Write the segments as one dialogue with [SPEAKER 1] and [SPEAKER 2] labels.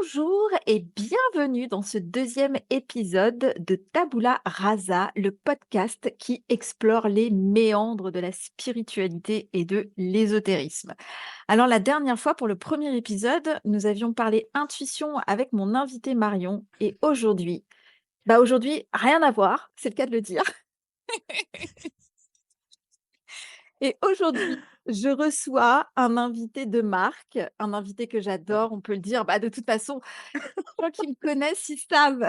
[SPEAKER 1] Bonjour et bienvenue dans ce deuxième épisode de Tabula Rasa, le podcast qui explore les méandres de la spiritualité et de l'ésotérisme. Alors la dernière fois, pour le premier épisode, nous avions parlé intuition avec mon invité Marion et aujourd'hui, rien à voir, c'est le cas de le dire. Et aujourd'hui, je reçois un invité de marque, un invité que j'adore, on peut le dire. De toute façon, les gens qui me connaissent, ils savent.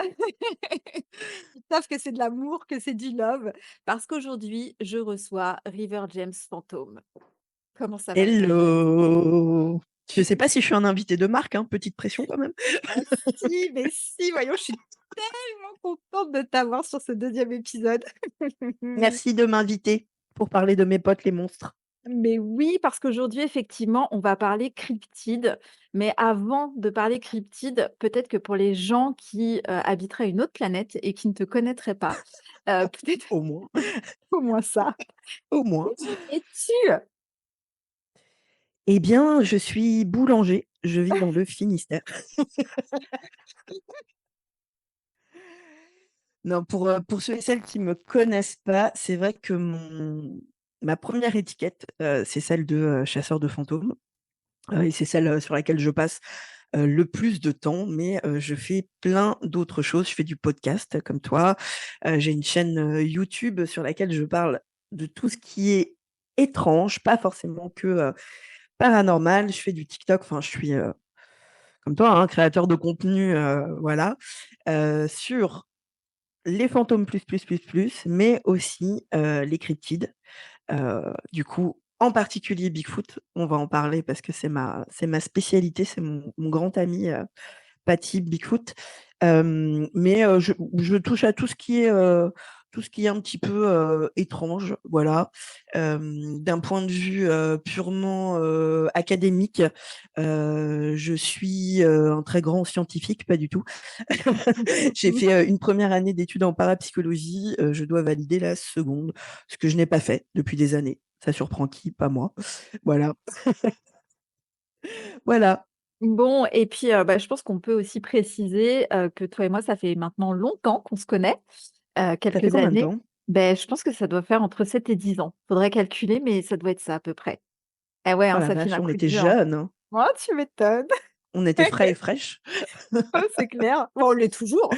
[SPEAKER 1] Ils savent que c'est de l'amour, que c'est du love, parce qu'aujourd'hui, je reçois River James Fantôme. Comment ça va, River James?
[SPEAKER 2] Hello! Je sais pas si je suis un invité de marque, hein, petite pression quand même.
[SPEAKER 1] Ah si, mais si, voyons, je suis tellement contente de t'avoir sur ce deuxième épisode.
[SPEAKER 2] Merci de m'inviter pour parler de mes potes les monstres.
[SPEAKER 1] Mais oui, parce qu'aujourd'hui, effectivement, on va parler cryptides. Mais avant de parler cryptides, peut-être que pour les gens qui habiteraient une autre planète et qui ne te connaîtraient pas, peut-être
[SPEAKER 2] Au moins,
[SPEAKER 1] au moins ça.
[SPEAKER 2] au moins.
[SPEAKER 1] Qui es-tu?
[SPEAKER 2] Eh bien, je suis boulanger, je vis dans le Finistère. Non, pour ceux et celles qui me connaissent pas, c'est vrai que ma première étiquette, c'est celle de, chasseur de fantômes, et c'est celle, sur laquelle je passe, le plus de temps, mais je fais plein d'autres choses. Je fais du podcast comme toi, j'ai une chaîne, YouTube sur laquelle je parle de tout ce qui est étrange, pas forcément que, paranormal. Je fais du TikTok, enfin je suis, comme toi, hein, créateur de contenu, voilà, sur les fantômes plus, mais aussi, les cryptides. Du coup, en particulier Bigfoot, on va en parler parce que c'est ma spécialité, c'est mon grand ami, Patty Bigfoot. Mais je touche à tout ce qui est un petit peu, étrange, voilà. D'un point de vue, purement, académique, je suis, un très grand scientifique, pas du tout. J'ai fait, une première année d'études en parapsychologie, je dois valider la seconde, ce que je n'ai pas fait depuis des années. Ça surprend qui? Pas moi. Voilà, voilà.
[SPEAKER 1] Bon et puis, je pense qu'on peut aussi préciser, que toi et moi, ça fait maintenant longtemps qu'on se connaît,
[SPEAKER 2] Ça fait
[SPEAKER 1] quelques
[SPEAKER 2] combien de
[SPEAKER 1] années.
[SPEAKER 2] temps?
[SPEAKER 1] Je pense que ça doit faire entre 7 et 10 ans. Faudrait calculer, mais ça doit être ça à peu près. Eh ouais,
[SPEAKER 2] Oh
[SPEAKER 1] hein,
[SPEAKER 2] la
[SPEAKER 1] ça file
[SPEAKER 2] vache,
[SPEAKER 1] un
[SPEAKER 2] on
[SPEAKER 1] coup de
[SPEAKER 2] était
[SPEAKER 1] vieux, hein.
[SPEAKER 2] jeunes, hein.
[SPEAKER 1] Oh, tu m'étonnes.
[SPEAKER 2] On était frais et fraîches.
[SPEAKER 1] C'est clair. Bon, on l'est toujours.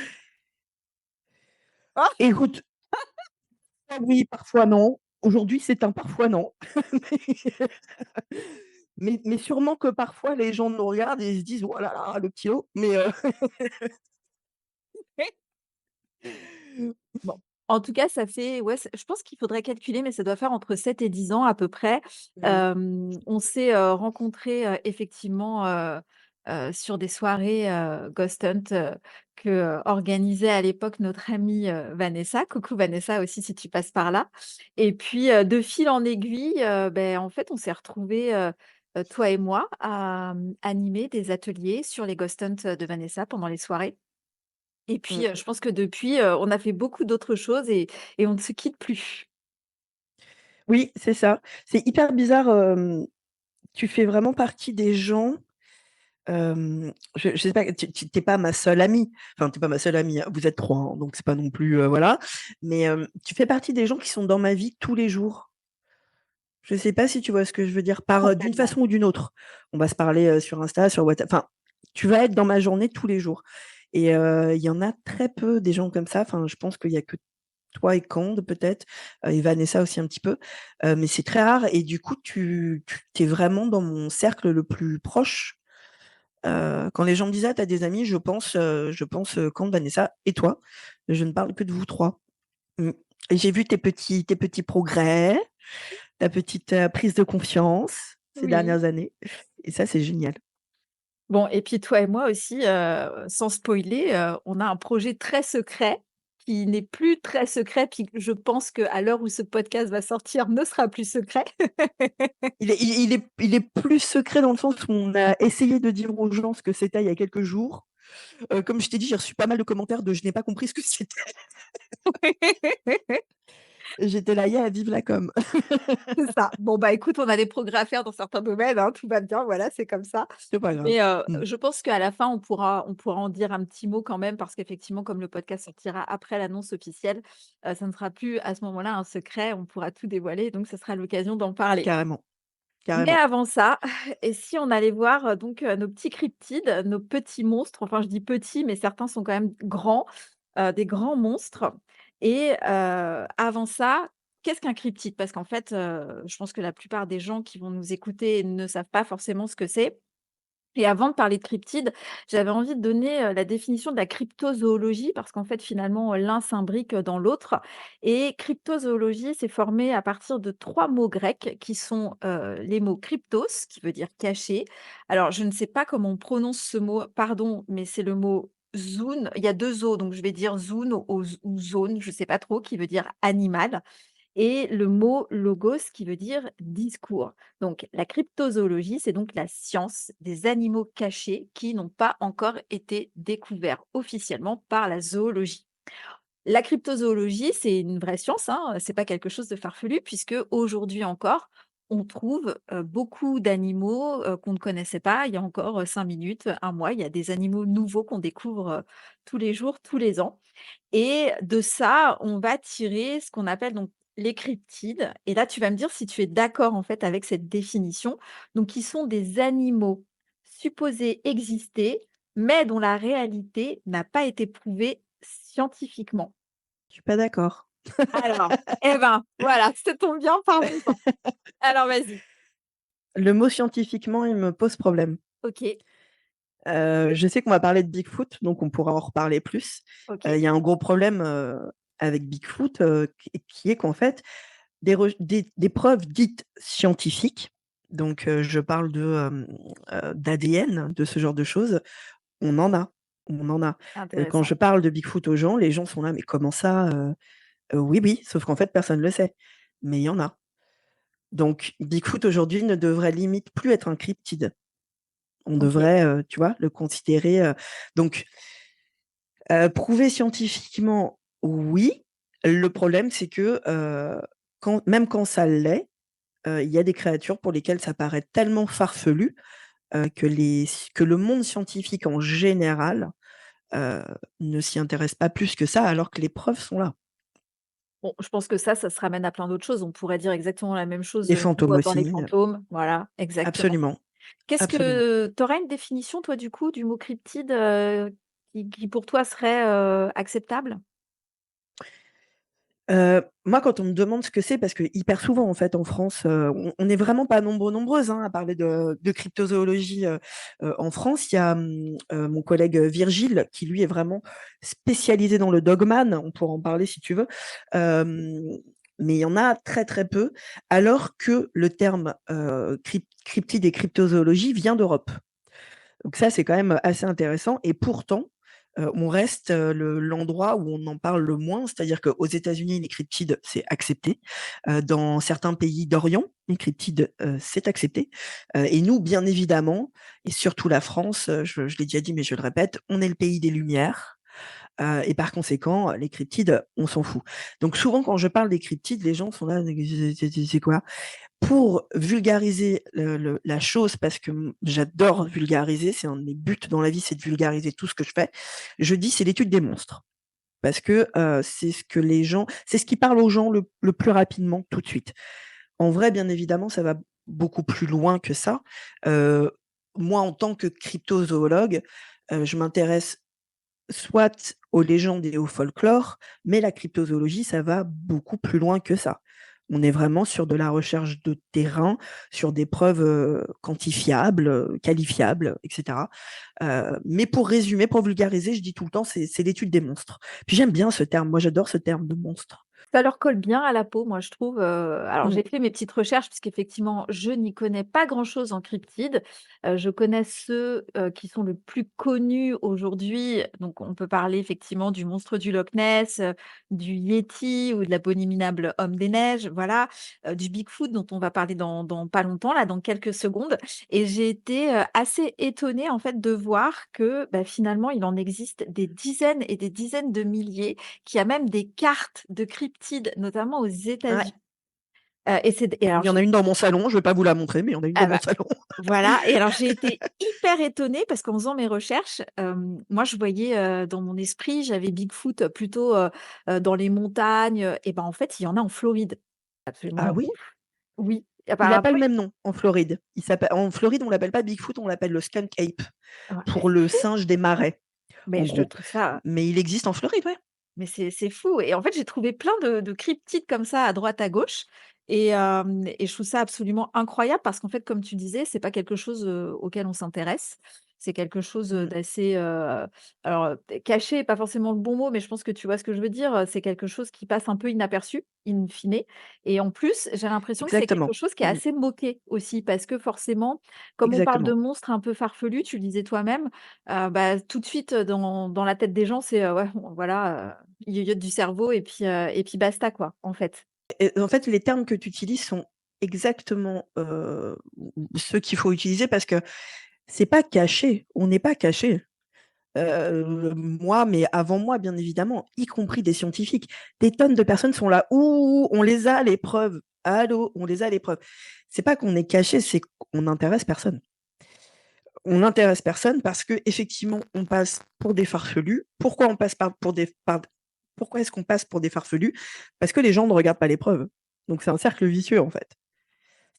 [SPEAKER 1] Ah!
[SPEAKER 2] Écoute, parfois oui, parfois non. Aujourd'hui, c'est un parfois non. Mais sûrement que parfois les gens nous regardent et se disent: «Oh là là, le petit lot». Mais
[SPEAKER 1] Bon, en tout cas, ça fait ouais, je pense qu'il faudrait calculer, mais ça doit faire entre 7 et 10 ans à peu près.
[SPEAKER 2] mmh,
[SPEAKER 1] On s'est, rencontrés, effectivement, sur des soirées, Ghost Hunt, que, organisait à l'époque notre amie, Vanessa. Coucou Vanessa aussi si tu passes par là et puis, de fil en aiguille, en fait, on s'est retrouvés, toi et moi à, animer des ateliers sur les Ghost Hunt, de Vanessa pendant les soirées. Et puis,
[SPEAKER 2] mmh.
[SPEAKER 1] je pense que depuis, on a fait beaucoup d'autres choses et on ne se quitte plus.
[SPEAKER 2] Oui, c'est ça. C'est hyper bizarre, tu fais vraiment partie des gens, je sais pas, tu pas ma seule amie, enfin, tu es pas ma seule amie, hein, vous êtes 3, hein, donc c'est pas non plus, voilà. Mais, tu fais partie des gens qui sont dans ma vie tous les jours. Je sais pas si tu vois ce que je veux dire? D'une
[SPEAKER 1] Complètement.
[SPEAKER 2] façon ou d'une autre. On va se parler, sur Insta, sur WhatsApp, enfin, tu vas être dans ma journée tous les jours et il y en a très peu des gens comme ça. Enfin, je pense qu'il y a que toi et Cande peut-être, et Vanessa aussi un petit peu, mais c'est très rare et du coup, tu es vraiment dans mon cercle le plus proche. Quand les gens me disent: «Ah, tu as des amis?» je pense, Cande, Vanessa et toi. Je ne parle que de vous 3. Mmh, et j'ai vu tes petits progrès, ta petite, prise de confiance ces
[SPEAKER 1] Oui.
[SPEAKER 2] dernières années et ça, c'est génial.
[SPEAKER 1] Bon et puis toi et moi aussi, sans spoiler, on a un projet très secret qui n'est plus très secret, puis je pense qu'à l'heure où ce podcast va sortir ne sera plus secret.
[SPEAKER 2] Il est plus secret dans le sens où on a essayé de dire aux gens ce que c'était il y a quelques jours. Comme je t'ai dit, j'ai reçu pas mal de commentaires de: «Je n'ai pas compris ce que c'était». J'étais là: «Yeah, vive la com!»
[SPEAKER 1] C'est ça. Bon, bah, écoute, on a des progrès à faire dans certains domaines, hein, tout va bien, voilà, c'est comme ça.
[SPEAKER 2] C'est pas grave.
[SPEAKER 1] Mais,
[SPEAKER 2] Mmh.
[SPEAKER 1] je pense qu'à la fin, on pourra en dire un petit mot quand même parce qu'effectivement, comme le podcast sortira après l'annonce officielle, ça ne sera plus à ce moment-là un secret, on pourra tout dévoiler, donc ce sera l'occasion d'en parler.
[SPEAKER 2] Carrément,
[SPEAKER 1] Mais
[SPEAKER 2] carrément.
[SPEAKER 1] avant ça, et si on allait voir, donc, nos petits cryptides, nos petits monstres, enfin je dis petits, mais certains sont quand même grands, des grands monstres et avant ça, qu'est-ce qu'un cryptide? Parce qu'en fait, je pense que la plupart des gens qui vont nous écouter ne savent pas forcément ce que c'est. Et avant de parler de cryptides, j'avais envie de donner, la définition de la cryptozoologie parce qu'en fait, finalement, l'un s'imbrique, dans l'autre et cryptozoologie, c'est formé à partir de 3 mots grecs qui sont, les mots cryptos qui veut dire caché. Alors je ne sais pas comment on prononce ce mot, pardon, mais c'est le mot zoon. Il y a 2 O, donc je vais dire zoon ou zone, je ne sais pas trop, qui veut dire animal et le mot logos qui veut dire discours. Donc la cryptozoologie, c'est donc la science des animaux cachés qui n'ont pas encore été découverts officiellement par la zoologie. La cryptozoologie, c'est une vraie science, hein, c'est pas quelque chose de farfelu puisque aujourd'hui encore, on trouve, beaucoup d'animaux, qu'on ne connaissait pas il y a encore, 5 minutes, un mois. Il y a des animaux nouveaux qu'on découvre, tous les jours, tous les ans. Et de ça, on va tirer ce qu'on appelle donc les cryptides. Et là, tu vas me dire si tu es d'accord en fait avec cette définition. Donc, qui sont des animaux supposés exister, mais dont la réalité n'a pas été prouvée scientifiquement.
[SPEAKER 2] Je suis pas d'accord.
[SPEAKER 1] Alors, eh ben, voilà, ça tombe bien, parlons-en. Alors, vas-y.
[SPEAKER 2] Le mot scientifiquement, il me pose problème.
[SPEAKER 1] OK,
[SPEAKER 2] Je sais qu'on va parler de Bigfoot, donc on pourra en reparler plus.
[SPEAKER 1] OK,
[SPEAKER 2] Il y a un gros problème, avec Bigfoot, qui est qu'en fait, des preuves dites scientifiques, donc je parle d'ADN, de ce genre de choses, on en a, on en a. Quand
[SPEAKER 1] intéressant.
[SPEAKER 2] je parle de Bigfoot aux gens, les gens sont là: «Mais comment ça?» Oui, oui, sauf qu'en fait, personne ne le sait, mais il y en a. Donc Bigfoot aujourd'hui ne devrait limite plus être un cryptide. On
[SPEAKER 1] OK,
[SPEAKER 2] devrait, tu vois, le considérer, donc prouvé scientifiquement, oui. Le problème, c'est que, quand ça l'est, il y a des créatures pour lesquelles ça paraît tellement farfelu, que le monde scientifique en général, heu, ne s'y intéresse pas plus que ça, alors que les preuves sont là.
[SPEAKER 1] bon, je pense que ça se ramène à plein d'autres choses. On pourrait dire exactement la même chose,
[SPEAKER 2] Les
[SPEAKER 1] nous,
[SPEAKER 2] fantômes
[SPEAKER 1] dans les
[SPEAKER 2] aussi,
[SPEAKER 1] fantômes. Voilà, exactement.
[SPEAKER 2] absolument,
[SPEAKER 1] Qu'est-ce
[SPEAKER 2] absolument.
[SPEAKER 1] que tu aurais une définition toi du coup du mot cryptide, qui pour toi serait, acceptable?
[SPEAKER 2] Moi, quand on me demande ce que c'est, parce que hyper souvent, en fait, en France, on n'est vraiment pas nombreuses, hein, à parler de cryptozoologie, en France. Il y a, mon collègue, Virgile, qui lui est vraiment spécialisé dans le Dogman, on pourra en parler si tu veux. Hem, mais il y en a très, très peu, alors que le terme, cryptide et cryptozoologie vient d'Europe. Donc ça, c'est quand même assez intéressant et pourtant, on reste, l'endroit où on en parle le moins. C'est-à-dire qu'aux États-Unis, les cryptides, c'est accepté. Dans certains pays d'Orient, les cryptides, c'est accepté. Et nous, bien évidemment et surtout la France, je l'ai déjà dit, mais je le répète, on est le pays des lumières, et par conséquent, les cryptides, on s'en fout. Donc souvent, quand je parle des cryptides, les gens sont là: C'est quoi?» Pour vulgariser la chose, parce que j'adore vulgariser, c'est un de mes buts dans la vie, c'est de vulgariser tout ce que je fais. Je dis: «C'est l'étude des monstres», parce que, c'est ce qui parle aux gens le plus rapidement, tout de suite. En vrai, bien évidemment, ça va beaucoup plus loin que ça. Heu, Moi, en tant que cryptozoologue, je m'intéresse soit aux légendes et au folklore, mais la cryptozoologie, ça va beaucoup plus loin que ça. On est vraiment sur de la recherche de terrain, sur des preuves, quantifiables, qualifiables, et cetera. Mais pour résumer, pour vulgariser, je dis tout le temps, c'est l'étude des monstres. Puis j'aime bien ce terme, moi j'adore ce terme de monstre.
[SPEAKER 1] Ça leur colle bien à la peau, moi je trouve, alors
[SPEAKER 2] Mmh.
[SPEAKER 1] j'ai fait mes petites recherches puisqu'effectivement je n'y connais pas grand-chose en cryptides. Je connais ceux, qui sont le plus connus aujourd'hui, donc on peut parler effectivement du monstre du Loch Ness, du Yéti ou de l'abominable homme des neiges, voilà, du Bigfoot dont on va parler dans pas longtemps là, dans quelques secondes et j'ai été, assez étonnée en fait de voir que, bah, finalement il en existe des dizaines et des dizaines de milliers, qu'il y a même des cartes de cryptides cryptides, notamment aux
[SPEAKER 2] Ouais.
[SPEAKER 1] États-Unis. Et
[SPEAKER 2] Il
[SPEAKER 1] alors
[SPEAKER 2] y en a une dans mon salon, je vais pas vous la montrer, mais il y en a une dans
[SPEAKER 1] ah
[SPEAKER 2] mon
[SPEAKER 1] bah,
[SPEAKER 2] salon.
[SPEAKER 1] voilà. Et alors j'ai été hyper étonnée parce qu'en faisant mes recherches, moi je voyais, dans mon esprit, j'avais Bigfoot plutôt, dans les montagnes, et ben, en fait, il y en a en Floride.
[SPEAKER 2] Ah
[SPEAKER 1] Absolument
[SPEAKER 2] oui?
[SPEAKER 1] ouf. Oui,
[SPEAKER 2] Il a pas
[SPEAKER 1] apparemment
[SPEAKER 2] le même nom en Floride. Il s'appelle en Floride, on l'appelle pas Bigfoot, on l'appelle le skunk ape
[SPEAKER 1] ouais, mais
[SPEAKER 2] pour
[SPEAKER 1] c'est
[SPEAKER 2] le
[SPEAKER 1] fou!
[SPEAKER 2] singe des marais,
[SPEAKER 1] Mais
[SPEAKER 2] en
[SPEAKER 1] je
[SPEAKER 2] gros.
[SPEAKER 1] trouve ça
[SPEAKER 2] Mais il existe en Floride, ouais.
[SPEAKER 1] Mais c'est fou. Et en fait, j'ai trouvé plein de cryptides comme ça à droite, à gauche. Et je trouve ça absolument incroyable parce qu'en fait, comme tu disais, c'est pas quelque chose, auquel on s'intéresse. C'est quelque chose,
[SPEAKER 2] Mmh.
[SPEAKER 1] d'assez, alors, caché est pas forcément le bon mot, mais je pense que tu vois ce que je veux dire. C'est quelque chose qui passe un peu inaperçu, in fine. Et en plus, j'ai l'impression que c'est quelque
[SPEAKER 2] Exactement.
[SPEAKER 1] chose qui est
[SPEAKER 2] Mmh.
[SPEAKER 1] assez moqué aussi parce que forcément, comme on parle de
[SPEAKER 2] Exactement.
[SPEAKER 1] monstres un peu farfelus, tu le disais toi-même, bah, tout de suite, dans la tête des gens, c'est, ouais, bon, voilà, il yoyote du cerveau et puis basta quoi, en fait.
[SPEAKER 2] Et en fait, les termes que tu utilises sont exactement, ceux qu'il faut utiliser parce que c'est pas caché, on n'est pas caché. Moi, mais avant moi, bien évidemment, y compris des scientifiques. Des tonnes de personnes sont là: «Ouh, on les a les preuves. Allô, on les a les preuves». C'est pas qu'on est caché, c'est qu'on n'intéresse personne. On n'intéresse personne parce qu'effectivement, on passe pour des farfelus. Pourquoi on passe par pour des par pourquoi est-ce qu'on passe pour des farfelus? Parce que les gens ne regardent pas les preuves. Donc c'est un cercle vicieux, en fait.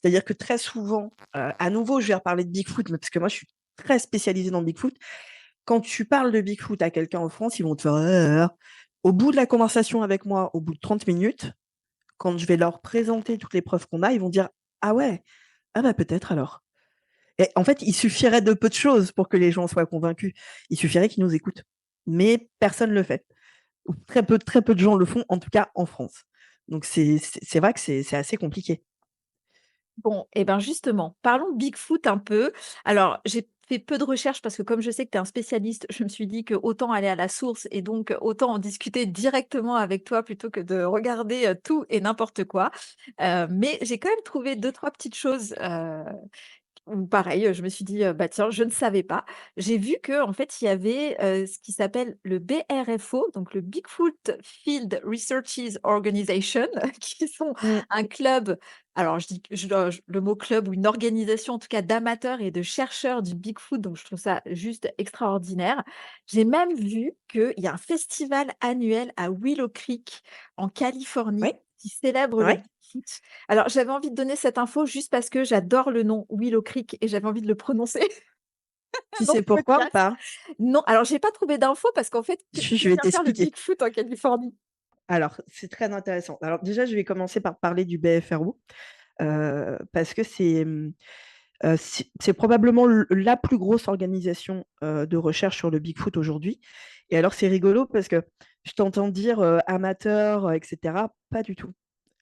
[SPEAKER 2] C'est-à-dire que très souvent, à nouveau, je vais reparler de Bigfoot, mais parce que moi, je suis très spécialisée dans Bigfoot. Quand tu parles de Bigfoot à quelqu'un en France, ils vont te faire: Au bout de la conversation avec moi, au bout de 30 minutes, quand je vais leur présenter toutes les preuves qu'on a, ils vont dire: «Ah ouais? Ah bah, peut-être alors». Et en fait, il suffirait de peu de choses pour que les gens soient convaincus. Il suffirait qu'ils nous écoutent. Mais personne ne le fait. Ou très peu de gens le font, en tout cas en France. Donc c'est vrai que c'est assez compliqué.
[SPEAKER 1] Bon, et ben, justement, parlons Bigfoot un peu. Alors, j'ai fait peu de recherches parce que comme je sais que tu es un spécialiste, je me suis dit que autant aller à la source et donc autant en discuter directement avec toi plutôt que de regarder, tout et n'importe quoi. Mais j'ai quand même trouvé deux trois petites choses, ou pareil, je me suis dit, «Bah, tiens, je ne savais pas». J'ai vu que en fait, il y avait, ce qui s'appelle le BRFO, donc le Bigfoot Field Researches Organization, qui sont
[SPEAKER 2] Mmh.
[SPEAKER 1] un club, alors je dis je le mot club ou une organisation en tout cas d'amateurs et de chercheurs du Bigfoot, donc je trouve ça juste extraordinaire. J'ai même vu qu'il y a un festival annuel à Willow Creek en Californie
[SPEAKER 2] Ouais,
[SPEAKER 1] qui célèbre le
[SPEAKER 2] ouais.
[SPEAKER 1] Bigfoot. Alors, j'avais envie de donner cette info juste parce que j'adore le nom Willow Creek et j'avais envie de le prononcer
[SPEAKER 2] Tu
[SPEAKER 1] dans
[SPEAKER 2] sais
[SPEAKER 1] ce
[SPEAKER 2] pourquoi ou
[SPEAKER 1] podcast.
[SPEAKER 2] pas?
[SPEAKER 1] Non, alors j'ai pas trouvé d'infos parce qu'en fait, que
[SPEAKER 2] Je vais
[SPEAKER 1] vient faire le
[SPEAKER 2] t'expliquer.
[SPEAKER 1] Bigfoot en Californie?
[SPEAKER 2] Alors, c'est très intéressant. Alors déjà, je vais commencer par parler du BFRO, parce que c'est probablement la plus grosse organisation, de recherche sur le Bigfoot aujourd'hui. Et alors, c'est rigolo parce que je t'entends dire, amateur, et cetera. Pas du tout.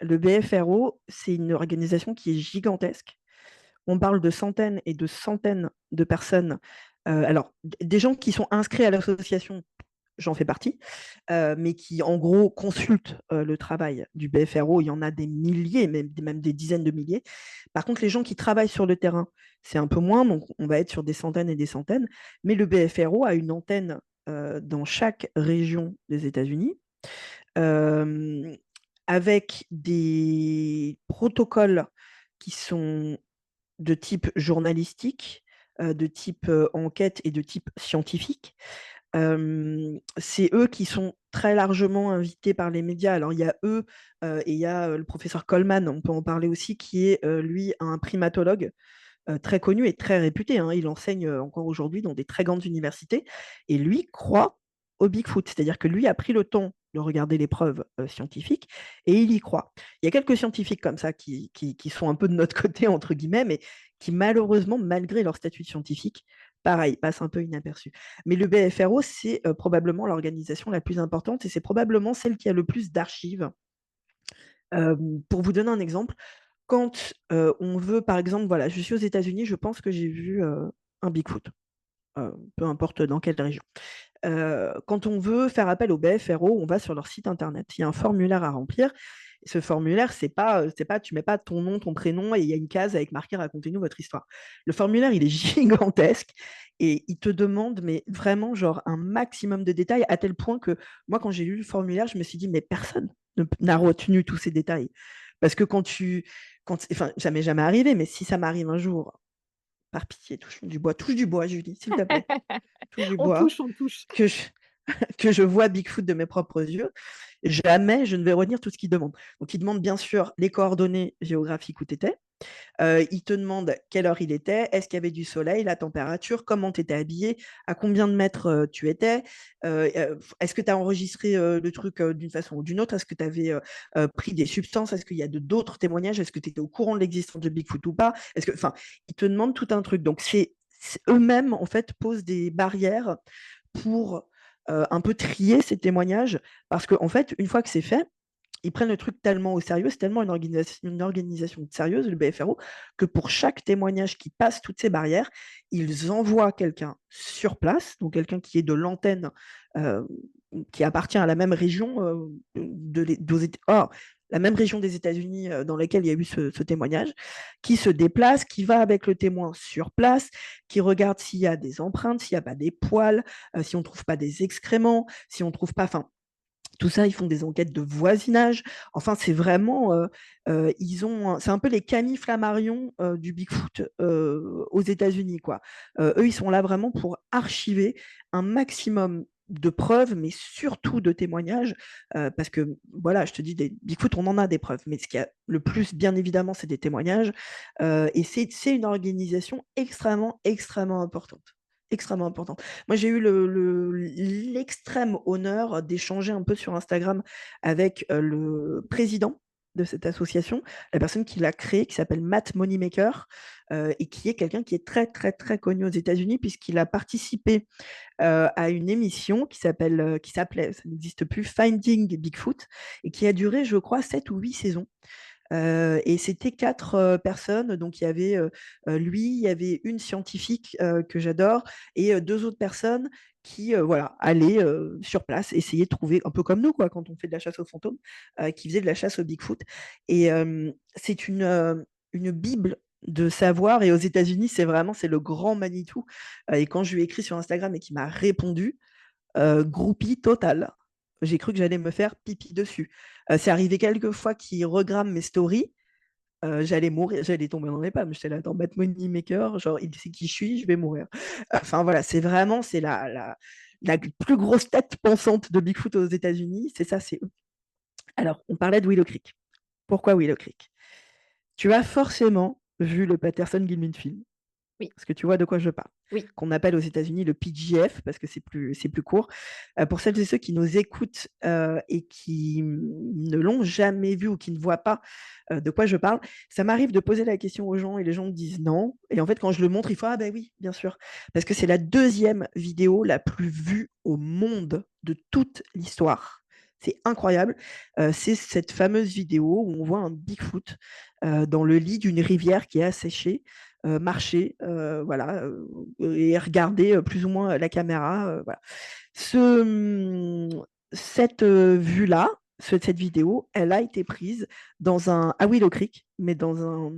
[SPEAKER 2] Le BFRO, c'est une organisation qui est gigantesque. On parle de centaines et de centaines de personnes, alors des gens qui sont inscrits à l'association, j'en fais partie, mais qui en gros consultent, le travail du BFRO. Il y en a des milliers, même des dizaines de milliers. Par contre, les gens qui travaillent sur le terrain, c'est un peu moins, donc on va être sur des centaines et des centaines. Mais le BFRO a une antenne, dans chaque région des États-Unis, euh, avec des protocoles qui sont de type journalistique, de type enquête et de type scientifique. C'est eux qui sont très largement invités par les médias. Alors il y a eux et il y a le professeur Coleman, on peut en parler aussi, qui est lui un primatologue très connu et très réputé, hein. Il enseigne encore aujourd'hui dans des très grandes universités et lui croit au Bigfoot, c'est-à-dire que lui a pris le temps de regarder les preuves scientifiques et il y croit. Il y a quelques scientifiques comme ça qui sont un peu de notre côté, entre guillemets, mais qui malheureusement, malgré leur statut de scientifique, pareil, passent un peu inaperçus. Mais le BFRO, c'est probablement l'organisation la plus importante et c'est probablement celle qui a le plus d'archives. Pour vous donner un exemple, quand on veut, par exemple, voilà, je suis aux États-Unis, je pense que j'ai vu un Bigfoot, peu importe dans quelle région. Quand on veut faire appel au BFRO, on va sur leur site internet. Il y a un formulaire à remplir. Et ce formulaire, c'est pas, tu mets pas ton nom, ton prénom et il y a une case avec marqué racontez-nous votre histoire. Le formulaire, il est gigantesque et il te demande, mais vraiment, genre un maximum de détails à tel point que moi, quand j'ai lu le formulaire, je me suis dit, mais personne. n'a retenu tous ces détails. Parce que enfin, ça m'est jamais arrivé, mais si ça m'arrive un jour, par pitié, touche du bois, Julie, s'il te plaît, touche du
[SPEAKER 1] On
[SPEAKER 2] bois,
[SPEAKER 1] touche, on touche.
[SPEAKER 2] que je, que je vois Bigfoot de mes propres yeux, jamais je ne vais retenir tout ce qu'il demande. Donc, il demande bien sûr les coordonnées géographiques où tu étais. Il te demande quelle heure il était, est-ce qu'il y avait du soleil, la température, comment tu étais habillé, à combien de mètres tu étais, est-ce que tu as enregistré le truc d'une façon ou d'une autre, est-ce que tu avais pris des substances, est-ce qu'il y a d'autres témoignages, est-ce que tu étais au courant de l'existence de Bigfoot ou pas, enfin, ils te demandent tout un truc. Donc, eux-mêmes, en fait, posent des barrières pour un peu trier ces témoignages, parce qu'en fait, une fois que c'est fait, ils prennent le truc tellement au sérieux, c'est tellement une organisation sérieuse, le BFRO, que pour chaque témoignage qui passe toutes ces barrières, ils envoient quelqu'un sur place, donc quelqu'un qui est de l'antenne, euh, qui appartient à la même région la même région des États-Unis dans laquelle il y a eu ce témoignage, qui se déplace, qui va avec le témoin sur place, qui regarde s'il y a des empreintes, s'il n'y a pas des poils, si on ne trouve pas des excréments, si on ne trouve pas, enfin, tout ça, ils font des enquêtes de voisinage. Enfin, c'est vraiment, c'est un peu les Camille Flammarion du Bigfoot aux États-Unis, quoi. Eux, ils sont là vraiment pour archiver un maximum de preuves, mais surtout de témoignages, parce que voilà, je te dis, des Bigfoot, on en a des preuves, mais ce qui a le plus, bien évidemment, c'est des témoignages, et c'est une organisation extrêmement, extrêmement importante. Extrêmement importante. Moi, j'ai eu l'extrême honneur d'échanger un peu sur Instagram avec le président de cette association, la personne qui l'a créée, qui s'appelle Matt Moneymaker, et qui est quelqu'un qui est très, très, très connu aux États-Unis, puisqu'il a participé à une émission qui s'appelait, ça n'existe plus, Finding Bigfoot, et qui a duré, je crois, 7 ou 8 saisons. Et c'était 4 personnes. Donc, il y avait lui, il y avait une scientifique que j'adore et 2 autres personnes qui voilà, allaient sur place, essayer de trouver, un peu comme nous, quoi, quand on fait de la chasse aux fantômes, qui faisaient de la chasse au Bigfoot. Et c'est une bible de savoir. Et aux États-Unis, c'est le grand Manitou. Et quand je lui ai écrit sur Instagram et qu'il m'a répondu, groupie totale. J'ai cru que j'allais me faire pipi dessus. C'est arrivé quelques fois qu'il regramme mes stories. J'allais mourir, j'allais tomber dans les pommes. J'étais là dans Bad Money Maker, genre il sait qui je suis, je vais mourir. Enfin voilà, c'est la plus grosse tête pensante de Bigfoot aux États-Unis. C'est ça, c'est eux. Alors, on parlait de Willow Creek. Pourquoi Willow Creek? Tu as forcément vu le Patterson-Gimlin film.
[SPEAKER 1] Oui,
[SPEAKER 2] Parce que tu vois de quoi je parle,
[SPEAKER 1] oui.
[SPEAKER 2] qu'on appelle aux États-Unis le PGF, parce que c'est plus court. Pour celles et ceux qui nous écoutent et qui ne l'ont jamais vu ou qui ne voient pas de quoi je parle, ça m'arrive de poser la question aux gens et les gens me disent non. Et en fait, quand je le montre, il faut ah ben oui, bien sûr. Parce que c'est la deuxième vidéo la plus vue au monde de toute l'histoire. C'est incroyable. C'est cette fameuse vidéo où on voit un Bigfoot dans le lit d'une rivière qui est asséchée marcher, voilà, et regarder plus ou moins la caméra. Voilà. Cette vue-là, cette vidéo, elle a été prise à Willow Creek, mais dans un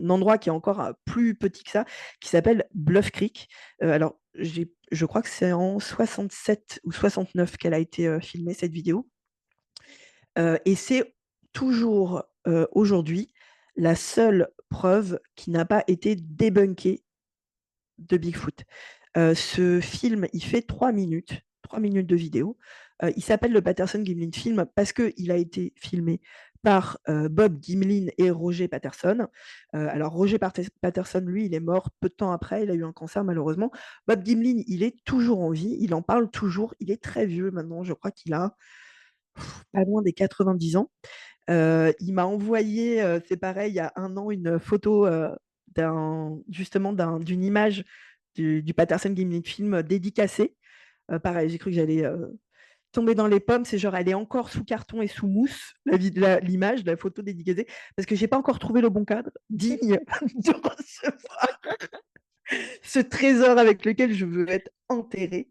[SPEAKER 2] endroit qui est encore plus petit que ça, qui s'appelle Bluff Creek. Alors, je crois que c'est en 67 ou 69 qu'elle a été filmée, cette vidéo. Et c'est toujours aujourd'hui la seule preuve qui n'a pas été débunkée de Bigfoot. Ce film, il fait 3 minutes de vidéo. Il s'appelle le Patterson-Gimlin film parce qu'il a été filmé par Bob Gimlin et Roger Patterson. Alors Roger Patterson, lui, il est mort peu de temps après, il a eu un cancer malheureusement. Bob Gimlin, il est toujours en vie, il en parle toujours, il est très vieux maintenant, je crois qu'il a pas loin des 90 ans. Il m'a envoyé, c'est pareil, il y a un an, une photo justement d'une image du Patterson Gimlin film dédicacé. Pareil, j'ai cru que j'allais tomber dans les pommes. C'est genre, elle est encore sous carton et sous mousse, l'image, la photo dédicacée, parce que j'ai pas encore trouvé le bon cadre digne de recevoir ce trésor avec lequel je veux être enterrée.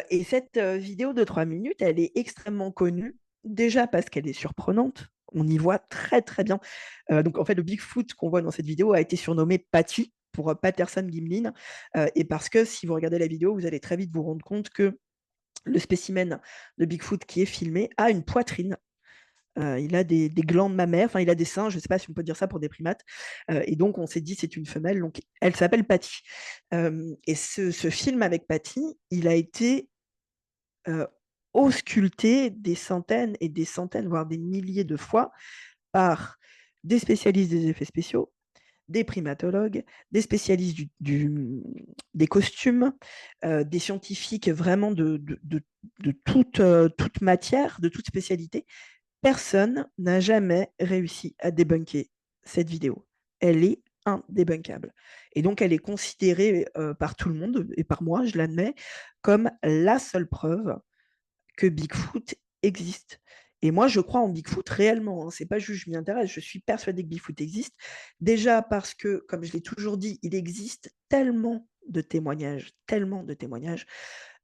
[SPEAKER 2] Et cette vidéo de 3 minutes, elle est extrêmement connue, déjà parce qu'elle est surprenante. On y voit très très bien. Donc en fait, le Bigfoot qu'on voit dans cette vidéo a été surnommé Patty pour Patterson Gimlin. Et parce que si vous regardez la vidéo, vous allez très vite vous rendre compte que le spécimen de Bigfoot qui est filmé a une poitrine Il a des glandes mammaires, enfin, il a des seins, je ne sais pas si on peut dire ça pour des primates. Et donc, on s'est dit, c'est une femelle. Donc, elle s'appelle Patty. Et ce film avec Patty, il a été euh, ausculté des centaines et des centaines, voire des milliers de fois par des spécialistes des effets spéciaux, des primatologues, des spécialistes des costumes, des scientifiques vraiment de toute matière, de toute spécialité. Personne n'a jamais réussi à débunker cette vidéo. Elle est indébunkable. Et donc, elle est considérée par tout le monde, et par moi, je l'admets, comme la seule preuve que Bigfoot existe. Et moi, je crois en Bigfoot réellement. Hein. C'est pas juste je m'y intéresse. Je suis persuadée que Bigfoot existe. Déjà parce que, comme je l'ai toujours dit, il existe tellement de témoignages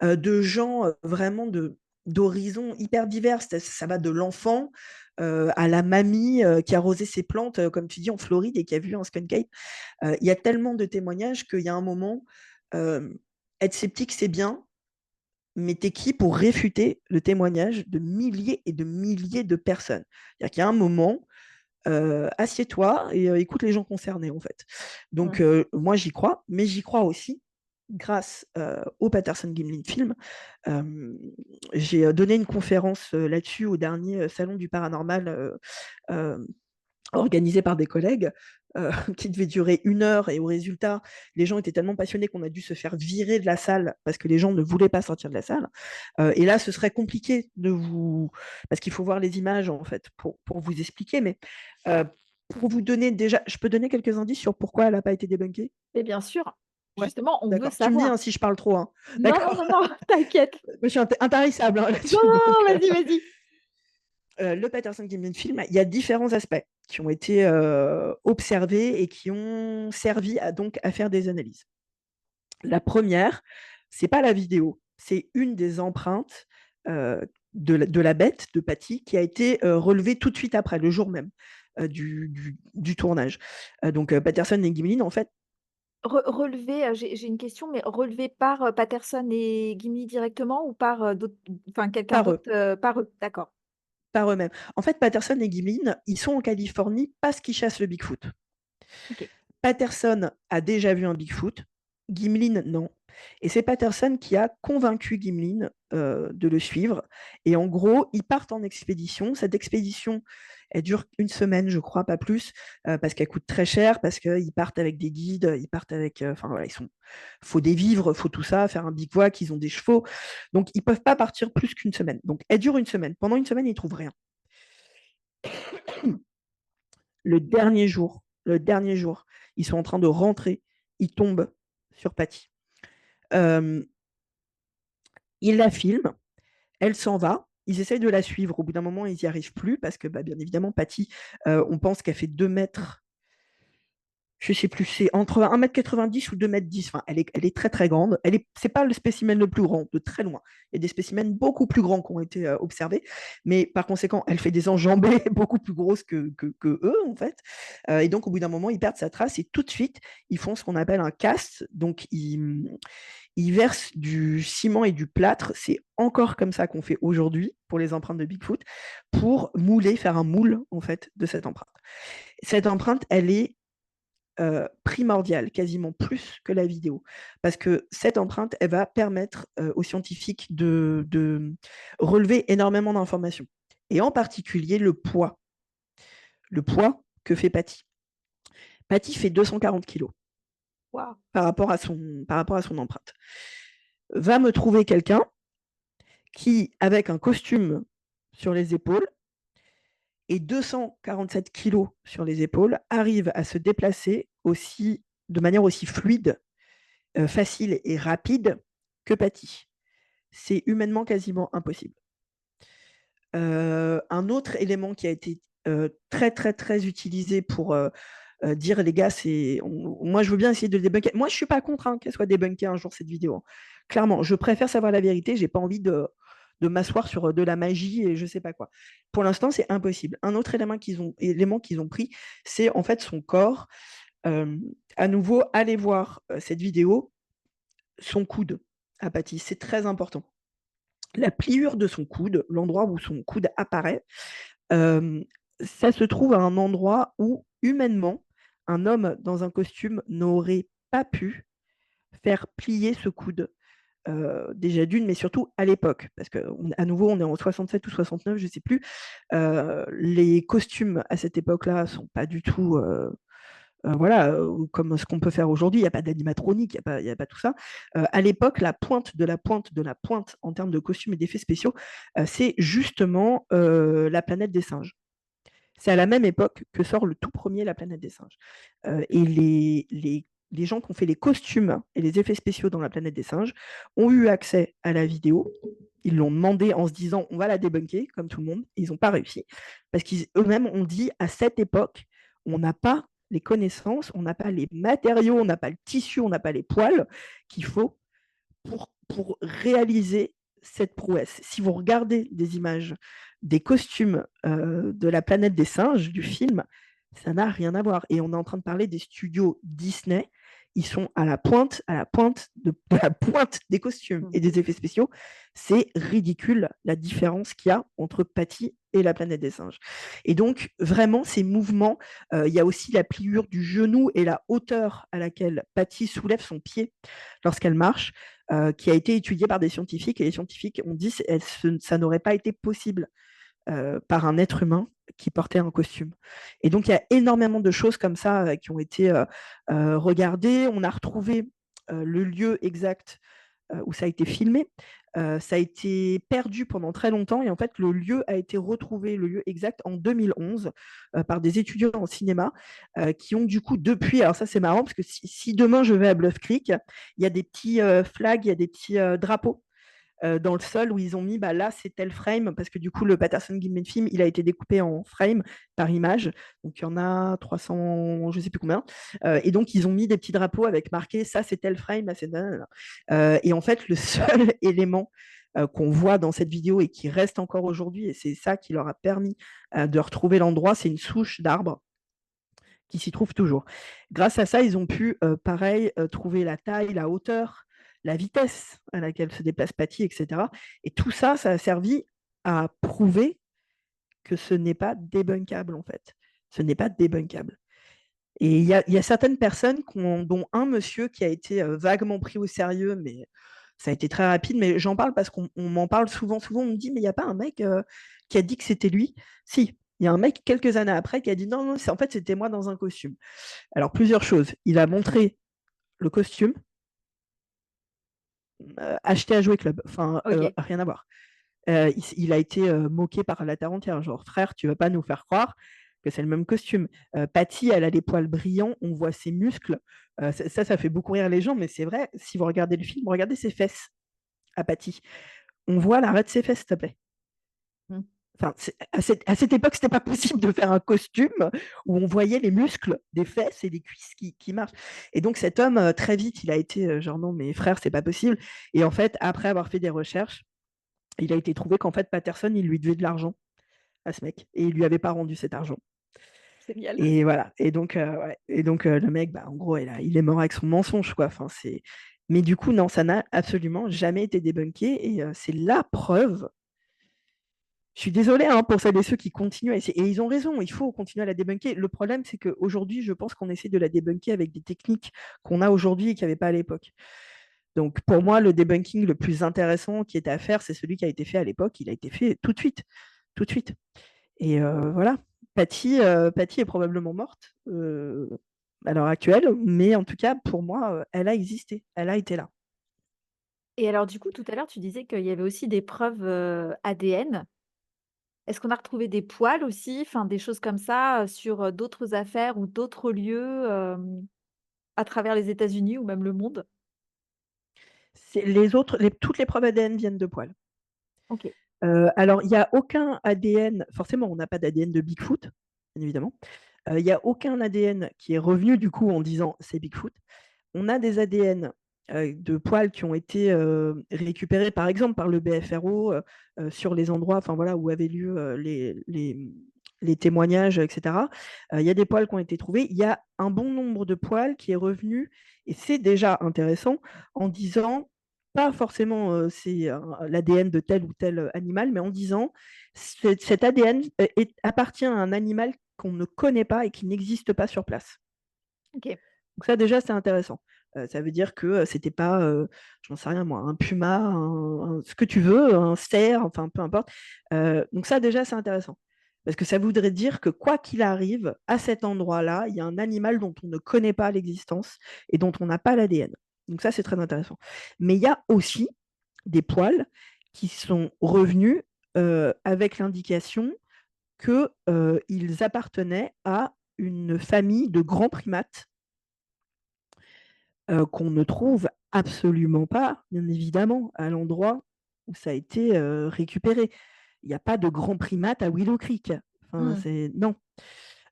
[SPEAKER 2] de gens vraiment d'horizons hyper divers. Ça va de l'enfant à la mamie qui a arrosé ses plantes, comme tu dis, en Floride et qui a vu un skunk ape. Il y a tellement de témoignages qu'il y a un moment, euh, être sceptique, c'est bien, mais t'es qui pour réfuter le témoignage de milliers et de milliers de personnes? C'est-à-dire qu'il y a un moment, assieds-toi et écoute les gens concernés, en fait. Donc,
[SPEAKER 1] Mmh.
[SPEAKER 2] moi, j'y crois, mais j'y crois aussi grâce au Patterson Gimlin film. J'ai donné une conférence là-dessus au dernier salon du paranormal euh, organisé par des collègues qui devait durer 1 heure et au résultat, les gens étaient tellement passionnés qu'on a dû se faire virer de la salle parce que les gens ne voulaient pas sortir de la salle. Et là, ce serait compliqué de vous... parce qu'il faut voir les images en fait pour vous expliquer, mais euh, pour vous donner déjà, je peux donner quelques indices sur pourquoi elle n'a pas été débunkée.
[SPEAKER 1] Et bien sûr,
[SPEAKER 2] Ouais,
[SPEAKER 1] justement, on veut
[SPEAKER 2] d'accord. Tu me dis
[SPEAKER 1] savoir.
[SPEAKER 2] hein, si je parle trop. Hein.
[SPEAKER 1] Non, non,
[SPEAKER 2] D'accord.
[SPEAKER 1] non, non, t'inquiète.
[SPEAKER 2] Moi, je suis intarissable hein,
[SPEAKER 1] Non,
[SPEAKER 2] là-dessus.
[SPEAKER 1] non,
[SPEAKER 2] Donc,
[SPEAKER 1] non, vas-y, vas-y.
[SPEAKER 2] le Patterson Gimlin film, il y a différents aspects qui ont été observés et qui ont servi donc à faire des analyses. La première, c'est pas la vidéo, c'est une des empreintes de la bête de Patty qui a été relevée tout de suite après, le jour même du tournage. Donc Patterson et Gimlin, en fait,
[SPEAKER 1] Relevé, j'ai une question, mais relevé par, Patterson et Gimli directement ou par, d'autres enfin quelqu'un
[SPEAKER 2] par
[SPEAKER 1] d'autre,
[SPEAKER 2] eux,
[SPEAKER 1] par eux? D'accord.
[SPEAKER 2] par eux-mêmes. En fait, Patterson et Gimlin, ils sont en Californie parce qu'ils chassent le Bigfoot.
[SPEAKER 1] OK.
[SPEAKER 2] Patterson a déjà vu un Bigfoot, Gimlin non. Et c'est Patterson qui a convaincu Gimlin de le suivre. Et en gros, ils partent en expédition. Cette expédition, elle dure 1 semaine, je crois, pas plus, parce qu'elle coûte très cher, parce qu'ils partent avec des guides, ils partent avec. Enfin voilà, faut des vivres, faut tout ça, faire un bivouac, ils ont des chevaux. Donc ils peuvent pas partir plus qu'1 semaine. Donc elle dure 1 semaine. Pendant 1 semaine, ils trouvent rien. Le dernier jour, ils sont en train de rentrer, ils tombent sur Patty. Euh, ils la filment, elle s'en va. Ils essayent de la suivre. Au bout d'un moment, ils n'y arrivent plus parce que, bah, bien évidemment, Patty, on pense qu'elle fait 2 mètres, je ne sais plus, c'est entre 1,90 m ou 2,10 m. Enfin, elle est très, très grande. Ce n'est pas le spécimen le plus grand, de très loin. Il y a des spécimens beaucoup plus grands qui ont été observés. Mais par conséquent, elle fait des enjambées beaucoup plus grosses que eux, en fait. Et donc, au bout d'un moment, ils perdent sa trace et tout de suite, ils font ce qu'on appelle un cast. Donc, ils versent du ciment et du plâtre. C'est encore comme ça qu'on fait aujourd'hui pour les empreintes de Bigfoot, pour mouler, faire un moule, en fait, de cette empreinte. Cette empreinte, elle est primordiale, quasiment plus que la vidéo. Parce que cette empreinte, elle va permettre aux scientifiques de relever énormément d'informations. Et en particulier le poids. Le poids que fait Patty. Patty fait 240 kilos
[SPEAKER 1] Waouh!
[SPEAKER 2] par rapport à son empreinte. Va me trouver quelqu'un qui, avec un costume sur les épaules et 247 kilos sur les épaules, arrive à se déplacer de manière aussi fluide, facile et rapide que Patty. C'est humainement quasiment impossible. Un autre élément qui a été très, très, très utilisé pour dire, les gars, moi, je veux bien essayer de le débunker. Moi, je ne suis pas contre qu'elle soit débunkée un jour, cette vidéo. Hein. Clairement, je préfère savoir la vérité. Je n'ai pas envie de m'asseoir sur de la magie et je ne sais pas quoi. Pour l'instant, c'est impossible. Un autre élément qu'ils ont pris, c'est en fait son corps. À nouveau, allez voir cette vidéo, son coude à Patty. C'est très important. La pliure de son coude, l'endroit où son coude apparaît, Euh, Ça se trouve à un endroit où, humainement, un homme dans un costume n'aurait pas pu faire plier ce coude. Déjà d'une, mais surtout à l'époque, parce que à nouveau, on est en 67 ou 69, je ne sais plus. Les costumes à cette époque-là sont pas du tout voilà, comme ce qu'on peut faire aujourd'hui. Il n'y a pas d'animatronique, il y a pas tout ça. À l'époque, la pointe de la pointe de la pointe en termes de costumes et d'effets spéciaux, c'est justement la planète des singes. C'est à la même époque que sort le tout premier La planète des singes. Et les gens qui ont fait les costumes et les effets spéciaux dans La planète des singes ont eu accès à la vidéo. Ils l'ont demandé en se disant on va la débunker, comme tout le monde. Ils n'ont pas réussi. Parce qu'eux-mêmes ont dit à cette époque, on n'a pas les connaissances, on n'a pas les matériaux, on n'a pas le tissu, on n'a pas les poils qu'il faut pour réaliser cette prouesse. Si vous regardez des images des costumes de La planète des singes, du film, ça n'a rien à voir. Et on est en train de parler des studios Disney. Ils sont à la pointe de la pointe des costumes et des effets spéciaux. C'est ridicule la différence qu'il y a entre Patty et La planète des singes. Et donc, vraiment, ces mouvements, il y a aussi la pliure du genou et la hauteur à laquelle Patty soulève son pied lorsqu'elle marche, qui a été étudiée par des scientifiques. Et les scientifiques ont dit que ça n'aurait pas été possible par un être humain qui portait un costume. Et donc, il y a énormément de choses comme ça qui ont été regardées. On a retrouvé le lieu exact où ça a été filmé. Ça a été perdu pendant très longtemps et en fait le lieu a été retrouvé, le lieu exact en 2011 par des étudiants en cinéma qui ont du coup depuis, alors ça c'est marrant parce que si demain je vais à Bluff Creek, il y a des petits flags, il y a des petits drapeaux dans le sol où ils ont mis bah, là c'est tel frame parce que du coup le Patterson Gimlin film il a été découpé en frame par image, donc il y en a 300 je sais plus combien, et donc ils ont mis des petits drapeaux avec marqué ça c'est tel frame, là c'est et en fait le seul élément qu'on voit dans cette vidéo et qui reste encore aujourd'hui, et c'est ça qui leur a permis de retrouver l'endroit, c'est une souche d'arbre qui s'y trouve toujours. Grâce à ça, ils ont pu, pareil, trouver la taille, la hauteur, la vitesse à laquelle se déplace Patty, etc. Et tout ça, ça a servi à prouver que ce n'est pas débunkable, en fait. Ce n'est pas débunkable. Et il y a certaines personnes, dont un monsieur qui a été vaguement pris au sérieux, mais ça a été très rapide, mais j'en parle parce qu'on m'en parle souvent. Souvent, on me dit, mais il n'y a pas un mec qui a dit que c'était lui. Si, il y a un mec quelques années après qui a dit, non, non, en fait, c'était moi dans un costume. Alors, plusieurs choses. Il a montré le costume acheté à Jouer Club. Enfin,
[SPEAKER 1] OK.
[SPEAKER 2] rien à voir. Il a été moqué par la terre entière. Genre, frère, tu vas pas nous faire croire que c'est le même costume. Patty, elle a les poils brillants, on voit ses muscles. Ça fait beaucoup rire les gens, mais c'est vrai, si vous regardez le film, regardez ses fesses à Patty. On voit l'arrêt de ses fesses, s'il te plaît.
[SPEAKER 1] Mmh.
[SPEAKER 2] Enfin, à cette époque, c'était pas possible de faire un costume où on voyait les muscles des fesses et des cuisses qui marchent. Et donc cet homme, très vite, il a été genre non, mais frère, c'est pas possible. Et en fait, après avoir fait des recherches, il a été trouvé qu'en fait, Patterson, il lui devait de l'argent à ce mec et il lui avait pas rendu cet argent.
[SPEAKER 1] Génial.
[SPEAKER 2] Et voilà. Et donc, ouais. Et donc le mec, bah, en gros, il est mort avec son mensonge, quoi. Enfin, c'est. Mais du coup, non, ça n'a absolument jamais été débunké et c'est la preuve. Je suis désolée hein, pour celles et ceux qui continuent à essayer. Et ils ont raison, il faut continuer à la débunker. Le problème, c'est qu'aujourd'hui, je pense qu'on essaie de la débunker avec des techniques qu'on a aujourd'hui et qu'il n'y avait pas à l'époque. Donc, pour moi, le debunking le plus intéressant qui était à faire, c'est celui qui a été fait à l'époque. Il a été fait tout de suite. Tout de suite. Et voilà. Patty est probablement morte à l'heure actuelle, mais en tout cas, pour moi, elle a existé. Elle a été là.
[SPEAKER 1] Et alors du coup, tout à l'heure, tu disais qu'il y avait aussi des preuves, ADN. Est-ce qu'on a retrouvé des poils aussi, enfin des choses comme ça, sur, d'autres affaires ou d'autres lieux, à travers les États-Unis ou même le monde?
[SPEAKER 2] Toutes les preuves ADN viennent de poils.
[SPEAKER 1] OK.
[SPEAKER 2] Alors, il n'y a aucun ADN, forcément, on n'a pas d'ADN de Bigfoot, bien évidemment. Il n'y a aucun ADN qui est revenu du coup en disant c'est Bigfoot. On a des ADN de poils qui ont été récupérés par exemple par le BFRO sur les endroits enfin, voilà, où avaient lieu les témoignages, etc. Il y a des poils qui ont été trouvés. Il y a un bon nombre de poils qui est revenu, et c'est déjà intéressant, en disant pas forcément c'est l'ADN de tel ou tel animal, mais en disant cet ADN appartient à un animal qu'on ne connaît pas et qui n'existe pas sur place.
[SPEAKER 1] OK.
[SPEAKER 2] Donc ça déjà c'est intéressant. Ça veut dire que c'était pas, j'en sais rien moi, un puma, ce que tu veux, un cerf, enfin peu importe. Donc ça déjà c'est intéressant. Parce que ça voudrait dire que quoi qu'il arrive, à cet endroit-là, il y a un animal dont on ne connaît pas l'existence et dont on n'a pas l'ADN. Donc ça c'est très intéressant. Mais il y a aussi des poils qui sont revenus avec l'indication qu'ils appartenaient à une famille de grands primates qu'on ne trouve absolument pas, bien évidemment, à l'endroit où ça a été récupéré. Il n'y a pas de grands primates à Willow Creek. Enfin,
[SPEAKER 1] Mmh.
[SPEAKER 2] non.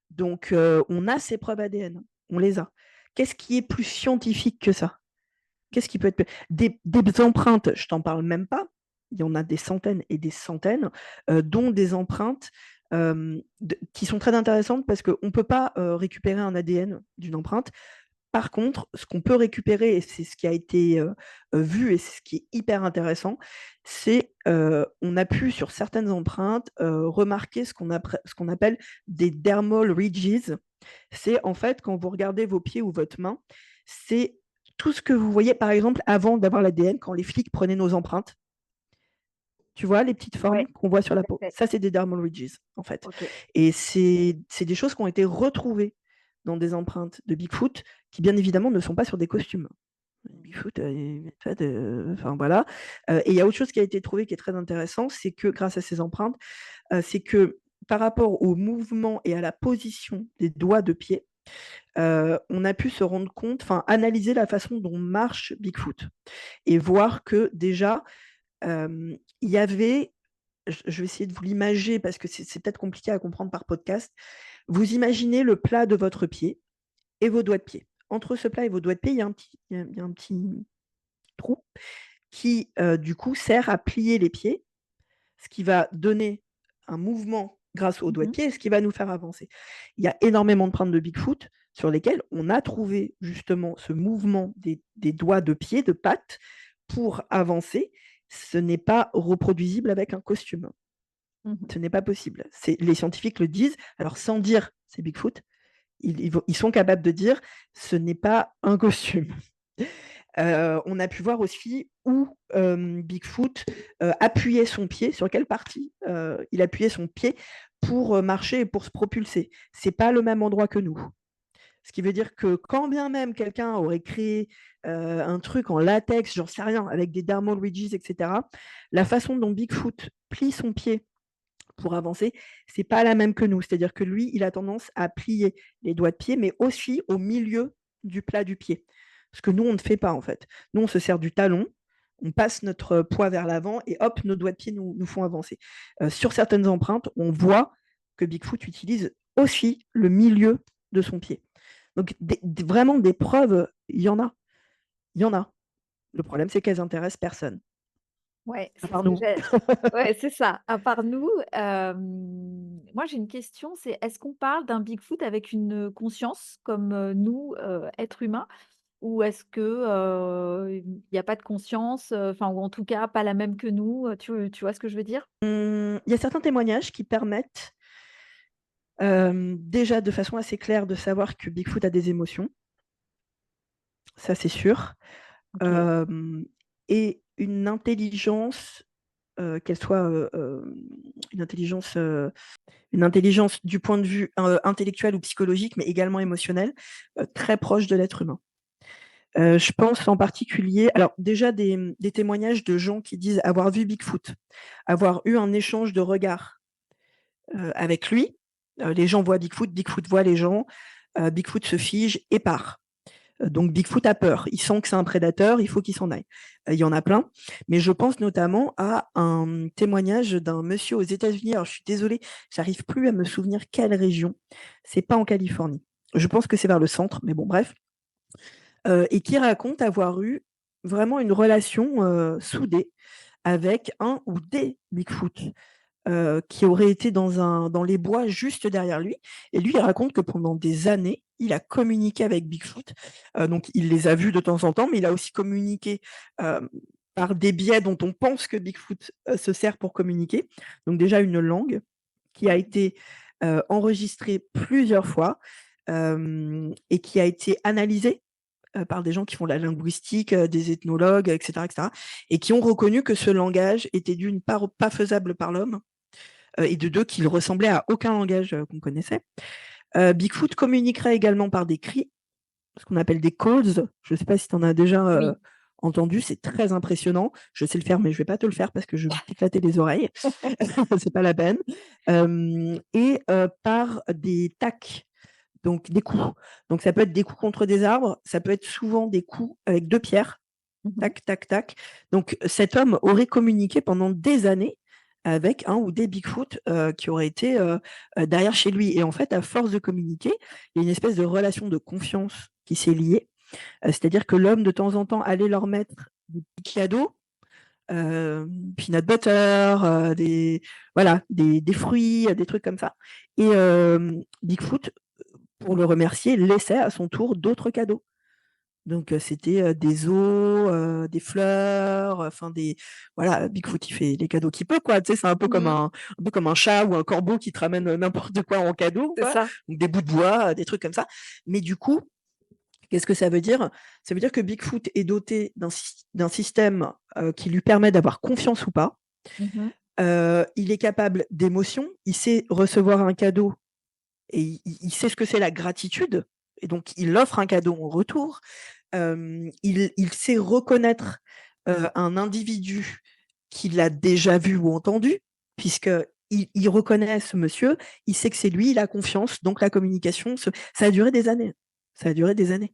[SPEAKER 2] Donc, on a ces preuves ADN. On les a. Qu'est-ce qui est plus scientifique que ça? Qu'est-ce qui peut être des empreintes, je t'en parle même pas. Il y en a des centaines et des centaines, dont des empreintes qui sont très intéressantes parce qu'on ne peut pas récupérer un ADN d'une empreinte. Par contre, ce qu'on peut récupérer, et c'est ce qui a été vu et c'est ce qui est hyper intéressant, c'est on a pu sur certaines empreintes remarquer ce qu'on appelle des dermal ridges. C'est en fait quand vous regardez vos pieds ou votre main, c'est tout ce que vous voyez, par exemple, avant d'avoir l'ADN, quand les flics prenaient nos empreintes. Tu vois les petites formes
[SPEAKER 1] Ouais,
[SPEAKER 2] qu'on voit sur
[SPEAKER 1] tout
[SPEAKER 2] la
[SPEAKER 1] à
[SPEAKER 2] peau.
[SPEAKER 1] fait.
[SPEAKER 2] Ça, c'est des dermal ridges, en fait.
[SPEAKER 1] OK.
[SPEAKER 2] Et c'est des choses qui ont été retrouvées dans des empreintes de Bigfoot qui, bien évidemment, ne sont pas sur des costumes. Bigfoot, enfin voilà. Et il y a autre chose qui a été trouvé qui est très intéressant, c'est que grâce à ces empreintes, c'est que par rapport au mouvement et à la position des doigts de pied, on a pu se rendre compte, enfin analyser la façon dont marche Bigfoot et voir que déjà, il y avait, je vais essayer de vous l'imager parce que c'est peut-être compliqué à comprendre par podcast. Vous imaginez le plat de votre pied et vos doigts de pied. Entre ce plat et vos doigts de pied, il y a un petit trou qui, du coup, sert à plier les pieds, ce qui va donner un mouvement grâce aux doigts de
[SPEAKER 1] Mmh.
[SPEAKER 2] pied et ce qui va nous faire avancer. Il y a énormément de preintes de Bigfoot sur lesquelles on a trouvé justement ce mouvement des doigts de pied, de pattes, pour avancer. Ce n'est pas reproduisible avec un costume.
[SPEAKER 1] Mmh.
[SPEAKER 2] Ce n'est pas possible. Les scientifiques le disent, alors sans dire c'est Bigfoot, ils sont capables de dire ce n'est pas un costume. On a pu voir aussi où Bigfoot appuyait son pied, sur quelle partie il appuyait son pied pour marcher et pour se propulser. C'est pas le même endroit que nous. Ce qui veut dire que quand bien même quelqu'un aurait créé un truc en latex, j'en sais rien, avec des dermal ridges, etc., la façon dont Bigfoot plie son pied pour avancer, c'est pas la même que nous. C'est-à-dire que lui, il a tendance à plier les doigts de pied, mais aussi au milieu du plat du pied. Ce que nous, on ne fait pas en fait. Nous, on se sert du talon, on passe notre poids vers l'avant et hop, nos doigts de pied nous font avancer. Sur certaines empreintes, on voit que Bigfoot utilise aussi le milieu de son pied. Donc vraiment des preuves, il y en a. Il y en a. Le problème, c'est qu'elles intéressent personne,
[SPEAKER 1] Ouais,
[SPEAKER 2] à
[SPEAKER 1] c'est ce
[SPEAKER 2] part
[SPEAKER 1] que
[SPEAKER 2] nous.
[SPEAKER 1] j'ai ouais, c'est ça. À part nous, moi j'ai une question, c'est est-ce qu'on parle d'un Bigfoot avec une conscience comme, nous, êtres humains? Ou est-ce que, il y a pas de conscience, enfin ou en tout cas pas la même que nous, tu vois ce que je veux dire?
[SPEAKER 2] Il y a certains témoignages qui permettent déjà de façon assez claire de savoir que Bigfoot a des émotions, ça c'est sûr,
[SPEAKER 1] OK.
[SPEAKER 2] hem et qu'elle soit, une intelligence du point de vue, intellectuel ou psychologique, mais également émotionnel, très proche de l'être humain. Je pense en particulier alors déjà des témoignages de gens qui disent avoir vu Bigfoot, avoir eu un échange de regards, avec lui. Les gens voient Bigfoot, Bigfoot voit les gens, Bigfoot se fige et part. Donc Bigfoot a peur, il sent que c'est un prédateur, il faut qu'il s'en aille. Il y en a plein, mais je pense notamment à un témoignage d'un monsieur aux États-Unis. Alors je suis désolée, j'arrive plus à me souvenir quelle région. C'est pas en Californie. Je pense que c'est vers le centre, mais bon bref. Et qui raconte avoir eu vraiment une relation soudée avec un ou des Bigfoot qui aurait été dans les bois juste derrière lui. Et lui, il raconte que pendant des années, il a communiqué avec Bigfoot. Donc, il les a vus de temps en temps, mais il a aussi communiqué par des biais dont on pense que Bigfoot se sert pour communiquer. Donc déjà une langue qui a été enregistrée plusieurs fois et qui a été analysée par des gens qui font de la linguistique, des ethnologues, etc., etc., et qui ont reconnu que ce langage était d'une part pas faisable par l'homme et de deux qu'il ressemblait à aucun langage qu'on connaissait. Bigfoot communiquerait également par des cris, ce qu'on appelle des calls. Je ne sais pas si tu en as déjà
[SPEAKER 1] Oui.
[SPEAKER 2] entendu, c'est très impressionnant. Je sais le faire, mais je ne vais pas te le faire parce que je vais t'éclater les oreilles. C'est pas la peine. Et par des tacs, donc des coups. Donc ça peut être des coups contre des arbres, ça peut être souvent des coups avec deux pierres.
[SPEAKER 1] Mmh.
[SPEAKER 2] Tac, tac, tac. Donc cet homme aurait communiqué pendant des années avec un ou des Bigfoot qui auraient été derrière chez lui. Et en fait, à force de communiquer, il y a une espèce de relation de confiance qui s'est liée. C'est-à-dire que l'homme, de temps en temps, allait leur mettre des petits cadeaux, peanut butter, voilà, des fruits, des trucs comme ça. Et Bigfoot, pour le remercier, laissait à son tour d'autres cadeaux. Donc c'était des os, des fleurs, enfin des voilà, Bigfoot il fait les cadeaux qu'il peut quoi, tu sais, c'est
[SPEAKER 1] Mmh.
[SPEAKER 2] un peu comme un chat ou un corbeau qui te ramène n'importe quoi en cadeau
[SPEAKER 1] C'est
[SPEAKER 2] quoi,
[SPEAKER 1] ça.
[SPEAKER 2] donc des bouts de bois, des trucs comme ça. Mais du coup, qu'est-ce que ça veut dire? Ça veut dire que Bigfoot est doté d'un système qui lui permet d'avoir confiance ou pas.
[SPEAKER 1] Mmh.
[SPEAKER 2] Il est capable d'émotion, il sait recevoir un cadeau et il sait ce que c'est la gratitude et donc il offre un cadeau en retour. Il sait reconnaître un individu qu'il a déjà vu ou entendu, puisqu'il reconnaît ce monsieur, il sait que c'est lui, il a confiance, donc la communication, ça a duré des années. Ça a duré des années.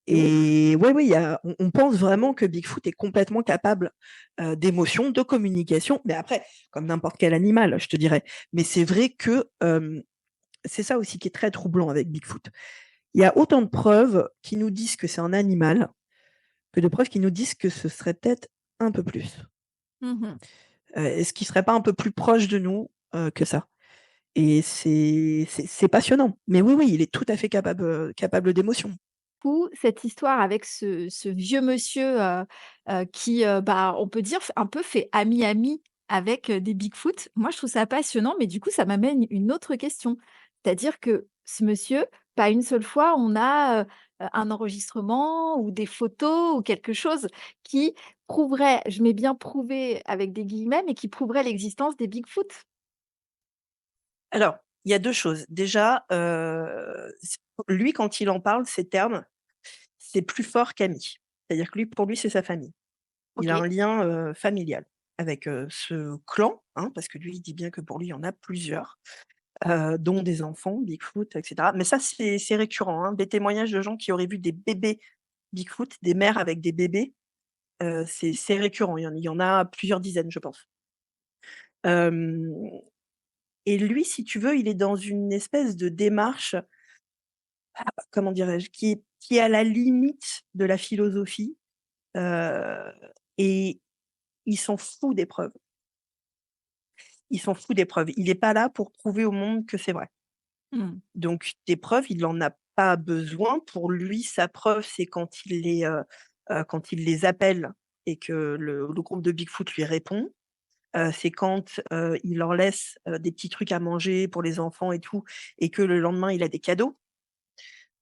[SPEAKER 1] C'est ouf.
[SPEAKER 2] Et oui, oui, on pense vraiment que Bigfoot est complètement capable d'émotion, de communication, mais après, comme n'importe quel animal, je te dirais. Mais c'est vrai que c'est ça aussi qui est très troublant avec Bigfoot. Il y a autant de preuves qui nous disent que c'est un animal que de preuves qui nous disent que ce serait peut-être un peu plus.
[SPEAKER 1] Mmh.
[SPEAKER 2] Est-ce qu'il serait pas un peu plus proche de nous que ça? Et c'est passionnant. Mais oui, oui, il est tout à fait capable d'émotion.
[SPEAKER 1] Coup, cette histoire avec ce vieux monsieur, qui, bah, on peut dire f un peu fait ami-ami avec, des Bigfoot. Moi, je trouve ça passionnant, mais du coup, ça m'amène une autre question. C'est-à-dire que ce monsieur, pas une seule fois, on a, un enregistrement ou des photos ou quelque chose qui prouverait, je mets bien «prouver» avec des guillemets, mais qui prouverait l'existence des Bigfoot.
[SPEAKER 2] Alors, il y a 2 choses. Déjà, s lui, quand il en parle, ces termes, c'est plus fort qu'ami. C'est-à-dire que lui, pour lui, c'est sa famille. Il a
[SPEAKER 1] OK.
[SPEAKER 2] un lien, familial avec, ce clan, hein, parce que lui, il dit bien que pour lui, il y en a plusieurs. Dont des enfants, Bigfoot, et cetera. Mais ça, c'est récurrent, hein, des témoignages de gens qui auraient vu des bébés Bigfoot, des mères avec des bébés, c'est récurrent. Il y en a plusieurs dizaines, je pense. Hem et lui, si tu veux, il est dans une espèce de démarche, comment dirais-je? Qui est à la limite de la philosophie, heu et il s'en fout des preuves. Il s'en fout des preuves. Il est pas là pour prouver au monde que c'est vrai.
[SPEAKER 1] Mmh.
[SPEAKER 2] Donc des preuves, il en a pas besoin. Pour lui, sa preuve, c'est quand il les appelle et que le groupe de Bigfoot lui répond. C'est quand, il leur laisse, des petits trucs à manger pour les enfants et tout et que le lendemain, il a des cadeaux.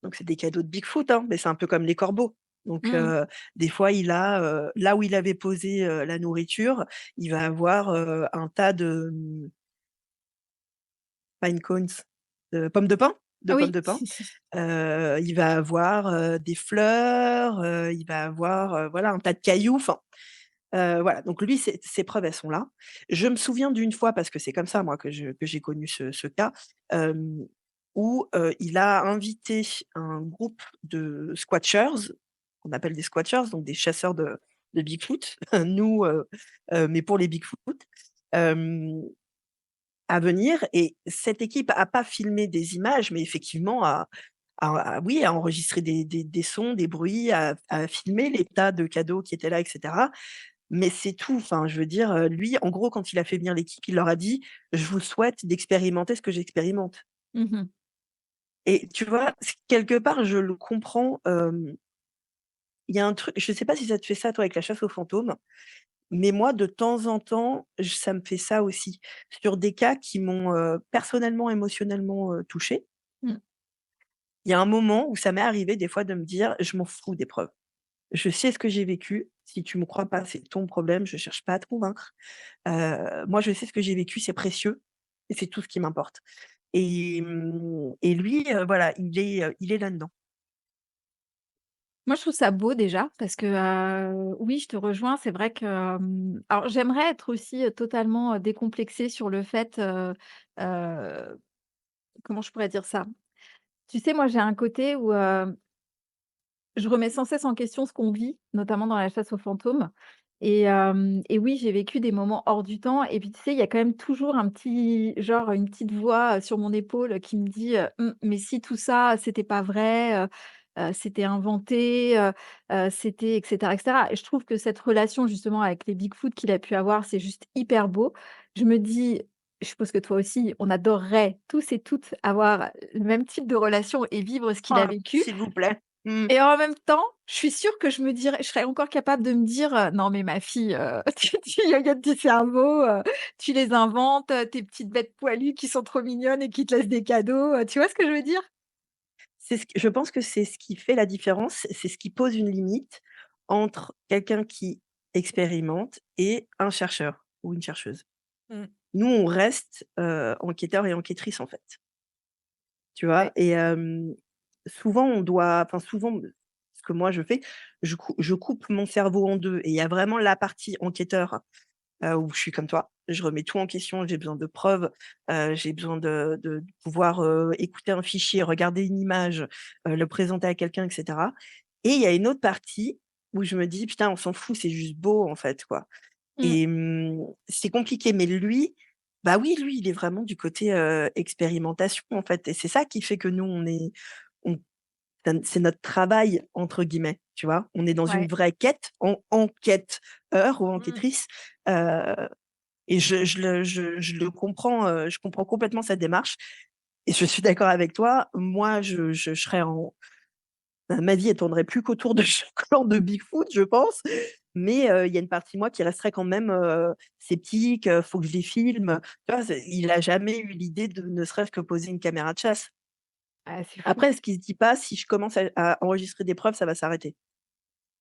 [SPEAKER 2] Donc c'est des cadeaux de Bigfoot, hein, mais c'est un peu comme les corbeaux. Donc
[SPEAKER 1] Mmh.
[SPEAKER 2] des fois, il a, là où il avait posé, la nourriture, il va avoir, un tas de, pine cones, pommes de pin, de pommes
[SPEAKER 1] Oui.
[SPEAKER 2] de pin. Il va avoir, des fleurs, il va avoir, voilà, un tas de cailloux, enfin, voilà, donc lui, ses preuves, elles sont là. Je me souviens d'une fois, parce que c'est comme ça, moi, que j'ai connu ce cas, hem, où, il a invité un groupe de squatchers, qu'on appelle des squatchers, donc des chasseurs de Bigfoot, nous, mais pour les Bigfoot, hem à venir et cette équipe a pas filmé des images, mais effectivement oui, a enregistré des sons, des bruits, a filmé les tas de cadeaux qui étaient là et cetera. Mais c'est tout, enfin, je veux dire, lui, en gros, quand il a fait venir l'équipe, il leur a dit: «Je vous souhaite d'expérimenter ce que j'expérimente»
[SPEAKER 1] Mmh.
[SPEAKER 2] et tu vois, quelque part, je le comprends, il y a un truc, je sais pas si ça te fait ça toi avec la chasse aux fantômes, mais moi de temps en temps, ça me fait ça aussi. Sur des cas qui m'ont, personnellement, émotionnellement, touchée,
[SPEAKER 1] Mmh.
[SPEAKER 2] il y a un moment où ça m'est arrivé des fois de me dire: «Je m'en fous des preuves. Je sais ce que j'ai vécu, si tu me crois pas, c'est ton problème, je cherche pas à te convaincre. Moi je sais ce que j'ai vécu, c'est précieux et c'est tout ce qui m'importe». Et lui, voilà, il est là-dedans.
[SPEAKER 1] Moi, je trouve ça beau déjà parce que, oui, je te rejoins. C'est vrai que, alors j'aimerais être aussi, totalement, décomplexée sur le fait, comment je pourrais dire ça? Tu sais, moi, j'ai un côté où, je remets sans cesse en question ce qu'on vit, notamment dans la chasse aux fantômes et oui, j'ai vécu des moments hors du temps et puis, tu sais, il y a quand même toujours un petit genre, une petite voix, sur mon épaule qui me dit, «Mmh, mais si tout ça, c'était pas vrai, c'était inventé, c'était» et cetera et je trouve que cette relation justement avec les Bigfoot qu'il a pu avoir, c'est juste hyper beau. Je me dis, je suppose que toi aussi, on adorerait tous et toutes avoir le même type de relation et vivre ce qu'il a
[SPEAKER 2] Ah,
[SPEAKER 1] vécu
[SPEAKER 2] s'il vous plaît. Mmh.
[SPEAKER 1] et en même temps, je suis sûre que je serais encore capable de me dire, «Non mais ma fille, tu il y a du cerveau, tu les inventes, tes petites bêtes poilues qui sont trop mignonnes et qui te laissent des cadeaux», tu vois ce que je veux dire?
[SPEAKER 2] Je pense que c'est ce qui fait la différence, c'est ce qui pose une limite entre quelqu'un qui expérimente et un chercheur ou une chercheuse.
[SPEAKER 1] Mmh.
[SPEAKER 2] Nous, on reste, enquêteurs et enquêtrices, en fait, tu vois?
[SPEAKER 1] Ouais.
[SPEAKER 2] Et souvent on doit enfin souvent, ce que moi je fais, je coupe mon cerveau en 2 et il y a vraiment la partie enquêteur, où je suis comme toi. Je remets tout en question, j'ai besoin de preuves, j'ai besoin de pouvoir, écouter un fichier, regarder une image, le présenter à quelqu'un et cetera. Et il y a une autre partie où je me dis: «Putain, on s'en fout, c'est juste beau, en fait, quoi».
[SPEAKER 1] Mmh.
[SPEAKER 2] Et c'est compliqué, mais lui, bah, oui, lui, il est vraiment du côté, expérimentation, en fait et c'est ça qui fait que nous, on c'est «notre travail» entre guillemets, tu vois? On est dans une
[SPEAKER 1] Ouais.
[SPEAKER 2] vraie quête, enquêteur ou
[SPEAKER 1] Mmh.
[SPEAKER 2] enquêtrice, heu et je le comprends, je comprends complètement cette démarche et je suis d'accord avec toi. Moi, je serais en ma vie, elle tournerait plus qu'autour de ce clan de Bigfoot, je pense, mais il y a une partie de moi qui resterait quand même, sceptique, faut que je les filme. Tu vois? Il a jamais eu l'idée de ne serait-ce que poser une caméra de chasse.
[SPEAKER 1] Ah, c'est fou.
[SPEAKER 2] Après, ce qui se dit pas, si je commence à enregistrer des preuves, ça va s'arrêter.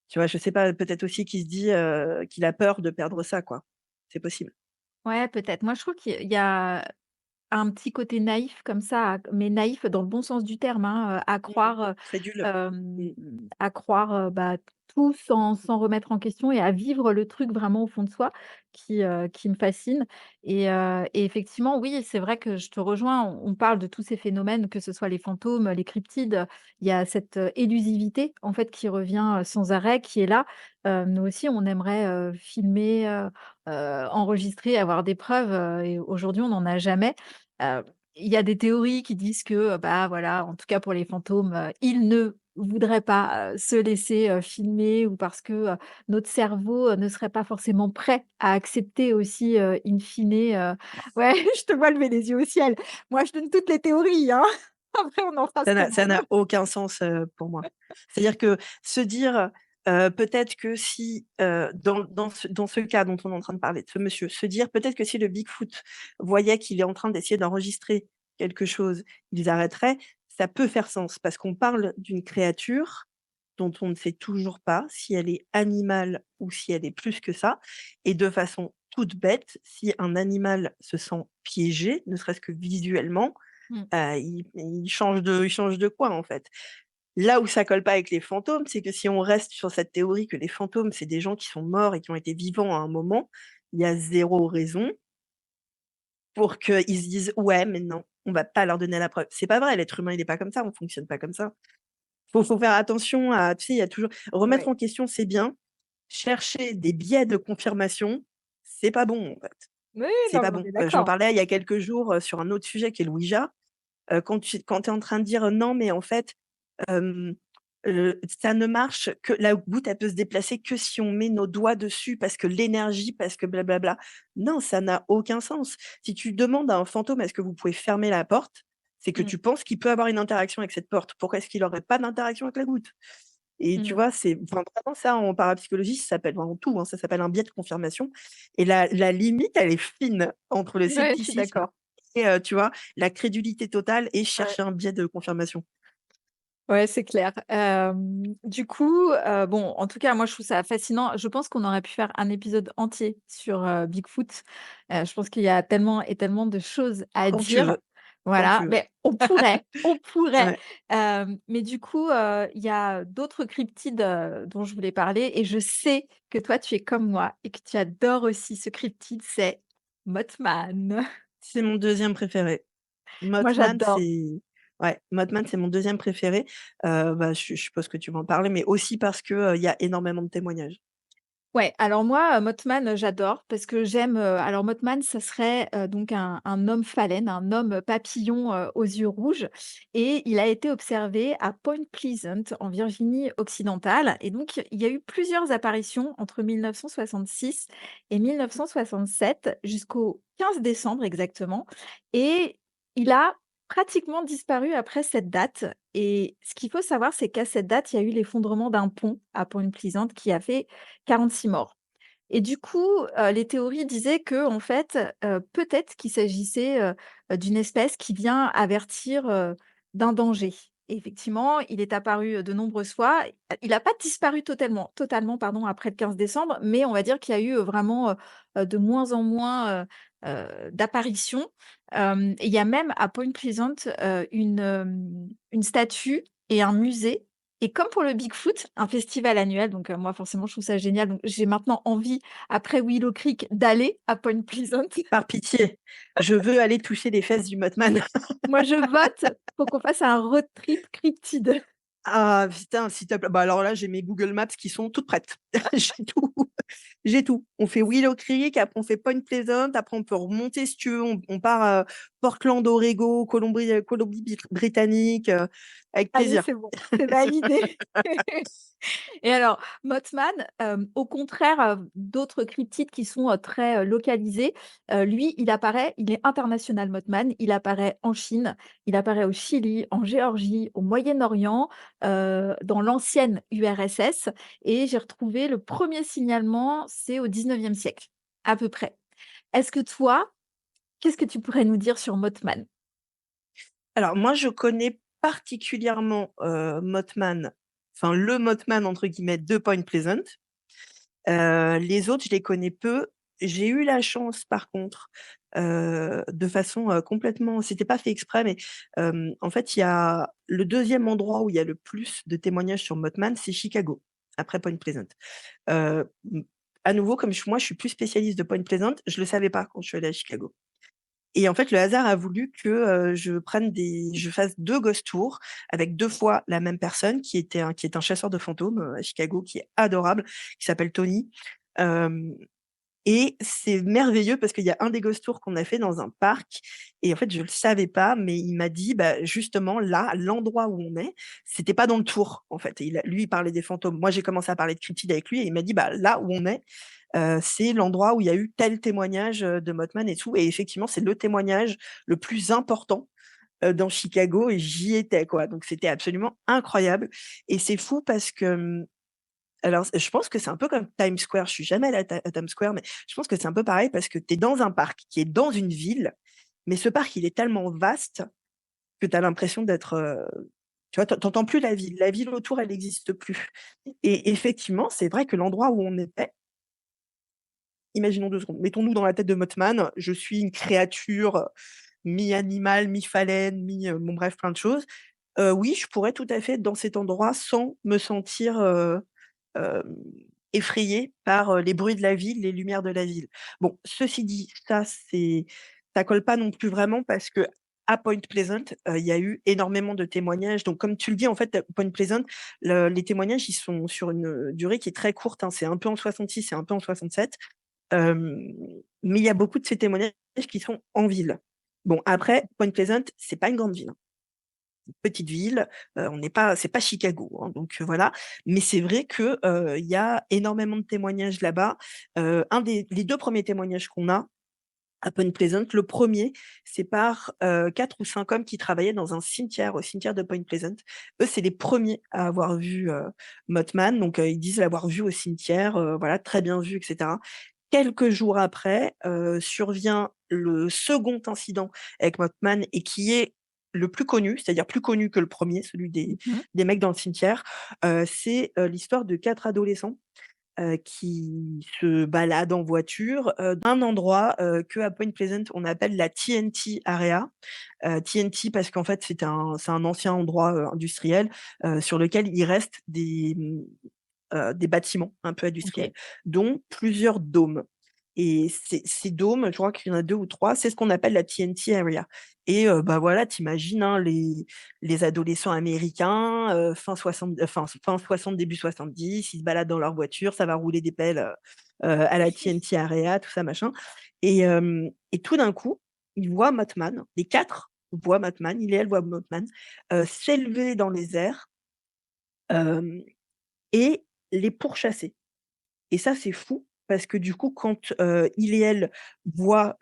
[SPEAKER 2] Tu vois? Je sais pas, peut-être aussi qu'il se dit, qu'il a peur de perdre ça, quoi. C'est possible.
[SPEAKER 1] Ouais, peut-être. Moi, je trouve qu'il y a un petit côté naïf comme ça, mais naïf dans le bon sens du terme, hein,
[SPEAKER 2] Mmh. Crédule. Mmh.
[SPEAKER 1] à croire, bah, tout sans remettre en question et à vivre le truc vraiment au fond de soi qui me fascine et effectivement, oui, c'est vrai que je te rejoins. On parle de tous ces phénomènes, que ce soit les fantômes, les cryptides, il y a cette, élusivité, en fait, qui revient, sans arrêt, qui est là. Nous aussi, on aimerait, filmer, enregistrer, avoir des preuves, et aujourd'hui, on n'en a jamais. Heu, il y a des théories qui disent que, bah, voilà, en tout cas pour les fantômes, ils ne voudraient pas, se laisser, filmer ou parce que, notre cerveau, ne serait pas forcément prêt à accepter aussi, in fine, ouais, je te vois lever les yeux au ciel. Moi, je donne toutes les théories, hein. Après, on en fera ce qu'on
[SPEAKER 2] Ça
[SPEAKER 1] veut.
[SPEAKER 2] n'a aucun sens, pour moi. C'est-à-dire que se dire, peut-être que si, dans ce cas dont on est en train de parler, de ce monsieur, se dire peut-être que si le Bigfoot voyait qu'il est en train d'essayer d'enregistrer quelque chose, ils arrêteraient, ça peut faire sens parce qu'on parle d'une créature dont on ne sait toujours pas si elle est animale ou si elle est plus que ça et de façon toute bête, si un animal se sent piégé, ne serait-ce que visuellement,
[SPEAKER 1] Mmh.
[SPEAKER 2] il change de coin, en fait. Là où ça colle pas avec les fantômes, c'est que si on reste sur cette théorie que les fantômes, c'est des gens qui sont morts et qui ont été vivants à un moment, il y a zéro raison pour qu'ils se disent: «Ouais, mais non, on va pas leur donner la preuve». C'est pas vrai, l'être humain, il est pas comme ça, on fonctionne pas comme ça. Faut faire attention à tu sais, il y a toujours remettre
[SPEAKER 1] Ouais.
[SPEAKER 2] en question, c'est bien, chercher des biais de confirmation, c'est pas bon, en fait.
[SPEAKER 1] Oui,
[SPEAKER 2] C'est
[SPEAKER 1] non, mais
[SPEAKER 2] pas
[SPEAKER 1] on
[SPEAKER 2] bon.
[SPEAKER 1] est
[SPEAKER 2] J'en
[SPEAKER 1] d'accord.
[SPEAKER 2] parlais il y a quelques jours, sur un autre sujet qui est le Ouija. Quand tu es en train de dire: «Non, mais en fait, hem, ça ne marche que la goutte, elle peut se déplacer que si on met nos doigts dessus parce que l'énergie, parce que blablabla». Non, ça n'a aucun sens. Si tu demandes à un fantôme: «Est-ce que vous pouvez fermer la porte?» c'est que
[SPEAKER 1] Mmh.
[SPEAKER 2] tu penses qu'il peut avoir une interaction avec cette porte. Pourquoi est-ce qu'il aurait pas d'interaction avec la goutte? Et tu
[SPEAKER 1] Mmh.
[SPEAKER 2] vois, c'est enfin, vraiment ça en parapsychologie, ça s'appelle en tout, hein, ça s'appelle un biais de confirmation et la limite, elle est fine entre le
[SPEAKER 1] Ouais, je suis
[SPEAKER 2] scepticisme
[SPEAKER 1] d'accord.
[SPEAKER 2] et tu vois, la crédulité totale et
[SPEAKER 1] Ouais.
[SPEAKER 2] chercher un biais de confirmation.
[SPEAKER 1] Ouais, c'est clair. Du coup, bon, en tout cas, moi, je trouve ça fascinant. Je pense qu'on aurait pu faire un épisode entier sur, Bigfoot. Je pense qu'il y a tellement et tellement de choses à
[SPEAKER 2] Quand tu
[SPEAKER 1] dire.
[SPEAKER 2] veux, quand
[SPEAKER 1] Voilà,
[SPEAKER 2] tu veux.
[SPEAKER 1] mais on pourrait.
[SPEAKER 2] Ouais.
[SPEAKER 1] Mais du coup, il y a d'autres cryptides, dont je voulais parler et je sais que toi, tu es comme moi et que tu adores aussi ce cryptide, c'est Mothman.
[SPEAKER 2] C'est mon deuxième préféré.
[SPEAKER 1] Moi,
[SPEAKER 2] Mothman,
[SPEAKER 1] j'adore.
[SPEAKER 2] Mothman, c'est mon deuxième préféré. Bah, je suppose que tu vas en parler, mais aussi parce que, il y a énormément de témoignages.
[SPEAKER 1] Ouais, alors moi, Mothman, j'adore parce que j'aime, alors Mothman, ça serait, donc un homme phalène, un homme papillon, aux yeux rouges et il a été observé à Point Pleasant en Virginie occidentale et donc il y a eu plusieurs apparitions entre 1966 et 1967 jusqu'au 15 décembre exactement et il a pratiquement disparu après cette date et ce qu'il faut savoir, c'est qu'à cette date, il y a eu l'effondrement d'un pont à Point Pleasant qui a fait 46 morts et du coup, les théories disaient que en fait, peut-être qu'il s'agissait, d'une espèce qui vient avertir, d'un danger. Et effectivement, il est apparu, de nombreuses fois. Il n'a pas disparu totalement pardon, après le 15 décembre, mais on va dire qu'il y a eu, vraiment, de moins en moins, d'apparitions. Et il y a même à Point Pleasant, une statue et un musée et comme pour le Bigfoot, un festival annuel, donc moi forcément je trouve ça génial, donc j'ai maintenant envie, après Willow Creek, d'aller à Point Pleasant.
[SPEAKER 2] Par pitié, je veux aller toucher les fesses du Mothman.
[SPEAKER 1] Moi je vote pour qu'on fasse un road trip cryptide.
[SPEAKER 2] Ah putain, s'il te plaît. Bah, alors là, j'ai mes Google Maps qui sont toutes prêtes. J'ai tout. J'ai tout. On fait Willow Creek, après on fait Point Pleasant, après on peut remonter si tu veux, on part, Portland, Oregon, Colombie-Britannique, avec
[SPEAKER 1] Allez,
[SPEAKER 2] plaisir.
[SPEAKER 1] c'est bon, c'est validé. Et alors, Mothman, au contraire, d'autres cryptides qui sont, très, localisés, lui, il est international Mothman. Il apparaît en Chine, il apparaît au Chili, en Géorgie, au Moyen-Orient, dans l'ancienne URSS et j'ai retrouvé le premier signalement, c'est au 19e siècle, à peu près. Est-ce que toi, qu'est-ce que tu pourrais nous dire sur Mothman?
[SPEAKER 2] Alors moi, je connais particulièrement, Mothman, enfin le Mothman entre guillemets de Point Pleasant. Les autres, je les connais peu. J'ai eu la chance par contre, de façon, complètement c'était pas fait exprès, mais, en fait, il y a le deuxième endroit où il y a le plus de témoignages sur Mothman, c'est Chicago, après Point Pleasant. Mmh, à nouveau, comme je suis plus spécialiste de Point Pleasant, je le savais pas quand je suis allée à Chicago. Et en fait, le hasard a voulu que, je fasse 2 ghost tours avec 2 fois la même personne qui est un chasseur de fantômes, à Chicago, qui est adorable, qui s'appelle Tony. Hem Et c'est merveilleux parce qu'il y a un des ghost tours qu'on a fait dans un parc et en fait, je le savais pas, mais il m'a dit: «Bah, justement, là, l'endroit où on est, c'était pas dans le tour, en fait». Et lui, il parlait des fantômes. Moi, j'ai commencé à parler de cryptides avec lui et il m'a dit: «Bah, là où on est, c'est l'endroit où il y a eu tel témoignage, de Mothman et tout». Et effectivement, c'est le témoignage le plus important, dans Chicago et j'y étais, quoi. Donc c'était absolument incroyable et c'est fou parce que, alors, je pense que c'est un peu comme Times Square. Je suis jamais allée à Times Square, mais je pense que c'est un peu pareil parce que tu es dans un parc qui est dans une ville, mais ce parc, il est tellement vaste que tu as l'impression d'être, tu vois, tu entends plus la ville. La ville autour, elle n'existe plus. Et effectivement, c'est vrai que l'endroit où on était, imaginons 2 secondes, mettons-nous dans la tête de Mothman. Je suis une créature, mi-animal, mi-phalène, bon bref, plein de choses. Oui, je pourrais tout à fait être dans cet endroit sans me sentir, hem, effrayée par, les bruits de la ville, les lumières de la ville. Bon, ceci dit, ça colle pas non plus vraiment parce qu'à Point Pleasant, il y a eu énormément de témoignages. Donc comme tu le dis, en fait, à Point Pleasant, les témoignages, ils sont sur une, durée qui est très courte, hein. C'est un peu en 66 et un peu en 67. Hem, mais il y a beaucoup de ces témoignages qui sont en ville. Bon, après, Point Pleasant, c'est pas une grande ville, hein. Petite ville, on n'est pas c'est pas Chicago, hein, donc voilà. Mais c'est vrai que, il y a énormément de témoignages là-bas. Un des les 2 premiers témoignages qu'on a, à Point Pleasant. Le premier, c'est par 4 ou 5 hommes qui travaillaient dans un cimetière, au cimetière de Point Pleasant. Eux, c'est les premiers à avoir vu Mothman. Donc, ils disent l'avoir vu au cimetière, voilà, très bien vu, etc. Quelques jours après, survient le second incident avec Mothman et qui est le plus connu, c'est-à-dire plus connu que le premier, celui
[SPEAKER 1] Mmh.
[SPEAKER 2] des mecs dans le cimetière. C'est l'histoire de 4 adolescents qui se baladent en voiture, d'un endroit, qu'à Point Pleasant, on appelle la TNT Area. TNT parce qu'en fait, c'est un ancien endroit, industriel, sur lequel il reste des bâtiments un peu industriels,
[SPEAKER 1] OK.
[SPEAKER 2] dont plusieurs dômes et ces dômes, je crois qu'il y en a 2 ou 3, c'est ce qu'on appelle la TNT Area et bah, voilà, tu imagines, hein, les adolescents américains, fin 60, début 70, ils se baladent dans leur voiture, ça va rouler des pelles, à la TNT Area, tout ça, machin et tout d'un coup, ils voient Mothman, les 4 voient Mothman, il et elle voient Mothman, s'élever dans les airs, hem et les pourchasser et ça, c'est fou parce que du coup, quand, il et elle voient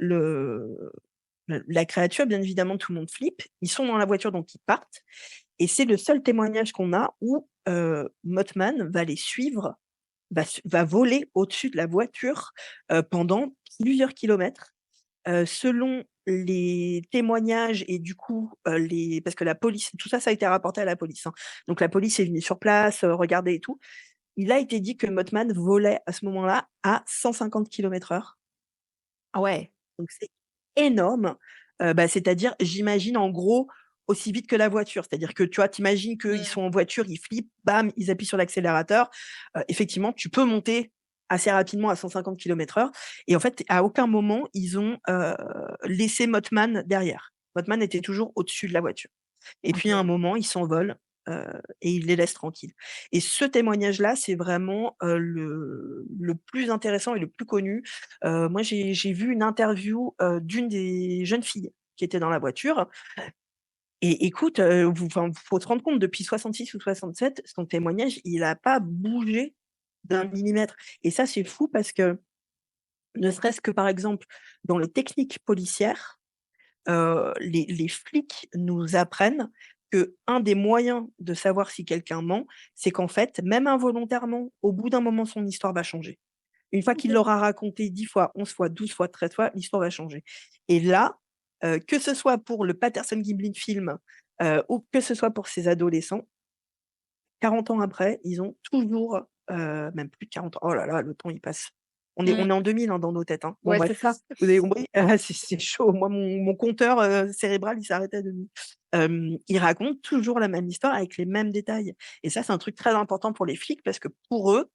[SPEAKER 2] la créature, bien évidemment, tout le monde flippe. Ils sont dans la voiture, donc ils partent et c'est le seul témoignage qu'on a où, Mothman va les suivre, va voler au-dessus de la voiture, pendant plusieurs kilomètres. Selon les témoignages et du coup, les parce que la police tout ça, ça a été rapporté à la police, hein. Donc la police est venue sur place, regarder et tout. Il a été dit que Mothman volait à ce moment-là à 150 kilomètres/heure,
[SPEAKER 1] Ah ouais.
[SPEAKER 2] donc c'est énorme. C'est-à-dire, j'imagine en gros aussi vite que la voiture. C'est-à-dire que, tu vois, tu imagines qu'ils
[SPEAKER 1] Mmh.
[SPEAKER 2] sont en voiture, ils flippent, bam, ils appuient sur l'accélérateur. Effectivement, tu peux monter assez rapidement à 150 kilomètres/heure et en fait, à aucun moment, ils ont, laissé Mothman derrière. Mothman était toujours au-dessus de la voiture. Et puis à un
[SPEAKER 1] OK.
[SPEAKER 2] moment, ils s'envolent, et ils les laissent tranquilles. Et ce témoignage-là, c'est vraiment, le plus intéressant et le plus connu. Moi, j'ai vu une interview, d'une des jeunes filles qui étaient dans la voiture et écoute, faut se rendre compte depuis 66 ou 67, son témoignage, il a pas bougé d'un millimètre et ça, c'est fou parce que, ne serait-ce que, par exemple, dans les techniques policières, les flics nous apprennent qu'un des moyens de savoir si quelqu'un ment, c'est qu'en fait, même involontairement, au bout d'un moment, son histoire va changer. Une fois qu'il
[SPEAKER 1] OK.
[SPEAKER 2] l'aura raconté 10 fois, 11 fois, 12 fois, 13 fois, l'histoire va changer et là, que ce soit pour le Patterson Gimlin film, ou que ce soit pour ces adolescents, 40 ans après, ils ont toujours, même plus de 40 ans, oh là là, le temps il passe. On
[SPEAKER 1] Mmh.
[SPEAKER 2] est en 2000, hein, dans nos têtes, hein. Bon
[SPEAKER 1] Ouais, c'est
[SPEAKER 2] bref,
[SPEAKER 1] ça.
[SPEAKER 2] vous avez compris? Ah c'est chaud. Moi mon compteur, cérébral, il s'arrêtait à 2000. Ils racontent toujours la même histoire avec les mêmes détails et ça, c'est un truc très important pour les flics parce que pour eux,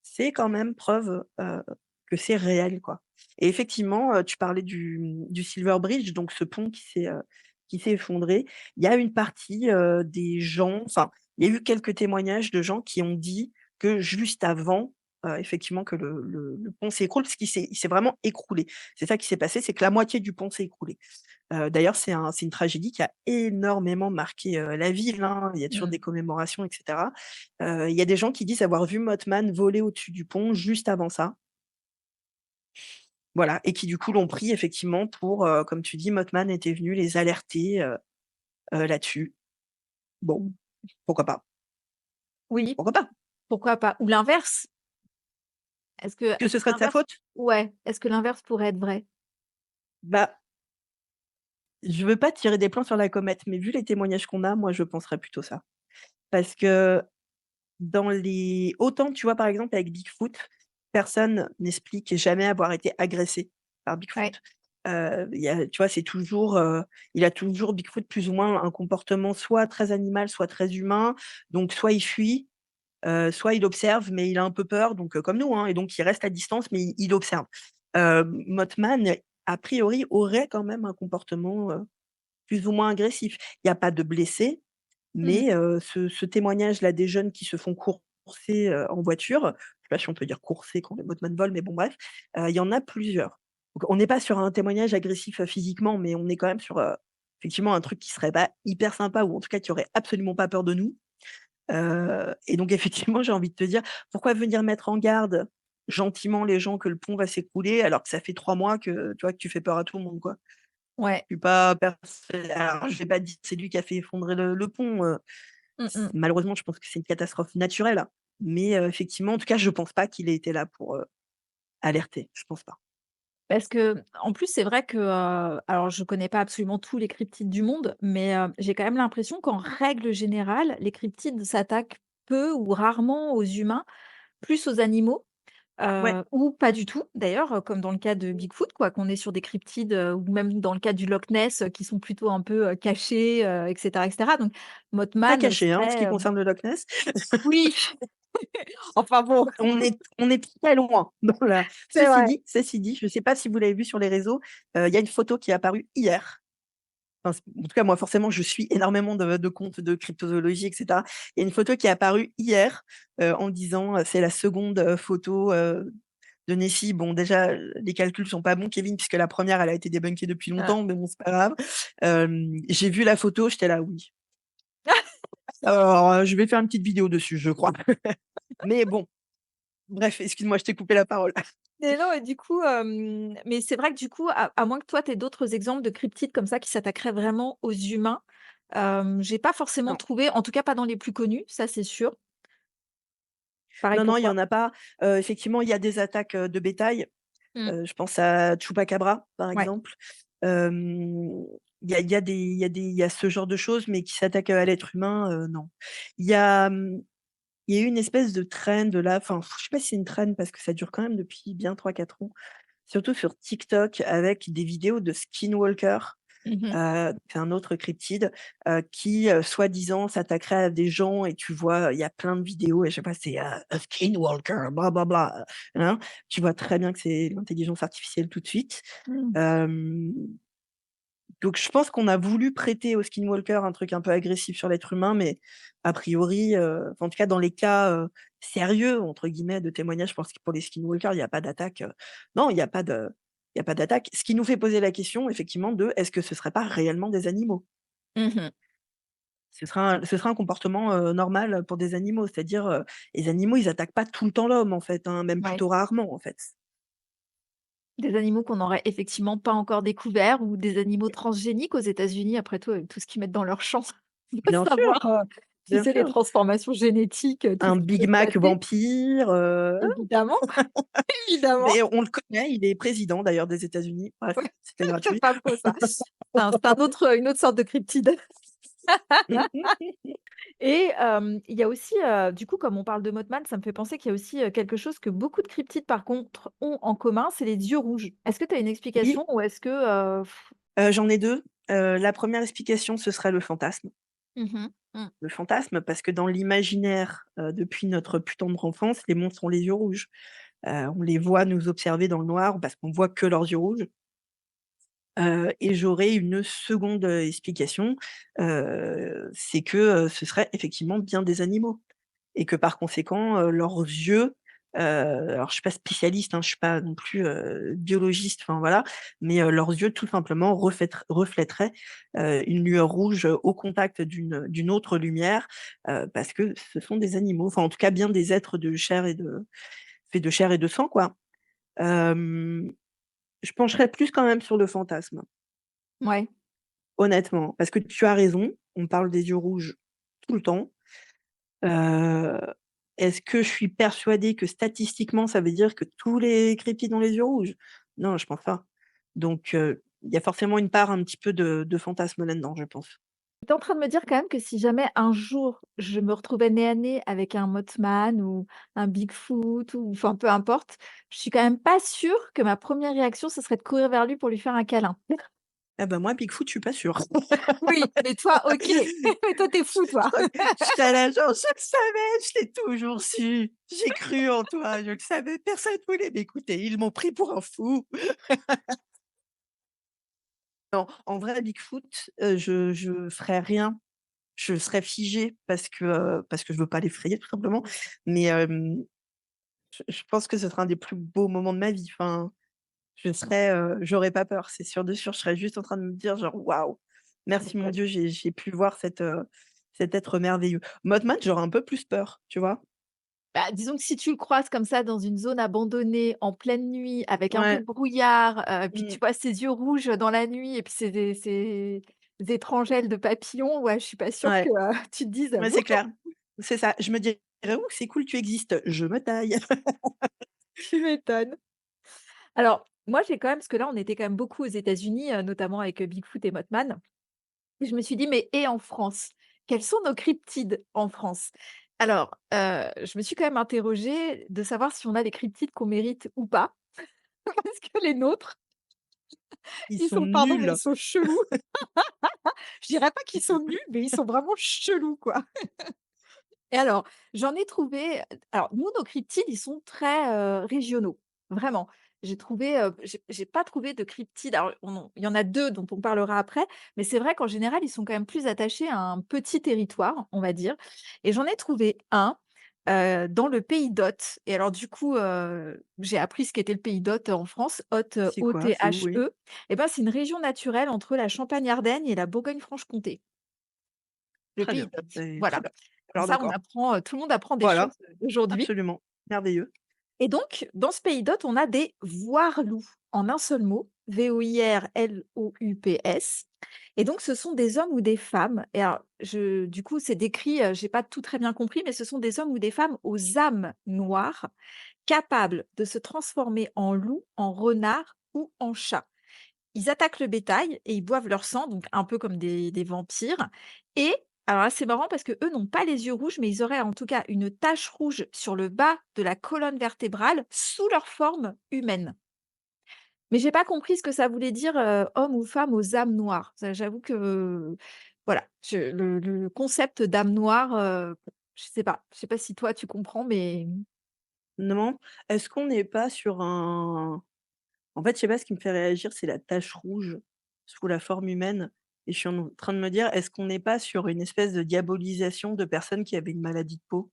[SPEAKER 2] c'est quand même preuve, que c'est réel, quoi et effectivement, tu parlais du Silver Bridge, donc ce pont qui s'est effondré. Il y a une partie, des gens enfin, il y a eu quelques témoignages de gens qui ont dit que juste avant, effectivement que le pont s'écroule parce il s'est vraiment écroulé. C'est ça qui s'est passé, c'est que la moitié du pont s'est écroulé. D'ailleurs, c'est une tragédie qui a énormément marqué, la ville, hein. Il y a toujours
[SPEAKER 1] Mmh.
[SPEAKER 2] des commémorations et cetera. Il y a des gens qui disent avoir vu Mothman voler au-dessus du pont juste avant ça. Voilà et qui du coup l'ont pris effectivement pour, comme tu dis, Mothman était venu les alerter, là-dessus. Bon, pourquoi pas?
[SPEAKER 1] Oui,
[SPEAKER 2] Pourquoi pas?
[SPEAKER 1] pourquoi pas? Ou l'inverse?
[SPEAKER 2] Que
[SPEAKER 1] Est-ce
[SPEAKER 2] ce
[SPEAKER 1] que
[SPEAKER 2] serait de sa
[SPEAKER 1] l'inverse
[SPEAKER 2] faute?
[SPEAKER 1] ouais, est-ce que l'inverse pourrait être vrai?
[SPEAKER 2] Bah, je veux pas tirer des plans sur la comète, mais vu les témoignages qu'on a, moi je penserais plutôt ça. Parce que dans les autant tu vois, par exemple, avec Bigfoot, personne n'explique jamais avoir été agressé par
[SPEAKER 1] Ouais.
[SPEAKER 2] Bigfoot. Il y a tu vois, c'est toujours, il a toujours Bigfoot plus ou moins un comportement soit très animal, soit très humain. Donc soit il fuit, soit il observe, mais il a un peu peur, donc comme nous, hein, et donc il reste à distance, mais il observe. Mothman, a priori, aurait quand même un comportement, plus ou moins agressif. Il y a pas de blessés,
[SPEAKER 1] Mmh.
[SPEAKER 2] mais ce témoignage-là des jeunes qui se font courser, en voiture, je sais pas si on peut dire courser quand les Mothman volent, mais bon bref, il y en a plusieurs. Donc on n'est pas sur un témoignage agressif, physiquement, mais on est quand même sur, effectivement un truc qui serait pas hyper sympa ou en tout cas qui aurait absolument pas peur de nous. Et donc effectivement, j'ai envie de te dire, pourquoi venir mettre en garde? gentiment les gens que le pont va s'écrouler alors que ça fait 3 mois que, tu vois, que tu fais peur à tout le monde, quoi.
[SPEAKER 1] Ouais.
[SPEAKER 2] Je suis pas pers alors je vais pas dire que c'est lui qui a fait effondrer le pont,
[SPEAKER 1] Mmh
[SPEAKER 2] c
[SPEAKER 1] mh.
[SPEAKER 2] malheureusement, je pense que c'est une catastrophe naturelle, mais effectivement, en tout cas, je pense pas qu'il ait été là pour, alerter, je pense pas.
[SPEAKER 1] Parce qu'en plus, c'est vrai que, alors je connais pas absolument tous les cryptides du monde, mais, j'ai quand même l'impression qu'en règle générale, les cryptides s'attaquent peu ou rarement aux humains, plus aux animaux,
[SPEAKER 2] Ouais,
[SPEAKER 1] ou pas du tout d'ailleurs, comme dans le cas de Bigfoot quoi, qu'on est sur des cryptides, ou même dans le cas du Loch Ness, qui sont plutôt un peu, cachés, et cetera. Donc
[SPEAKER 2] pas
[SPEAKER 1] Mothman
[SPEAKER 2] caché, hein, en ce qui
[SPEAKER 1] serait,
[SPEAKER 2] concerne le Loch Ness.
[SPEAKER 1] oui, enfin bon,
[SPEAKER 2] On est très loin dans la
[SPEAKER 1] c'est vrai.
[SPEAKER 2] ceci dit, je sais pas si vous l'avez vu sur les réseaux, il y a une photo qui est apparue hier. Enfin, en tout cas, moi, forcément, je suis énormément de comptes de cryptozoologie et cetera. Il y a une photo qui est apparue hier, en disant, c'est la seconde photo, de Nessie. Bon, déjà, les calculs sont pas bons, Kevin, puisque la première elle a été débunkée depuis
[SPEAKER 1] Heu,
[SPEAKER 2] longtemps, mais bon, c'est pas grave. J'ai vu la photo, j'étais là: «Oui». Alors, je vais faire une petite vidéo dessus, je crois. Mais bon, bref, excuse-moi, je t'ai coupé la parole.
[SPEAKER 1] mais non et du coup, mais c'est vrai que du coup, à moins que toi tu aies d'autres exemples de cryptides comme ça qui s'attaqueraient vraiment aux humains, j'ai pas forcément
[SPEAKER 2] Non.
[SPEAKER 1] trouvé, en tout cas pas dans les plus connus, ça c'est sûr. Pareil
[SPEAKER 2] Non, non,
[SPEAKER 1] pour
[SPEAKER 2] il y
[SPEAKER 1] toi?
[SPEAKER 2] en a pas. Effectivement, il y a des attaques, de bétail.
[SPEAKER 1] Mmh.
[SPEAKER 2] Je pense à Chupacabra, par
[SPEAKER 1] Ouais.
[SPEAKER 2] exemple. Hem, il y a ce genre de choses, mais qui s'attaquent, à l'être humain, non. Il y a, il y a eu une espèce de trend là, enfin, je sais pas si c'est une trend parce que ça dure quand même depuis bien 3-4 ans, surtout sur TikTok avec des vidéos de skinwalker.
[SPEAKER 1] Mmh mh.
[SPEAKER 2] C'est un autre cryptide, qui, soi-disant s'attaquerait à des gens et tu vois, il y a plein de vidéos et je sais pas, c'est, a skinwalker bla bla bla, hein. Tu vois très bien que c'est l'intelligence artificielle tout de suite.
[SPEAKER 1] Mmh.
[SPEAKER 2] Hem, donc je pense qu'on a voulu prêter au skinwalker un truc un peu agressif sur l'être humain, mais a priori, enfin en tout cas dans les cas, «sérieux» entre guillemets de témoignages, je pense que pour les skinwalkers, il y a pas d'attaque, non, il y a pas d'attaque. Ce qui nous fait poser la question effectivement de: «Est-ce que ce serait pas réellement des animaux?»
[SPEAKER 1] Mmh mh.
[SPEAKER 2] Ce sera un comportement, normal, pour des animaux. C'est-à-dire, les animaux, ils attaquent pas tout le temps l'homme, en fait, hein, même
[SPEAKER 1] Ouais.
[SPEAKER 2] plutôt rarement, en fait.
[SPEAKER 1] Des animaux qu'on n'aurait effectivement pas encore découverts ou des animaux transgéniques aux États-Unis, après tout, avec tout ce qu'ils mettent dans leurs champs. Va
[SPEAKER 2] Bien
[SPEAKER 1] savoir,
[SPEAKER 2] sûr,
[SPEAKER 1] tu
[SPEAKER 2] bien
[SPEAKER 1] sais, les
[SPEAKER 2] sûr.
[SPEAKER 1] transformations génétiques, tout
[SPEAKER 2] Un
[SPEAKER 1] ce qui peut
[SPEAKER 2] Big
[SPEAKER 1] se
[SPEAKER 2] Mac
[SPEAKER 1] passer.
[SPEAKER 2] vampire,
[SPEAKER 1] Évidemment, évidemment.
[SPEAKER 2] mais on le connaît, il est président d'ailleurs des États-Unis. Bref,
[SPEAKER 1] Ouais,
[SPEAKER 2] c'était
[SPEAKER 1] c'est
[SPEAKER 2] gratuit.
[SPEAKER 1] pas faux ça. C'est un autre, une autre sorte de cryptide. Et il y a aussi, du coup, comme on parle de Mothman, ça me fait penser qu'il y a aussi, quelque chose que beaucoup de cryptides, par contre, ont en commun, c'est les yeux rouges. Est-ce que tu as une
[SPEAKER 2] Oui,
[SPEAKER 1] explication ou est-ce que,
[SPEAKER 2] j'en ai 2. La première explication, ce serait le fantasme.
[SPEAKER 1] mmh mh. Mmh.
[SPEAKER 2] Le fantasme, parce que dans l'imaginaire, depuis notre plus tendre enfance, les monstres ont les yeux rouges. On les voit nous observer dans le noir parce qu'on voit que leurs yeux rouges. Et j'aurais une seconde, explication, c'est que, ce serait effectivement bien des animaux et que par conséquent, leurs yeux, alors je suis pas spécialiste, hein, je suis pas non plus, biologiste, enfin voilà, mais, leurs yeux tout simplement reflèteraient, une lueur rouge, au contact d'une autre lumière, parce que ce sont des animaux, enfin en tout cas bien des êtres de chair et de faits de chair et de sang, quoi. Hem, je pencherais plus quand même sur le fantasme.
[SPEAKER 1] Ouais.
[SPEAKER 2] Honnêtement, parce que tu as raison, on parle des yeux rouges tout le temps. Heu, est-ce que je suis persuadée que statistiquement, ça veut dire que tous les cryptides ont les yeux rouges? Non, je pense pas. Donc il y a forcément une part un petit peu de fantasme là-dedans, je pense.
[SPEAKER 1] Tu es en train de me dire quand même que si jamais un jour je me retrouvais nez à nez avec un Mothman ou un Bigfoot ou enfin peu importe, je suis quand même pas sûre que ma première réaction, ce serait de courir vers lui pour lui faire un câlin.
[SPEAKER 2] Ah bah, moi, Bigfoot, je suis pas sûre.
[SPEAKER 1] Oui, mais toi OK, mais toi tu es fou toi.
[SPEAKER 2] Je serais là genre: «Je le savais, je l'ai toujours su, j'ai cru en toi, je le savais, personne voulait m'écouter, ils m'ont pris pour un fou». Non, en vrai, Bigfoot, je ferais rien. Je serais figée parce que je veux pas l'effrayer tout simplement. Mais, je pense que ce sera un des plus beaux moments de ma vie. Enfin, j'aurais pas peur, c'est sûr de sûr. Je serais juste en train de me dire genre: «Waouh, merci mon Dieu, j'ai pu voir cet être merveilleux». Mothman, j'aurais un peu plus peur, tu vois?
[SPEAKER 1] Bah, disons que si tu le croises comme ça dans une zone abandonnée, en pleine nuit, avec un peu
[SPEAKER 2] Ouais.
[SPEAKER 1] de brouillard, puis tu
[SPEAKER 2] Mmh.
[SPEAKER 1] vois ses yeux rouges dans la nuit et puis ces étranges ailes de papillon, ouais, je suis pas sûre que,
[SPEAKER 2] Ouais.
[SPEAKER 1] tu te dises:
[SPEAKER 2] Ouais, c'est clair. C'est ça. Je me dirais: «Oh, c'est cool, tu existes, je me taille».
[SPEAKER 1] Tu m'étonnes. Alors, moi, j'ai quand même parce que là, on était quand même beaucoup aux États-Unis, notamment avec, Bigfoot et Mothman. Et je me suis dit: «Mais et en France? Quels sont nos cryptides en France?» Alors, je me suis quand même interrogée de savoir si on a des cryptides qu'on mérite ou pas. Parce que les nôtres,
[SPEAKER 2] Ils
[SPEAKER 1] ils
[SPEAKER 2] sont
[SPEAKER 1] sont pardon, mais ils
[SPEAKER 2] nuls.
[SPEAKER 1] sont chelous. Je dirais pas qu'ils sont nuls, mais ils sont vraiment chelous, quoi. Et alors, j'en ai trouvé alors nous, nos cryptides, ils sont très, régionaux, vraiment. J'ai trouvé, j'ai pas trouvé de cryptides alors il y en a 2 dont on parlera après, mais c'est vrai qu'en général, ils sont quand même plus attachés à un petit territoire, on va dire. Et j'en ai trouvé un, dans le pays d'Othe et alors du coup, j'ai appris ce qu'était le pays d'Othe en France, Othe,
[SPEAKER 2] C'est quoi? C'est où? Oui.
[SPEAKER 1] O-T-H-E. Et ben, c'est une région naturelle entre la Champagne-Ardenne et la Bourgogne-Franche-Comté, le
[SPEAKER 2] Très
[SPEAKER 1] pays
[SPEAKER 2] bien,
[SPEAKER 1] d'Othe,
[SPEAKER 2] c'est très
[SPEAKER 1] voilà.
[SPEAKER 2] bien.
[SPEAKER 1] Comme
[SPEAKER 2] Alors
[SPEAKER 1] ça, on
[SPEAKER 2] d'accord.
[SPEAKER 1] apprend, tout le monde apprend des
[SPEAKER 2] Voilà,
[SPEAKER 1] choses, aujourd'hui.
[SPEAKER 2] absolument, merveilleux.
[SPEAKER 1] Et donc, dans ce pays d'Hôtes, on a des voire-loups, en un seul mot, V-O-I-R-L-O-U-P-S. Et donc, ce sont des hommes ou des femmes. Et alors, du coup, c'est décrit, j'ai pas tout très bien compris, mais ce sont des hommes ou des femmes aux âmes noires, capables de se transformer en loup, en renard ou en chat. Ils attaquent le bétail et ils boivent leur sang, donc un peu comme des vampires. Et alors là, c'est marrant parce que eux n'ont pas les yeux rouges, mais ils auraient en tout cas une tache rouge sur le bas de la colonne vertébrale sous leur forme humaine. Mais j'ai pas compris ce que ça voulait dire, homme ou femme aux âmes noires. Ça, j'avoue que, voilà, le concept d'âme noire, je sais pas. Je sais pas si toi tu comprends, mais
[SPEAKER 2] Non, est-ce qu'on n'est pas sur un en fait, je sais pas, ce qui me fait réagir, c'est la tache rouge sous la forme humaine et je suis en train de me dire: «Est-ce qu'on n'est pas sur une espèce de diabolisation de personnes qui avaient une maladie de peau?»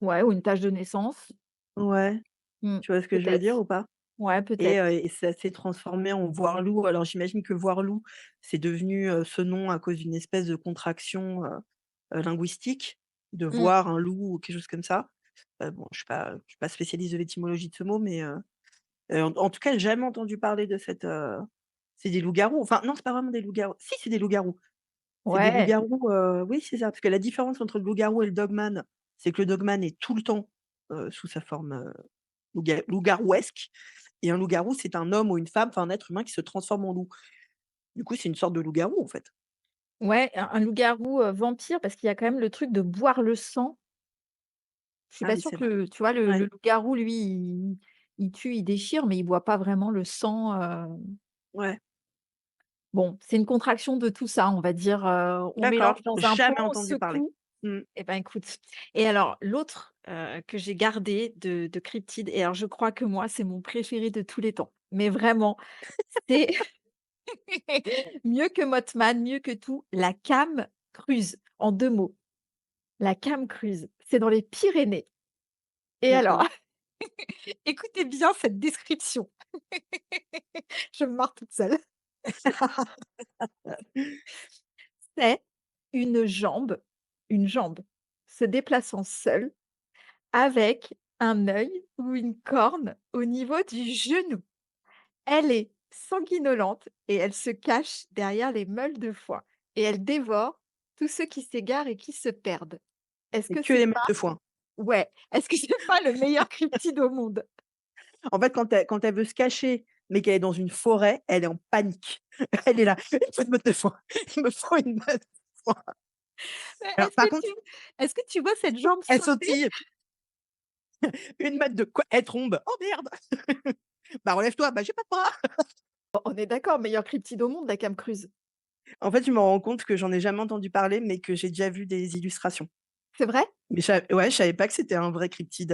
[SPEAKER 1] ouais, ou une tache de naissance.
[SPEAKER 2] Ouais,
[SPEAKER 1] Mmh,
[SPEAKER 2] tu vois ce que je veux dire
[SPEAKER 1] peut-être.
[SPEAKER 2] ou pas?
[SPEAKER 1] Ouais, peut-être.
[SPEAKER 2] Et ça s'est transformé en voire-loup. Alors j'imagine que voire-loup, c'est devenu, ce nom à cause d'une espèce de contraction, linguistique, de
[SPEAKER 1] Mmh.
[SPEAKER 2] voir un loup ou quelque chose comme ça. Bon, je suis pas spécialiste de l'étymologie de ce mot, mais en tout cas, jamais entendu parler de cette, c'est des loups-garous. Enfin non, c'est pas vraiment des loups-garous. Si, c'est des loups-garous. C'est des
[SPEAKER 1] Ouais.
[SPEAKER 2] loups-garous, oui, c'est ça. Parce que la différence entre le loup-garou et le dogman, c'est que le dogman est tout le temps, sous sa forme, loup-garouesque et un loup-garou, c'est un homme ou une femme, enfin un être humain qui se transforme en loup. Du coup, c'est une sorte de loup-garou, en fait.
[SPEAKER 1] Ouais, un loup-garou, vampire parce qu'il y a quand même le truc de boire le sang. Je suis
[SPEAKER 2] Ah
[SPEAKER 1] pas
[SPEAKER 2] oui,
[SPEAKER 1] sûre
[SPEAKER 2] c'est vrai.
[SPEAKER 1] que tu vois le
[SPEAKER 2] Ouais,
[SPEAKER 1] loup-garou lui, il tue, il déchire, mais il boit pas vraiment le sang,
[SPEAKER 2] ouais.
[SPEAKER 1] bon, c'est une contraction de tout ça, on va dire, on
[SPEAKER 2] D'accord,
[SPEAKER 1] mélange dans un pot,
[SPEAKER 2] jamais
[SPEAKER 1] on
[SPEAKER 2] entendu parler.
[SPEAKER 1] secoue
[SPEAKER 2] Mmh.
[SPEAKER 1] et ben, écoute et alors l'autre, que j'ai gardé de cryptide et alors je crois que moi, c'est mon préféré de tous les temps, mais vraiment, c'est mieux que Mothman, mieux que tout, la Cam Cruz, en 2 mots. La Cam Cruz, c'est dans les Pyrénées et alors,
[SPEAKER 2] D'accord.
[SPEAKER 1] écoutez bien cette description. Je me marre toute seule. C'est une jambe se déplaçant seule avec un œil ou une corne au niveau du genou. Elle est sanguinolente et elle se cache derrière les meules de foin et elle dévore tous ceux qui s'égarent et qui se perdent. Est-ce
[SPEAKER 2] Et
[SPEAKER 1] que
[SPEAKER 2] que
[SPEAKER 1] c'est
[SPEAKER 2] les meutes
[SPEAKER 1] pas
[SPEAKER 2] de foin.
[SPEAKER 1] ouais, est-ce que c'est pas le meilleur cryptide au monde?
[SPEAKER 2] En fait, quand elle veut se cacher, mais qu'elle est dans une forêt, elle est en panique. Elle est là: «Il me faut une meute de foin, il me faut une meute de foin».
[SPEAKER 1] Mais
[SPEAKER 2] Alors par contre,
[SPEAKER 1] est-ce que tu vois cette jambe
[SPEAKER 2] elle
[SPEAKER 1] sauter?
[SPEAKER 2] sautille: «Une meute de quoi?» Elle tombe: «Oh merde!» «Bah relève-toi!» «Bah j'ai pas de bras!»
[SPEAKER 1] On est d'accord, meilleur cryptide au monde, la Cam Cruz.
[SPEAKER 2] En fait, je me rends compte que j'en ai jamais entendu parler, mais que j'ai déjà vu des illustrations.
[SPEAKER 1] C'est vrai?
[SPEAKER 2] Mais je savais pas que c'était un vrai cryptide,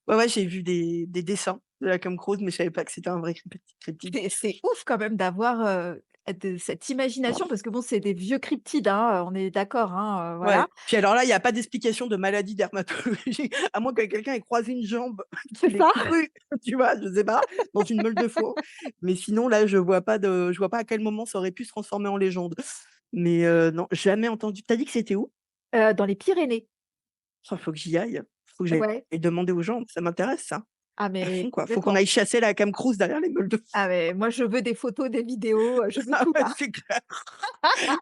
[SPEAKER 2] ouais, ouais, j'ai vu des dessins de la Tom Cruise, mais je savais pas que c'était un vrai cryptide.
[SPEAKER 1] C'est ouf quand même d'avoir, de cette imagination parce que bon, c'est des vieux cryptides, hein, on est d'accord, hein,
[SPEAKER 2] Ouais,
[SPEAKER 1] voilà.
[SPEAKER 2] puis alors là, il y a pas d'explication de maladie dermatologique, à moins que quelqu'un ait croisé une jambe,
[SPEAKER 1] C'est
[SPEAKER 2] qu'il ait
[SPEAKER 1] ça?
[SPEAKER 2] cru, tu vois? Je sais pas, dans une meule de foin. Mais sinon là, je vois pas à quel moment ça aurait pu se transformer en légende. Mais non, jamais entendu. Tu as dit que c'était où?
[SPEAKER 1] Dans les Pyrénées.
[SPEAKER 2] Oh, faut que j'y aille. Faut que j'aille
[SPEAKER 1] Ouais.
[SPEAKER 2] demander aux gens, ça m'intéresse ça,
[SPEAKER 1] Ah
[SPEAKER 2] à
[SPEAKER 1] mais
[SPEAKER 2] fond quoi. Faut qu'on
[SPEAKER 1] complètement.
[SPEAKER 2] aille chasser la camcrous derrière les meules de
[SPEAKER 1] Ah mais moi je veux des photos, des vidéos, je veux
[SPEAKER 2] ah
[SPEAKER 1] tout
[SPEAKER 2] ouais,
[SPEAKER 1] là.
[SPEAKER 2] c'est clair.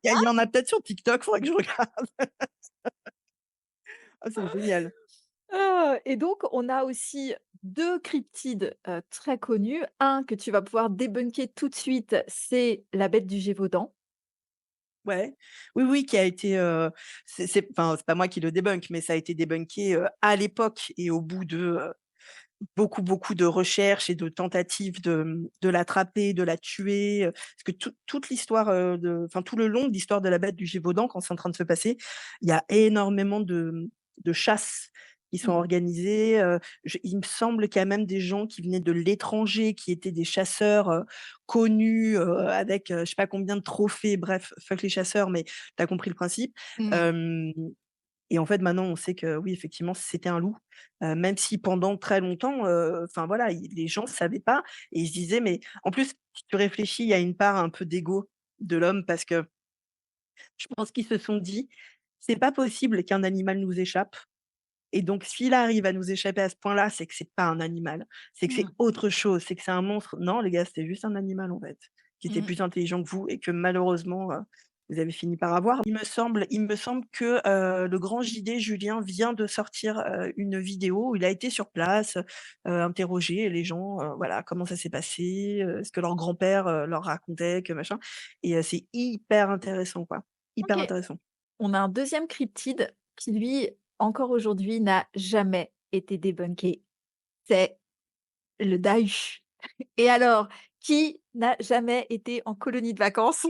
[SPEAKER 2] Il y en a peut-être sur TikTok, faudrait que je regarde. Ah, c'est génial.
[SPEAKER 1] Et donc on a aussi 2 cryptides, très connus. Un que tu vas pouvoir débunker tout de suite, c'est la bête du Gévaudan.
[SPEAKER 2] Ouais. Oui, oui, qui a été, c'est enfin, c'est pas moi qui le débunk, mais ça a été débunké, à l'époque et au bout de, beaucoup, beaucoup de recherches et de tentatives de l'attraper, de la tuer, parce que toute l'histoire, enfin, tout le long de l'histoire de la bête du Gévaudan, quand c'est en train de se passer, il y a énormément de chasses qui sont
[SPEAKER 1] Mmh.
[SPEAKER 2] organisées, je il me semble qu'il y a même des gens qui venaient de l'étranger, qui étaient des chasseurs, connus, avec, je sais pas combien de trophées, bref, fuck les chasseurs, mais tu as compris le principe.
[SPEAKER 1] Mmh.
[SPEAKER 2] Hem et en fait, maintenant, on sait que oui, effectivement, c'était un loup, même si pendant très longtemps, enfin voilà, les gens ne savaient pas et ils se disaient mais en plus, si tu réfléchis, il y a une part un peu d'ego de l'homme parce que je pense qu'ils se sont dit: «C'est pas possible qu'un animal nous échappe et donc s'il arrive à nous échapper à ce point-là, c'est que c'est pas un animal, c'est que c'est
[SPEAKER 1] Mmh.
[SPEAKER 2] autre chose, c'est que c'est un monstre». Non les gars, c'était juste un animal en fait, qui était
[SPEAKER 1] Mmh.
[SPEAKER 2] plus intelligent que vous et que malheureusement, vous avez fini par avoir. Il me semble que, le grand JD Julien vient de sortir, une vidéo où il a été sur place, interroger les gens, voilà, comment ça s'est passé, ce que leur grand-père, leur racontait, que machin et c'est hyper intéressant quoi, hyper
[SPEAKER 1] OK.
[SPEAKER 2] intéressant.
[SPEAKER 1] On a un deuxième cryptide qui lui, encore aujourd'hui, n'a jamais été débunké. C'est le Dahu. Et alors, qui n'a jamais été en colonie de vacances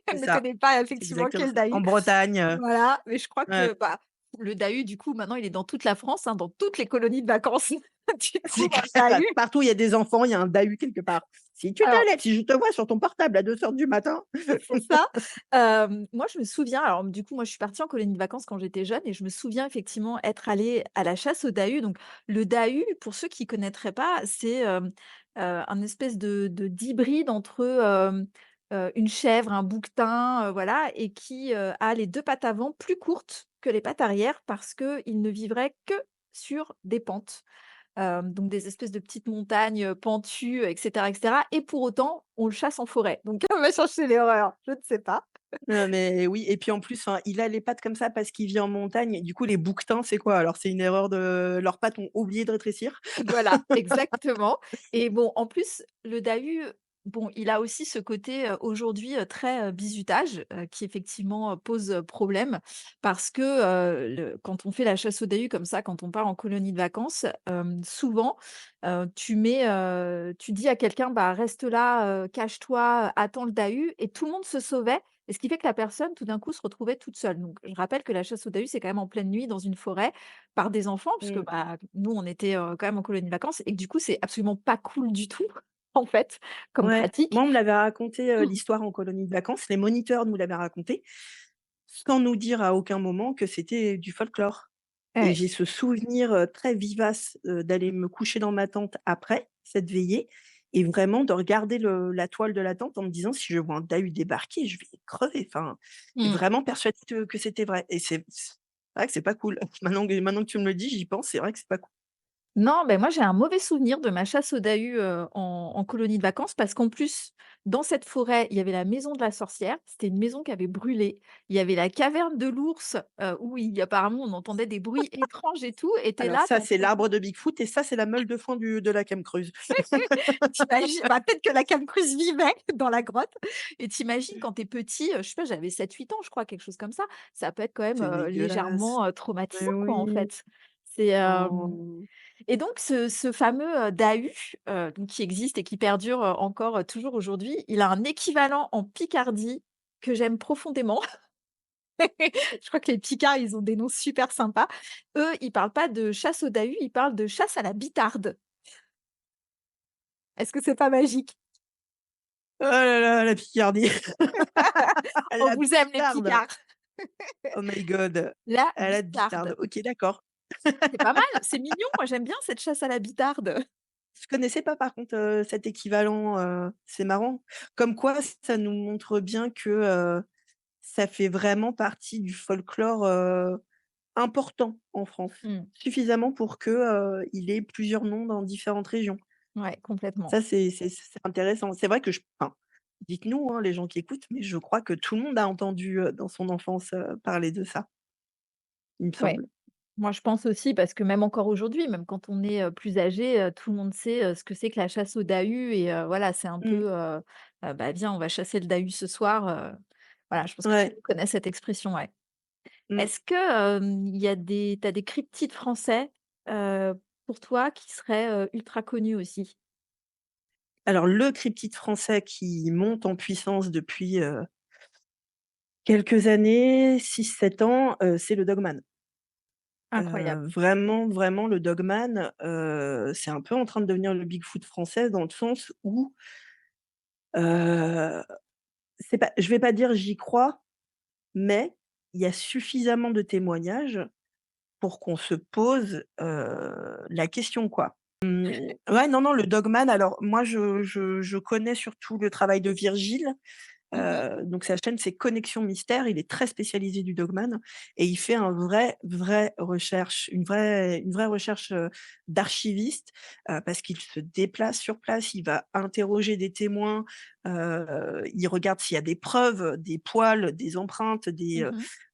[SPEAKER 2] C'est
[SPEAKER 1] ne
[SPEAKER 2] ça,
[SPEAKER 1] connaît pas
[SPEAKER 2] c'est
[SPEAKER 1] effectivement
[SPEAKER 2] exactement
[SPEAKER 1] qu'est le
[SPEAKER 2] ça. En
[SPEAKER 1] Dahu?
[SPEAKER 2] Bretagne,
[SPEAKER 1] Voilà, mais je crois
[SPEAKER 2] ouais.
[SPEAKER 1] que, bah, le Dahu, du coup, maintenant, il est dans toute la France, hein, dans toutes les colonies de vacances. Tu
[SPEAKER 2] C'est
[SPEAKER 1] trouves un
[SPEAKER 2] clair,
[SPEAKER 1] Dahu.
[SPEAKER 2] partout où il y a des enfants, il y a un bahut quelque part. Si tu te
[SPEAKER 1] Alors,
[SPEAKER 2] lèves, si je te vois sur ton portable à 2 heures du matin.
[SPEAKER 1] c'est ça. Moi, je me souviens alors, du coup, moi, je suis partie en colonie de vacances quand j'étais jeune et je me souviens effectivement être allée à la chasse au Dahu. Donc, le Dahu, pour ceux qui connaîtraient pas, c'est, un espèce de d'hybride entre, une chèvre, un bouquetin, voilà et qui, a les 2 pattes avant plus courtes que les pattes arrière parce qu'il ne vivrait que sur des pentes. Donc des espèces de petites montagnes, pentues, et cetera et pour autant, on le chasse en forêt. Donc va chercher l'erreur, je ne sais pas.
[SPEAKER 2] Mais oui et puis en plus, enfin, il a les pattes comme ça parce qu'il vit en montagne et du coup les bouquetins, c'est quoi alors? C'est une erreur de leurs pattes ont oublié de rétrécir?
[SPEAKER 1] Voilà, exactement et bon, en plus, le Dahu, bon, il a aussi ce côté, aujourd'hui, très, bizutage, qui effectivement, pose, problème parce que, quand on fait la chasse au Dahu comme ça, quand on part en colonie de vacances, souvent, tu dis à quelqu'un: «Bah, reste là, cache-toi, attends le Dahu» et tout le monde se sauvait et ce qui fait que la personne, tout d'un coup, se retrouvait toute seule. Donc je rappelle que la chasse au Dahu, c'est quand même en pleine nuit dans une forêt par des enfants, puisque,
[SPEAKER 2] Mmh.
[SPEAKER 1] bah, nous, on était, quand même en colonie de vacances et que du coup, c'est absolument pas cool du tout, en fait, comme
[SPEAKER 2] Ouais,
[SPEAKER 1] pratique.
[SPEAKER 2] moi on me l'avait raconté,
[SPEAKER 1] Mmh.
[SPEAKER 2] l'histoire en colonie de vacances, les moniteurs nous l'avaient raconté, sans nous dire à aucun moment que c'était du folklore et
[SPEAKER 1] Ouais.
[SPEAKER 2] j'ai ce souvenir, très vivace, d'aller me coucher dans ma tente après cette veillée et vraiment de regarder la toile de la tente en me disant: «Si je vois un Dahu débarquer, je vais crever», enfin et
[SPEAKER 1] Mmh.
[SPEAKER 2] vraiment persuadée que c'était vrai et c'est vrai que c'est pas cool. Maintenant que tu me le dis, j'y pense, c'est vrai que c'est pas cool.
[SPEAKER 1] Non, ben moi, j'ai un mauvais souvenir de ma chasse au Dahu, en colonie de vacances parce qu'en plus, dans cette forêt, il y avait la maison de la sorcière. C'était une maison qui avait brûlé. Il y avait la caverne de l'ours, où apparemment on entendait des bruits étranges et tout et tu
[SPEAKER 2] Alors
[SPEAKER 1] là,
[SPEAKER 2] ça,
[SPEAKER 1] tu
[SPEAKER 2] c'est
[SPEAKER 1] te
[SPEAKER 2] l'arbre
[SPEAKER 1] dis
[SPEAKER 2] de Bigfoot et ça, c'est la meule de foin de la Cruz.
[SPEAKER 1] bah, peut-être que la camcruse vivait dans la grotte et t'imagines quand t'es petit, je sais pas, j'avais 7 8 ans, je crois, quelque chose comme ça peut être quand même,
[SPEAKER 2] C'est dégueulasse.
[SPEAKER 1] légèrement,
[SPEAKER 2] Mais
[SPEAKER 1] traumatisant, quoi, en
[SPEAKER 2] oui.
[SPEAKER 1] fait. C'est,
[SPEAKER 2] Oh.
[SPEAKER 1] et donc ce fameux, Dahu, donc qui existe et qui perdure, encore, toujours aujourd'hui, il a un équivalent en Picardie que j'aime profondément. Je crois que les Picards, ils ont des noms super sympas. Eux, ils parlent pas de chasse au Dahu, ils parlent de chasse à la bitarde. Est-ce que c'est pas magique?
[SPEAKER 2] Oh là là, la Picardie.
[SPEAKER 1] On
[SPEAKER 2] La
[SPEAKER 1] vous aime les
[SPEAKER 2] bitarde.
[SPEAKER 1] Picards.
[SPEAKER 2] Oh my god.
[SPEAKER 1] La
[SPEAKER 2] À la bitarde.
[SPEAKER 1] bitarde.
[SPEAKER 2] OK, d'accord.
[SPEAKER 1] C'est pas mal, c'est mignon, moi j'aime bien cette chasse à la bitarde.
[SPEAKER 2] Je connaissais pas par contre, cet équivalent, c'est marrant. Comme quoi ça nous montre bien que, ça fait vraiment partie du folklore, important en France,
[SPEAKER 1] Mmh.
[SPEAKER 2] suffisamment pour que, il ait plusieurs noms dans différentes régions.
[SPEAKER 1] Ouais, complètement.
[SPEAKER 2] Ça, c'est intéressant. C'est vrai que dites-nous, hein, les gens qui écoutent, mais je crois que tout le monde a entendu, dans son enfance, parler de ça, il me
[SPEAKER 1] Ouais.
[SPEAKER 2] semble.
[SPEAKER 1] Moi, je pense aussi parce que même encore aujourd'hui, même quand on est, plus âgé, tout le monde sait, ce que c'est que la chasse au dahu et voilà, c'est un
[SPEAKER 2] Mmh.
[SPEAKER 1] peu, «Bah, viens, on va chasser le dahu ce soir», voilà, je pense que tout le
[SPEAKER 2] Ouais.
[SPEAKER 1] monde connaît cette expression, ouais.
[SPEAKER 2] Mmh.
[SPEAKER 1] Est-ce que, il y a des tu as des cryptides français, heu, pour toi qui seraient, ultra connus aussi?
[SPEAKER 2] Alors le cryptide français qui monte en puissance depuis, quelques années, 6-7 ans, c'est le Dogman.
[SPEAKER 1] Incroyable.
[SPEAKER 2] Vraiment, vraiment le Dogman, c'est un peu en train de devenir le Bigfoot français dans le sens où, heu, c'est pas je vais pas dire j'y crois, mais il y a suffisamment de témoignages pour qu'on se pose, la question, quoi. Ouais, non, non, le Dogman, alors moi je connais surtout le travail de Virgile.
[SPEAKER 1] Mmh.
[SPEAKER 2] Donc sa chaîne, c'est Connexion Mystère. Il est très spécialisé du Dogman et il fait une vraie recherche, d'archiviste, parce qu'il se déplace sur place, il va interroger des témoins, il regarde s'il y a des preuves, des poils, des empreintes,
[SPEAKER 1] Mmh.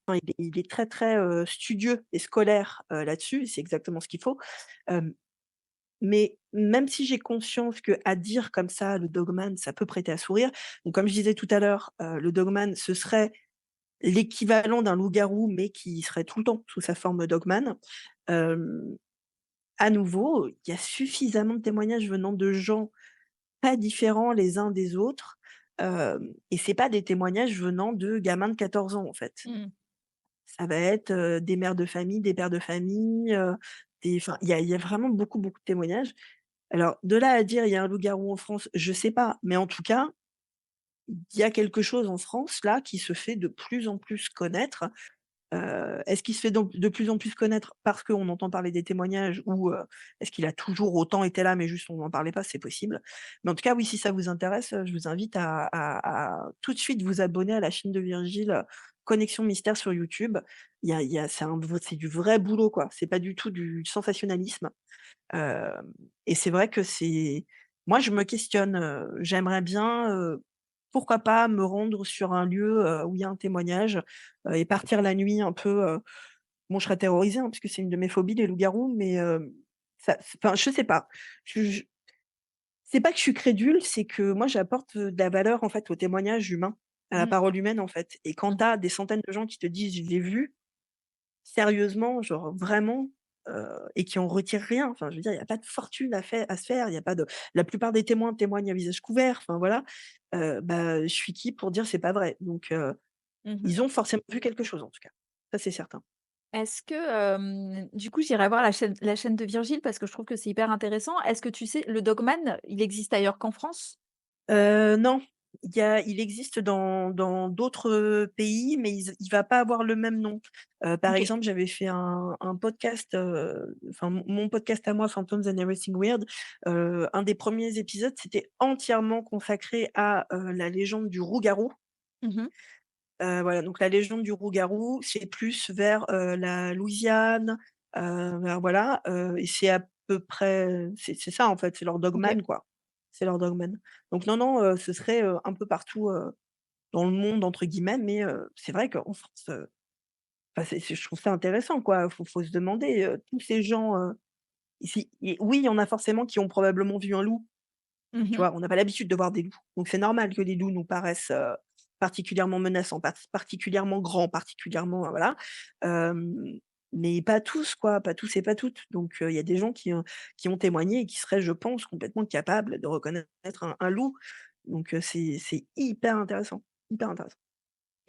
[SPEAKER 2] enfin il est très, très, studieux et scolaire, là-dessus, c'est exactement ce qu'il faut. Hem mais même si j'ai conscience qu'à dire comme ça, le Dogman, ça peut prêter à sourire, donc comme je disais tout à l'heure, le Dogman, ce serait l'équivalent d'un loup-garou, mais qui serait tout le temps sous sa forme Dogman. Hem, à nouveau, il y a suffisamment de témoignages venant de gens pas différents les uns des autres, et c'est pas des témoignages venant de gamins de 14 ans, en fait.
[SPEAKER 1] Mmh.
[SPEAKER 2] Ça va être, des mères de famille, des pères de famille, des enfin, il y a vraiment beaucoup, beaucoup de témoignages. Alors, de là à dire: «Il y a un loup-garou en France», je sais pas, mais en tout cas, il y a quelque chose en France, là, qui se fait de plus en plus connaître. Est-ce qu'il se fait donc de plus en plus connaître parce qu'on entend parler des témoignages ou, est-ce qu'il a toujours autant été là, mais juste on n'en parlait pas? C'est possible. Mais en tout cas, oui, si ça vous intéresse, je vous invite à tout de suite vous abonner à la chaîne de Virgile, Connexion Mystère sur YouTube. Il y a c'est du vrai boulot, quoi. C'est pas du tout du sensationnalisme. Hem et c'est vrai que moi je me questionne, j'aimerais bien, pourquoi pas me rendre sur un lieu, où il y a un témoignage, et partir la nuit un peu, bon je serais terrorisée, hein, parce que c'est une de mes phobies les loups-garous, mais enfin je sais pas. Je c'est pas que je suis crédule, c'est que moi j'apporte, de la valeur en fait au témoignage humain, à la
[SPEAKER 1] Mmh.
[SPEAKER 2] parole humaine en fait et quand
[SPEAKER 1] Mmh.
[SPEAKER 2] tu as des centaines de gens qui te disent: «Je l'ai vu», sérieusement, genre vraiment, et qui en retirent rien. Enfin, je veux dire, il y a pas de fortune à se faire, il y a pas de la plupart des témoins témoignent à visage couvert, enfin voilà. Bah, je suis qui pour dire c'est pas vrai? Donc
[SPEAKER 1] Mmh.
[SPEAKER 2] ils ont forcément vu quelque chose en tout cas. Ça, c'est certain.
[SPEAKER 1] Est-ce que, du coup, j'irai voir la chaîne de Virgile parce que je trouve que c'est hyper intéressant. Est-ce que tu sais, le Dogman, il existe ailleurs qu'en France?
[SPEAKER 2] Non, il existe dans d'autres, pays, mais il va pas avoir le même nom. Par
[SPEAKER 1] OK.
[SPEAKER 2] exemple, j'avais fait un podcast, enfin mon podcast à moi, Phantoms and Everything Weird, un des premiers épisodes, c'était entièrement consacré à, la légende du loup-garou.
[SPEAKER 1] Mmh.
[SPEAKER 2] Voilà, donc la légende du loup-garou, c'est plus vers, la Louisiane, vers voilà, et c'est à peu près c'est ça en fait, c'est leur
[SPEAKER 1] OK.
[SPEAKER 2] dogman quoi. C'est leur dogman. Donc non, non, ce serait, un peu partout, dans «le monde» entre guillemets, mais c'est vrai qu'en France, enfin c'est je trouve ça intéressant quoi. Faut se demander, tous ces gens, ici et oui, il y en a forcément qui ont probablement vu un loup. Tu
[SPEAKER 1] Mmh.
[SPEAKER 2] vois? On n'a pas l'habitude de voir des loups, donc c'est normal que les loups nous paraissent, particulièrement menaçants, particulièrement grands, particulièrement, voilà. Hem, mais pas tous quoi, pas tous et pas toutes. Donc il y a des gens qui ont témoigné et qui seraient, je pense, complètement capables de reconnaître un loup. Donc c'est hyper intéressant, hyper intéressant.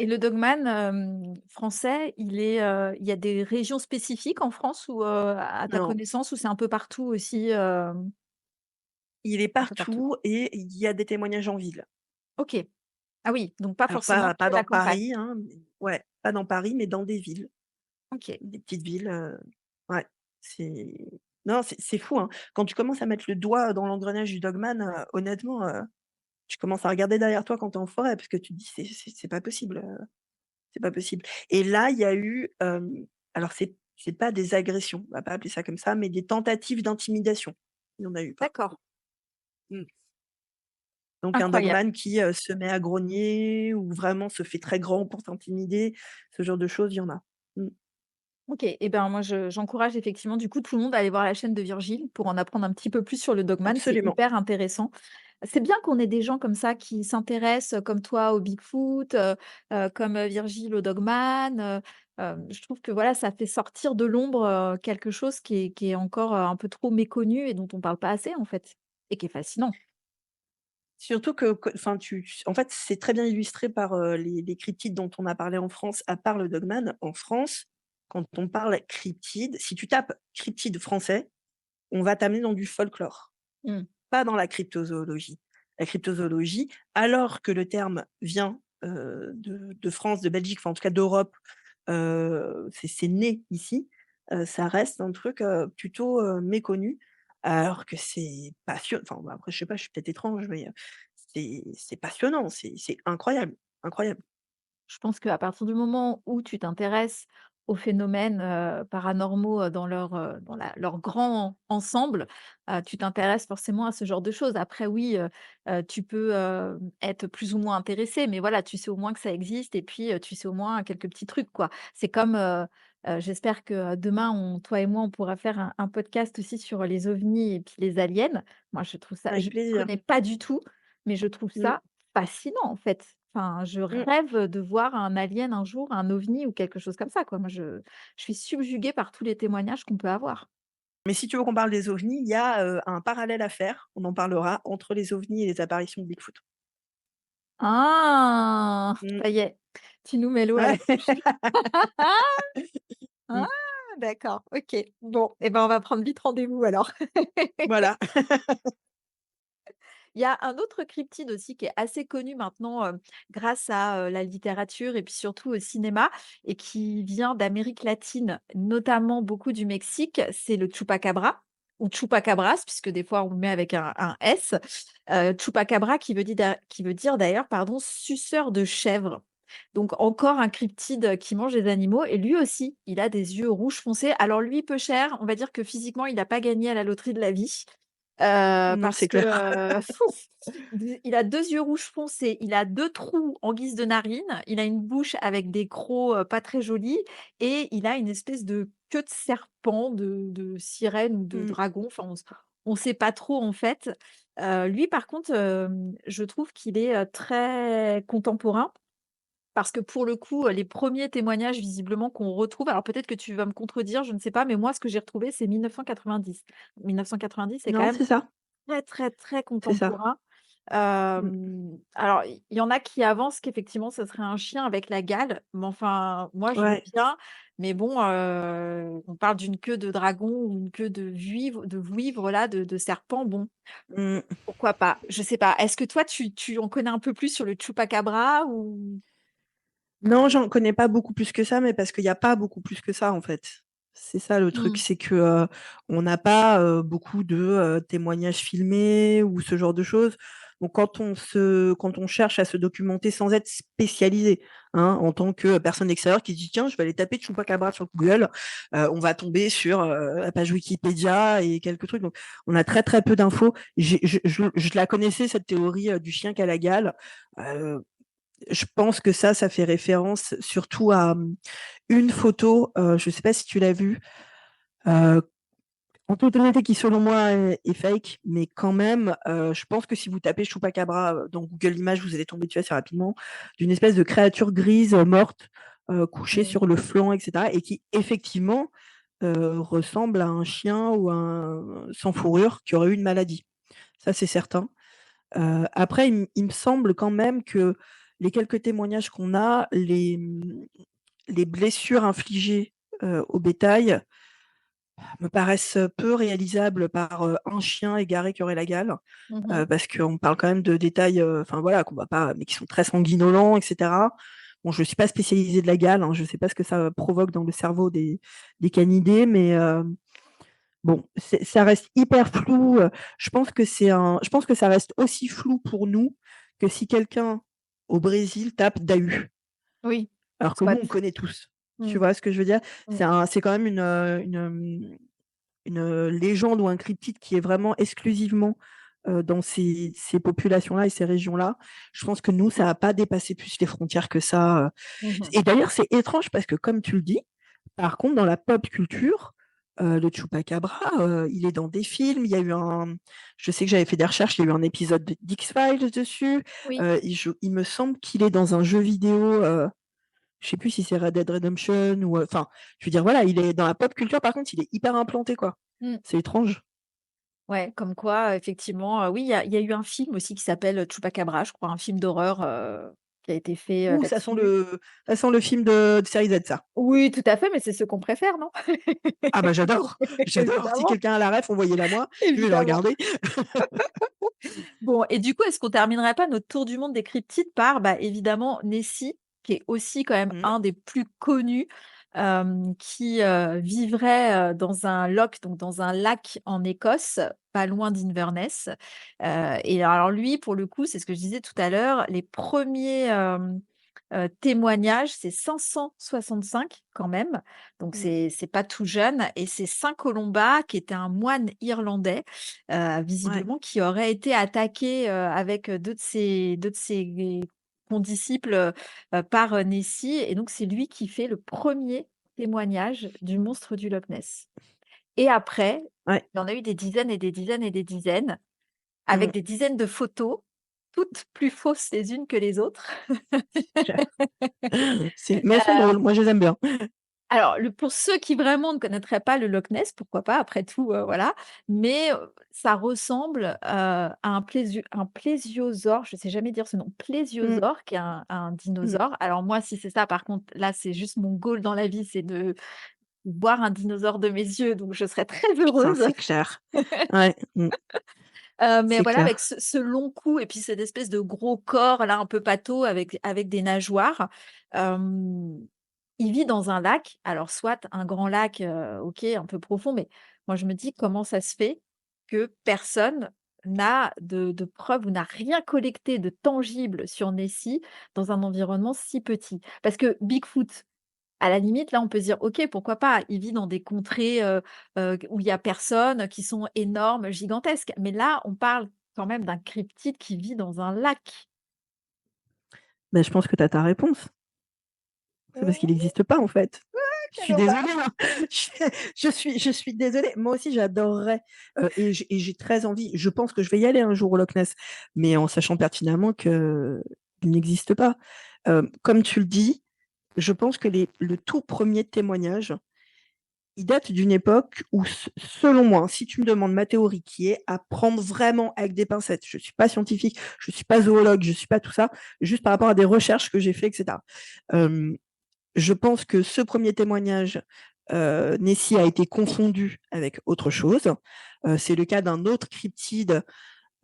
[SPEAKER 1] Et le Dogman, français, il y a des régions spécifiques en France où, à ta
[SPEAKER 2] Non,
[SPEAKER 1] connaissance, où c'est un peu partout aussi,
[SPEAKER 2] il est
[SPEAKER 1] un peu partout?
[SPEAKER 2] partout et il y a des témoignages en ville.
[SPEAKER 1] OK. Ah oui, donc pas
[SPEAKER 2] Alors
[SPEAKER 1] forcément
[SPEAKER 2] pas
[SPEAKER 1] que la
[SPEAKER 2] dans
[SPEAKER 1] campagne.
[SPEAKER 2] Paris, hein, mais ouais, pas dans Paris, mais dans des villes.
[SPEAKER 1] OK.
[SPEAKER 2] Des petites villes, ouais, c'est non, c'est fou, hein. Quand tu commences à mettre le doigt dans l'engrenage du Dogman, honnêtement, tu commences à regarder derrière toi quand tu es en forêt parce que tu te dis: C'est pas possible, c'est pas possible» et là, il y a eu, alors c'est c'est pas des agressions, on va pas appeler ça comme ça, mais des tentatives d'intimidation. Il y en a eu par
[SPEAKER 1] D'accord,
[SPEAKER 2] contre. Mmh. Donc un
[SPEAKER 1] incroyable.
[SPEAKER 2] dogman qui, se met à grogner ou vraiment se fait très grand pour t'intimider, ce genre de choses, il y en a. Mmh.
[SPEAKER 1] OK et ben, moi j'encourage effectivement du coup tout le monde à aller voir la chaîne de Virgile pour en apprendre un petit peu plus sur le Dogman, c'est
[SPEAKER 2] Absolument.
[SPEAKER 1] hyper intéressant. C'est bien qu'on ait des gens comme ça qui s'intéressent, comme toi au Bigfoot, comme, Virgile au Dogman, je trouve que voilà, ça fait sortir de l'ombre, quelque chose qui est encore, un peu trop méconnu et dont on parle pas assez en fait et qui est fascinant.
[SPEAKER 2] Surtout que enfin en fait, c'est très bien illustré par, les cryptides dont on a parlé en France, à part le Dogman. En France, quand on parle cryptide, si tu tapes cryptide français, on va t'amener dans du folklore,
[SPEAKER 1] Mmh.
[SPEAKER 2] pas dans la cryptozoologie. La cryptozoologie, alors que le terme vient, de France, de Belgique, enfin en tout cas d'Europe, c'est né ici, ça reste un truc, plutôt, méconnu, alors que c'est passionnant. Enfin, bah, après je sais pas, je suis peut-être étrange, mais, c'est passionnant, c'est incroyable, incroyable.
[SPEAKER 1] Je pense qu'à partir du moment où tu t'intéresses aux phénomènes, paranormaux, dans leur grand ensemble, tu t'intéresses forcément à ce genre de choses. Après oui, tu peux, être plus ou moins intéressé, mais voilà, tu sais au moins que ça existe et puis, tu sais au moins quelques petits trucs, quoi. C'est comme, j'espère que, demain toi et moi, on pourra faire un podcast aussi sur les ovnis et puis les aliens. Moi, je trouve ça je
[SPEAKER 2] Avec
[SPEAKER 1] ne
[SPEAKER 2] plaisir.
[SPEAKER 1] connais pas du tout, mais je trouve
[SPEAKER 2] Mmh,
[SPEAKER 1] ça fascinant, en fait. Enfin, je
[SPEAKER 2] mmh.
[SPEAKER 1] rêve de voir un alien un jour, un ovni ou quelque chose comme ça, quoi. Moi, je suis subjuguée par tous les témoignages qu'on peut avoir.
[SPEAKER 2] Mais si tu veux qu'on parle des ovnis, il y a, un parallèle à faire, on en parlera, entre les ovnis et les apparitions de Bigfoot.
[SPEAKER 1] Ah!
[SPEAKER 2] Mmh.
[SPEAKER 1] Ça y est, tu nous mets l'eau à la bouche. Ah!
[SPEAKER 2] Mmh.
[SPEAKER 1] D'accord, OK. Bon et ben, on va prendre vite rendez-vous alors.
[SPEAKER 2] Voilà.
[SPEAKER 1] Il y a un autre cryptide aussi qui est assez connu maintenant, grâce à, la littérature et puis surtout au cinéma et qui vient d'Amérique latine, notamment beaucoup du Mexique, c'est le chupacabra ou chupacabras puisque des fois on le met avec un S. Chupacabra qui veut dire d'ailleurs, pardon, suceur de chèvre. Donc encore un cryptide qui mange les animaux et lui aussi, il a des yeux rouges foncés. Alors lui, peu cher, on va dire que physiquement, il n'a pas gagné à la loterie de la vie.
[SPEAKER 2] Non,
[SPEAKER 1] Parce
[SPEAKER 2] c'est
[SPEAKER 1] que,
[SPEAKER 2] clair.
[SPEAKER 1] il a 2 yeux rouges foncés, il a 2 trous en guise de narines, il a une bouche avec des crocs, pas très jolis et il a une espèce de queue de serpent, de sirène ou de
[SPEAKER 2] Mmh.
[SPEAKER 1] dragon, enfin on sait pas trop en fait. Lui par contre, je trouve qu'il est, très contemporain parce que pour le coup, les premiers témoignages visiblement qu'on retrouve alors peut-être que tu vas me contredire, je ne sais pas, mais moi ce que j'ai retrouvé c'est 1990. 1990 c'est quand
[SPEAKER 2] Non,
[SPEAKER 1] même
[SPEAKER 2] c'est ça,
[SPEAKER 1] très, très, très
[SPEAKER 2] c'est ça.
[SPEAKER 1] contemporain.
[SPEAKER 2] Mmh.
[SPEAKER 1] Alors il y en a qui avancent qu'effectivement ce serait un chien avec la gale, mais enfin moi je veux
[SPEAKER 2] Ouais.
[SPEAKER 1] bien, mais bon, on parle d'une queue de dragon ou une queue de vouivre là, de serpent, bon,
[SPEAKER 2] Mmh.
[SPEAKER 1] pourquoi pas? Je sais pas. Est-ce que toi tu en connais un peu plus sur le chupacabra ou?
[SPEAKER 2] Non, j'en connais pas beaucoup plus que ça, mais parce qu'il y a pas beaucoup plus que ça, en fait. C'est ça le truc,
[SPEAKER 1] Mmh.
[SPEAKER 2] c'est que, on n'a pas, beaucoup de, témoignages filmés ou ce genre de choses. Donc quand on cherche à se documenter sans être spécialisé, hein, en tant que personne extérieure qui dit: «Tiens, je vais aller taper Chupacabra sur Google», on va tomber sur, la page Wikipédia et quelques trucs. Donc on a très, très peu d'infos. Je la connaissais cette théorie, du chien qui a la gale. Heu je pense que ça fait référence surtout à, une photo, je ne sais pas si tu l'as vue, heu, en toute honnêteté qui selon moi est fake, mais quand même, je pense que si vous tapez Chupacabra, dans Google Images, vous allez tomber dessus assez rapidement, d'une espèce de créature grise, morte, couchée
[SPEAKER 1] Mmh.
[SPEAKER 2] sur le flanc et cetera et qui effectivement, ressemble à un chien ou un sans fourrure qui aurait eu une maladie. Ça, c'est certain. Après, il me semble quand même que les quelques témoignages qu'on a, les blessures infligées, au bétail me paraissent peu réalisables par, un chien égaré qui aurait la gale,
[SPEAKER 1] Mmh.
[SPEAKER 2] parce qu'on parle quand même de détails, enfin voilà, qu'on va pas mais qui sont très sanguinolents et cetera. Bon, je suis pas spécialisée de la gale, hein, je sais pas ce que ça provoque dans le cerveau des canidés, mais bon, ça reste hyper flou, je pense que ça reste aussi flou pour nous que si quelqu'un au Brésil tape Dahu,
[SPEAKER 1] Oui,
[SPEAKER 2] alors que nous, on
[SPEAKER 1] soit.
[SPEAKER 2] connaît tous. Tu
[SPEAKER 1] Mmh.
[SPEAKER 2] vois ce que je veux dire?
[SPEAKER 1] Mmh.
[SPEAKER 2] C'est quand même une légende ou un cryptide qui est vraiment exclusivement, dans ces populations-là et ces régions-là. Je pense que nous, ça a pas dépassé plus les frontières que ça,
[SPEAKER 1] Mmh mh.
[SPEAKER 2] et d'ailleurs, c'est étrange parce que comme tu le dis, par contre, dans la pop culture, le Chupacabra, il est dans des films. Il y a eu un Je sais que j'avais fait des recherches, il y a eu un épisode de d'X-Files dessus.
[SPEAKER 1] Oui.
[SPEAKER 2] Il me semble qu'il est dans un jeu vidéo, je sais plus si c'est Red Dead Redemption ou, enfin, je veux dire, voilà, il est dans la pop culture, par contre, il est hyper implanté, quoi.
[SPEAKER 1] Mmh.
[SPEAKER 2] C'est étrange.
[SPEAKER 1] Ouais, comme quoi, effectivement, oui, il y a eu un film aussi qui s'appelle, Chupacabra, je crois, un film d'horreur, qui a été fait,
[SPEAKER 2] Ouh,
[SPEAKER 1] là-dessus.
[SPEAKER 2] ça sent le film de série Z, ça.
[SPEAKER 1] Oui, tout à fait, mais c'est ce qu'on préfère, non?
[SPEAKER 2] Ah bah, j'adore, j'adore. Si
[SPEAKER 1] Évidemment,
[SPEAKER 2] quelqu'un a la ref, envoyez-la moi, je vais le
[SPEAKER 1] évidemment.
[SPEAKER 2] regarder.
[SPEAKER 1] Bon et du coup, est-ce qu'on terminerait pas notre tour du monde des cryptides par, bah, évidemment, Nessie, qui est aussi quand même
[SPEAKER 2] Mmh.
[SPEAKER 1] un des plus connus, qui, vivrait, dans un loch, donc dans un lac en Écosse, pas loin d'Inverness. Et alors lui, pour le coup, c'est ce que je disais tout à l'heure, les premiers témoignages, c'est 565 quand même, donc
[SPEAKER 2] Mmh.
[SPEAKER 1] c'est pas tout jeune et c'est saint Colomba qui était un moine irlandais,
[SPEAKER 2] Ouais,
[SPEAKER 1] visiblement qui aurait été attaqué, avec, 2 de ses condisciples, par, Nessie et donc c'est lui qui fait le premier témoignage du monstre du Loch Ness et après,
[SPEAKER 2] ouais.
[SPEAKER 1] il y en a eu des dizaines et des dizaines et des dizaines, avec
[SPEAKER 2] Mmh.
[SPEAKER 1] des dizaines de photos, toutes plus fausses les unes que les autres.
[SPEAKER 2] Mais elles sont drôles, moi je les aime bien.
[SPEAKER 1] Alors, pour ceux qui vraiment ne connaîtraient pas le Loch Ness, pourquoi pas, après tout, voilà. Mais, ça ressemble, à un plésiosaure, je ne sais jamais dire ce nom,
[SPEAKER 2] Mmh.
[SPEAKER 1] plésiosaure qui est un
[SPEAKER 2] Mmh.
[SPEAKER 1] dinosaure. Alors moi, si c'est ça, par contre, là, c'est juste mon goal dans la vie, c'est de voir un dinosaure de mes yeux, donc je serais très
[SPEAKER 2] Putain,
[SPEAKER 1] heureuse.
[SPEAKER 2] c'est clair. Ouais, mmh,
[SPEAKER 1] Mais
[SPEAKER 2] c'est
[SPEAKER 1] voilà, avec
[SPEAKER 2] clair.
[SPEAKER 1] ce long cou et puis cette espèce de gros corps là, un peu pâteau avec des nageoires. Hem, il vit dans un lac, alors soit un grand lac, OK, un peu profond, mais moi je me dis: «Comment ça se fait que personne n'a de preuves ou n'a rien collecté de tangible sur Nessie dans un environnement si petit?» Parce que Bigfoot, à la limite, là, on peut se dire: «OK, pourquoi pas?» Il vit dans des contrées, où il y a personne, qui sont énormes, gigantesques. Mais là, on parle quand même d'un cryptide qui vit dans un lac.
[SPEAKER 2] Bah, je pense que tu as ta réponse. C'est parce qu'il
[SPEAKER 1] Mmh,
[SPEAKER 2] n'existe pas, en fait. Je
[SPEAKER 1] quel
[SPEAKER 2] suis désolée,
[SPEAKER 1] dommage!
[SPEAKER 2] hein. Je suis désolée. Moi aussi, j'adorerais, et j'ai très envie. Je pense que je vais y aller un jour au Loch Ness, mais en sachant pertinemment qu'il n'existe pas. Comme tu le dis, je pense que le tout premier témoignage, il date d'une époque où, selon moi, hein, si tu me demandes ma théorie, qui est à prendre vraiment avec des pincettes, je ne suis pas scientifique, je ne suis pas zoologue, je ne suis pas tout ça, juste par rapport à des recherches que j'ai faites, etc. Euh, je pense que ce premier témoignage, Nessie a été confondu avec autre chose. C'est le cas d'un autre cryptide,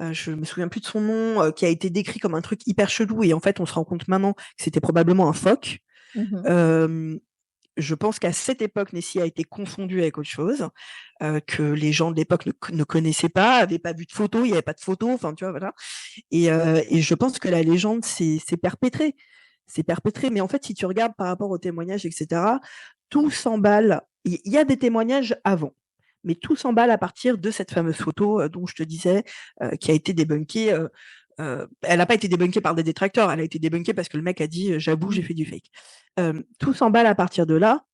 [SPEAKER 2] je me souviens plus de son nom, qui a été décrit comme un truc hyper chelou, et en fait, on se rend compte maintenant que c'était probablement un phoque.
[SPEAKER 1] Mmh.
[SPEAKER 2] Euh, je pense qu'à cette époque, Nessie a été confondu avec autre chose, que les gens de l'époque ne connaissaient pas, n'avaient pas vu de photos, il n'y avait pas de photos, enfin, tu vois, voilà. Et je pense que la légende s'est perpétrée. C'est perpétré, mais en fait, si tu regardes par rapport aux témoignages, etc., tout s'emballe. Il y a des témoignages avant, mais tout s'emballe à partir de cette fameuse photo, dont je te disais, qui a été débunkée. Elle n'a pas été débunkée par des détracteurs, elle a été débunkée parce que le mec a dit, j'avoue, j'ai
[SPEAKER 1] Mmh.
[SPEAKER 2] fait du fake. Tout s'emballe à partir de là,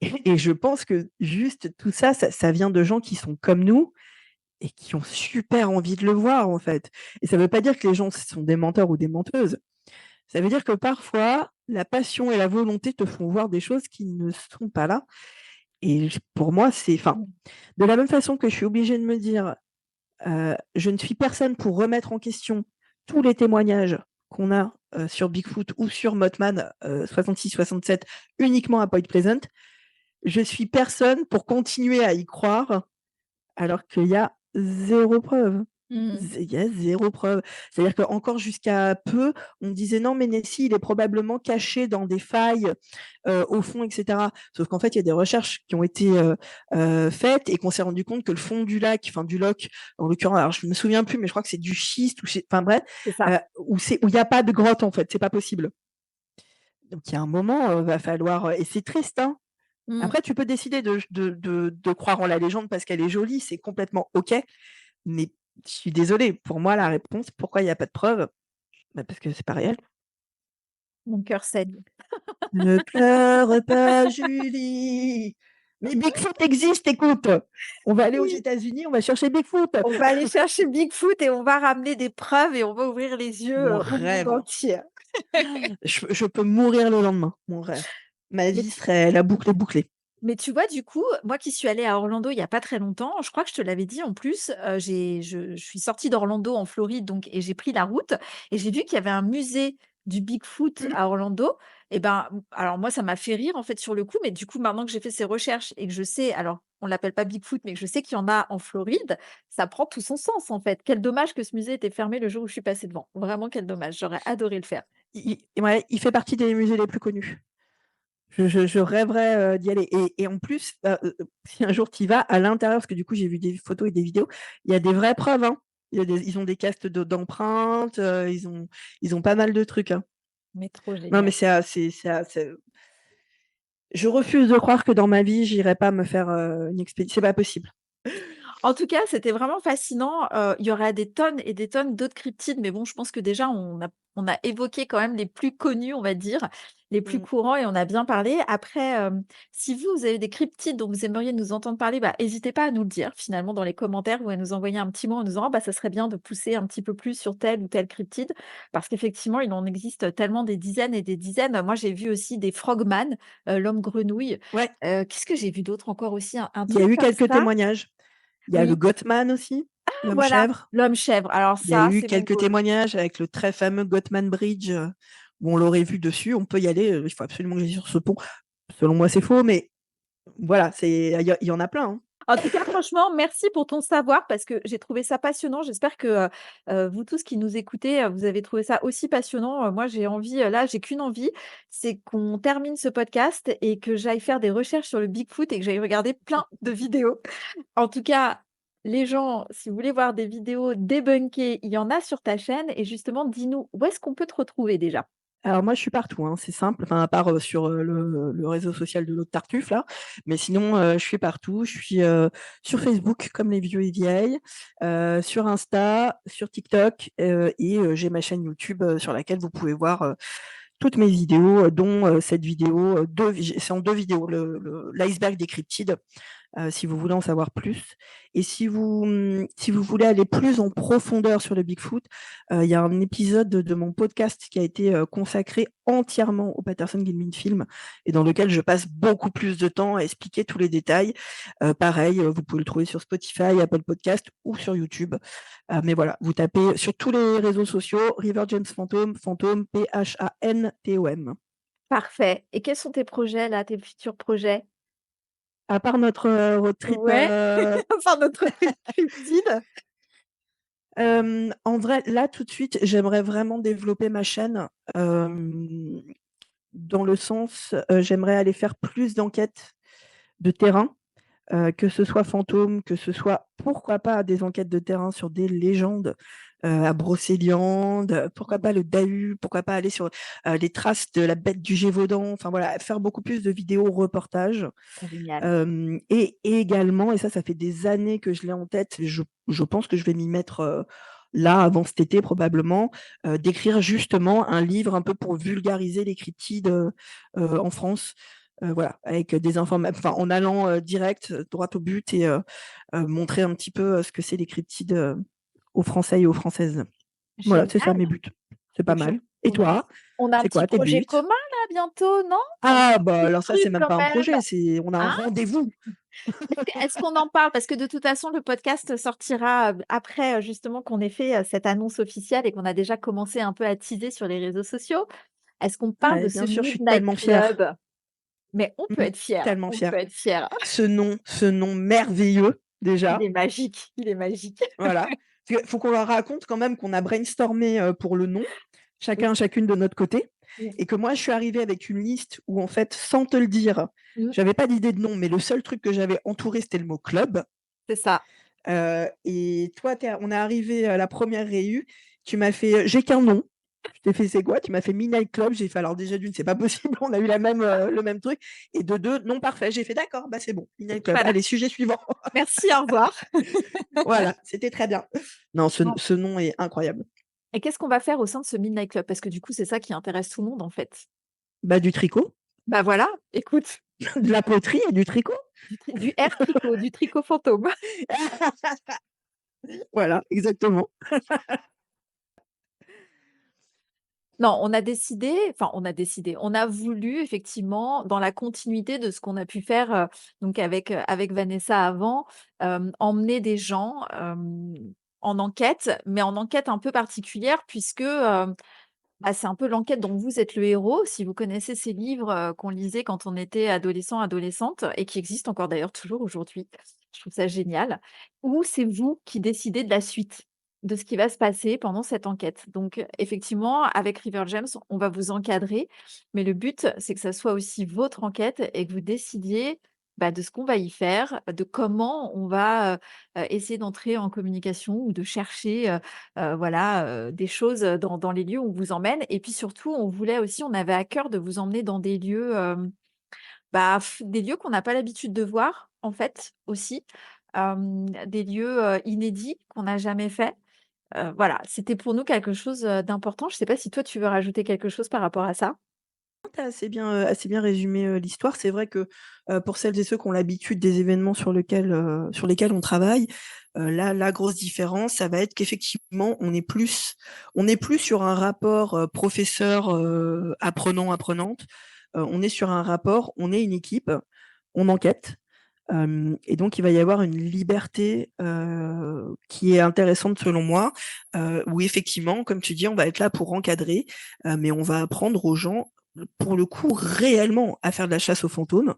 [SPEAKER 2] et je pense que juste tout ça, ça vient de gens qui sont comme nous et qui ont super envie de le voir, en fait. Et ça ne veut pas dire que les gens sont des menteurs ou des menteuses. Ça veut dire que parfois, la passion et la volonté te font voir des choses qui ne sont pas là. Et pour moi, c'est, enfin,
[SPEAKER 1] Mmh.
[SPEAKER 2] de la même façon que je suis obligée de me dire, je ne suis personne pour remettre en question tous les témoignages qu'on a, sur Bigfoot ou sur Mothman, 66-67, uniquement à Point Pleasant. Je suis personne pour continuer à y croire alors qu'il y a zéro preuve.
[SPEAKER 1] Mmh.
[SPEAKER 2] Il y a zéro preuve. C'est-à-dire qu'encore jusqu'à peu, on disait non, mais Nessie, il est probablement caché dans des failles, au fond, etc. Sauf qu'en fait, il y a des recherches qui ont été, faites, et qu'on s'est rendu compte que le fond du lac, enfin du loch, en l'occurrence, alors je ne me souviens plus, mais je crois que c'est du schiste, enfin bref,
[SPEAKER 1] C'est ça.
[SPEAKER 2] où il n'y a pas de grotte, en fait, c'est pas possible. Donc il y a un moment, va falloir, et c'est triste, hein.
[SPEAKER 1] Mmh.
[SPEAKER 2] Après tu peux décider de croire en la légende parce qu'elle est jolie, c'est complètement OK, mais je suis désolée, pour moi la réponse, pourquoi il y a pas de preuves? Bah, parce que c'est pas réel.
[SPEAKER 1] Mon cœur saigne.
[SPEAKER 2] Ne pleure pas Julie, mais Bigfoot existe, écoute! On va aller aux
[SPEAKER 1] Oui,
[SPEAKER 2] États-Unis, on va chercher Bigfoot.
[SPEAKER 1] on va aller chercher Bigfoot et on va ramener des preuves et on va ouvrir les yeux,
[SPEAKER 2] Mon
[SPEAKER 1] au monde
[SPEAKER 2] rêve,
[SPEAKER 1] entier.
[SPEAKER 2] je peux mourir le lendemain, mon rêve. Ma
[SPEAKER 1] Mais
[SPEAKER 2] vie serait la boucle est bouclée.
[SPEAKER 1] Mais tu vois, du coup, moi qui suis allée à Orlando il y a pas très longtemps, je crois que je te l'avais dit en plus, je suis sortie d'Orlando en Floride donc et j'ai pris la route et j'ai vu qu'il y avait un musée du Bigfoot
[SPEAKER 2] Mmh.
[SPEAKER 1] à Orlando et ben, alors moi ça m'a fait rire en fait sur le coup, mais du coup maintenant que j'ai fait ces recherches et que je sais alors on l'appelle pas Bigfoot, mais que je sais qu'il y en a en Floride, ça prend tout son sens en fait. Quel dommage que ce musée était fermé le jour où je suis passée devant. Vraiment quel dommage, j'aurais adoré le faire.
[SPEAKER 2] Ouais, il fait partie des musées les plus connus. Je rêverais, d'y aller, et en plus, si un jour tu y vas, à l'intérieur, parce que du coup j'ai vu des photos et des vidéos, il y a des vraies preuves, hein. Ils ont des castes d'empreintes, ils ont pas mal de trucs, hein.
[SPEAKER 1] Mais trop
[SPEAKER 2] Non, mais
[SPEAKER 1] génial.
[SPEAKER 2] c'est je refuse de croire que dans ma vie, j'irai pas me faire, une expédition. C'est pas possible.
[SPEAKER 1] En tout cas, c'était vraiment fascinant, il y aurait des tonnes et des tonnes d'autres cryptides, mais bon, je pense que déjà on a évoqué quand même les plus connus, on va dire, les plus
[SPEAKER 2] Mmh.
[SPEAKER 1] courants et on a bien parlé. Après, si vous avez des cryptides dont vous aimeriez nous entendre parler, bah, hésitez pas à nous le dire finalement dans les commentaires ou à nous envoyer un petit mot en nous disant: «Ah bah, ça serait bien de pousser un petit peu plus sur tel ou tel cryptide». Parce qu'effectivement, il en existe tellement des dizaines et des dizaines. Moi, j'ai vu aussi des frogman, l'homme grenouille.
[SPEAKER 2] Ouais,
[SPEAKER 1] Qu'est-ce que j'ai vu d'autre encore aussi? Un
[SPEAKER 2] il y a
[SPEAKER 1] truc
[SPEAKER 2] eu
[SPEAKER 1] comme
[SPEAKER 2] quelques
[SPEAKER 1] ça?
[SPEAKER 2] témoignages. Il y a le
[SPEAKER 1] Oui.
[SPEAKER 2] Gottman aussi, l'homme
[SPEAKER 1] Voilà,
[SPEAKER 2] chèvre.
[SPEAKER 1] l'homme chèvre. Alors
[SPEAKER 2] Il y a
[SPEAKER 1] ça,
[SPEAKER 2] eu
[SPEAKER 1] c'est mon
[SPEAKER 2] quelques
[SPEAKER 1] goal.
[SPEAKER 2] témoignages avec le très fameux Gottman Bridge, où on l'aurait vu dessus. On peut y aller, il faut absolument que j'aille sur ce pont. Selon moi, c'est faux, mais voilà, il y en a plein, hein.
[SPEAKER 1] En tout cas, franchement, merci pour ton savoir parce que j'ai trouvé ça passionnant. J'espère que, vous tous qui nous écoutez, vous avez trouvé ça aussi passionnant. Moi, j'ai envie, là, j'ai qu'une envie, c'est qu'on termine ce podcast et que j'aille faire des recherches sur le Bigfoot et que j'aille regarder plein de vidéos. En tout cas, les gens, si vous voulez voir des vidéos débunkées, il y en a sur ta chaîne et justement, dis-nous où est-ce qu'on peut te retrouver déjà?
[SPEAKER 2] Alors moi, je suis partout, hein, c'est simple, enfin à part, sur, le réseau social de l'autre Tartuffe là, mais sinon, je suis partout. Je suis, sur Facebook comme les vieux et vieilles, sur Insta, sur TikTok, et j'ai ma chaîne YouTube, sur laquelle vous pouvez voir, toutes mes vidéos, dont, cette vidéo, 2 vi c'est en 2 vidéos, l'iceberg des cryptides, si vous voulez en savoir plus, et si vous voulez aller plus en profondeur sur le Bigfoot, il y a un épisode de mon podcast qui a été, consacré entièrement au Patterson Gilman Film, et dans lequel je passe beaucoup plus de temps à expliquer tous les détails. Pareil, vous pouvez le trouver sur Spotify, Apple Podcast ou sur YouTube. Mais voilà, vous tapez sur tous les réseaux sociaux River James Phantom, Phantom, Phantom.
[SPEAKER 1] Parfait et quels sont tes projets là, tes futurs projets?
[SPEAKER 2] À part notre, road trip,
[SPEAKER 1] Ouais, enfin notre trip cryptide.
[SPEAKER 2] en vrai, là, tout de suite, j'aimerais vraiment développer ma chaîne, hem, dans le sens, j'aimerais aller faire plus d'enquêtes de terrain, que ce soit fantôme, que ce soit, pourquoi pas, des enquêtes de terrain sur des légendes, à Brocéliande, pourquoi pas le Dahu, pourquoi pas aller sur, les traces de la bête du Gévaudan, enfin voilà, faire beaucoup plus de vidéos reportages.
[SPEAKER 1] Génial.
[SPEAKER 2] Et également, et ça fait des années que je l'ai en tête, je pense que je vais m'y mettre, là, avant cet été probablement, d'écrire justement un livre un peu pour vulgariser les cryptides, en France. Voilà, avec des informa enfin, en allant, direct, droit au but, et montrer un petit peu, ce que c'est les cryptides, aux Français et aux Françaises. Voilà, c'est ça
[SPEAKER 1] Génial.
[SPEAKER 2] mes buts. C'est pas
[SPEAKER 1] Donc je
[SPEAKER 2] mal. Et
[SPEAKER 1] on a
[SPEAKER 2] toi?
[SPEAKER 1] on a un
[SPEAKER 2] C'est
[SPEAKER 1] petit
[SPEAKER 2] quoi tes
[SPEAKER 1] projet
[SPEAKER 2] buts?
[SPEAKER 1] commun là bientôt, non? Un
[SPEAKER 2] Ah bah,
[SPEAKER 1] petit
[SPEAKER 2] alors ça, c'est
[SPEAKER 1] truc
[SPEAKER 2] même
[SPEAKER 1] quand
[SPEAKER 2] pas un
[SPEAKER 1] même,
[SPEAKER 2] projet, c'est on a un
[SPEAKER 1] hein?
[SPEAKER 2] rendez-vous.
[SPEAKER 1] Est-ce qu'on en parle? Parce que de toute façon, le podcast sortira, après, justement qu'on ait fait, cette annonce officielle et qu'on a déjà commencé un peu à teaser sur les réseaux sociaux. Est-ce qu'on parle de
[SPEAKER 2] Ouais,
[SPEAKER 1] ce
[SPEAKER 2] bien sûr, je suis
[SPEAKER 1] Midnight
[SPEAKER 2] tellement fière.
[SPEAKER 1] Club? Mais on peut
[SPEAKER 2] Mmh,
[SPEAKER 1] être fier,
[SPEAKER 2] tellement
[SPEAKER 1] on peut
[SPEAKER 2] fière.
[SPEAKER 1] être fier.
[SPEAKER 2] Ce nom merveilleux,
[SPEAKER 1] Il
[SPEAKER 2] déjà,
[SPEAKER 1] est magique, il est magique.
[SPEAKER 2] voilà. Parce qu'il faut qu'on leur raconte quand même qu'on a brainstormé, pour le nom, chacune de notre côté,
[SPEAKER 1] Mmh.
[SPEAKER 2] et que moi, je suis arrivée avec une liste où, en fait, sans te le dire,
[SPEAKER 1] Mmh.
[SPEAKER 2] j'avais pas d'idée de nom, mais le seul truc que j'avais entouré, c'était le mot club.
[SPEAKER 1] C'est ça.
[SPEAKER 2] Et toi, on est arrivé à la première réu, tu m'as fait: «J'ai qu'un nom». Je t'ai fait c'est quoi? Tu m'as fait Midnight Club. J'ai fait alors déjà d'une, c'est pas possible, on a eu le même truc. Et de deux, non parfait. J'ai fait d'accord, bah c'est bon, Midnight Club.
[SPEAKER 1] Voilà.
[SPEAKER 2] Allez, sujet suivant.
[SPEAKER 1] Merci, au revoir.
[SPEAKER 2] Voilà, c'était très bien. Non,
[SPEAKER 1] Bon,
[SPEAKER 2] ce nom est incroyable.
[SPEAKER 1] et qu'est-ce qu'on va faire au sein de ce Midnight Club? Parce que du coup, c'est ça qui intéresse tout le monde, en fait.
[SPEAKER 2] Bah, du tricot,
[SPEAKER 1] Bah, voilà, écoute,
[SPEAKER 2] de la poterie et du tricot.
[SPEAKER 1] du air tricot, du tricot fantôme.
[SPEAKER 2] Voilà, exactement.
[SPEAKER 1] Non, on a voulu effectivement, dans la continuité de ce qu'on a pu faire, donc avec Vanessa avant, emmener des gens, en enquête, mais en enquête un peu particulière puisque, bah, c'est un peu l'enquête dont vous êtes le héros. Si vous connaissez ces livres, qu'on lisait quand on était adolescent, adolescente et qui existent encore d'ailleurs toujours aujourd'hui. Je trouve ça génial. Où c'est vous qui décidez de la suite, de ce qui va se passer pendant cette enquête. Donc, effectivement, avec River James, on va vous encadrer, mais le but, c'est que ça soit aussi votre enquête et que vous décidiez, bah, de ce qu'on va y faire, de comment on va, essayer d'entrer en communication ou de chercher, voilà, des choses, dans les lieux où on vous emmène et puis surtout, on avait à cœur de vous emmener dans des lieux, bah, des lieux qu'on n'a pas l'habitude de voir, en fait, aussi. Des lieux, inédits qu'on n'a jamais fait. Voilà, c'était pour nous quelque chose, d'important. Je ne sais pas si toi, tu veux rajouter quelque chose par rapport à ça?
[SPEAKER 2] Tu as assez bien résumé, l'histoire. C'est vrai que, pour celles et ceux qui ont l'habitude des événements sur lesquels on travaille, la grosse différence, ça va être qu'effectivement, on est plus sur un rapport, professeur, apprenant-apprenante. On est sur un rapport, on est une équipe, on enquête, et donc il va y avoir une liberté, qui est intéressante selon moi, où effectivement, comme tu dis, on va être là pour encadrer, mais on va apprendre aux gens, pour le coup, réellement à faire de la chasse aux fantômes.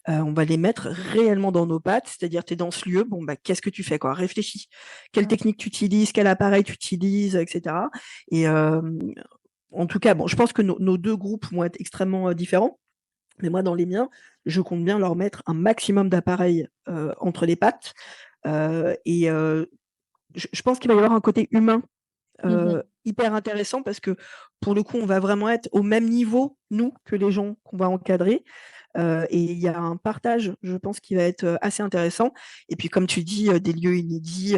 [SPEAKER 2] On va les mettre réellement dans nos pattes, c'est-à-dire tu es dans ce lieu, bon bah qu'est-ce que tu fais quoi? Réfléchis. Quelle
[SPEAKER 1] Mmh.
[SPEAKER 2] technique tu utilises, quel appareil tu utilises, etc. Et en tout cas, bon, je pense que nos 2 groupes vont être extrêmement, différents. Mais moi, dans les miens, je compte bien leur mettre un maximum d'appareils, entre les pattes, et je pense qu'il va y avoir un côté humain,
[SPEAKER 1] Mmh.
[SPEAKER 2] hyper intéressant parce que, pour le coup, on va vraiment être au même niveau, nous, que les gens qu'on va encadrer. Et il y a un partage, je pense, qui va être, assez intéressant. Et puis, comme tu dis, des lieux inédits,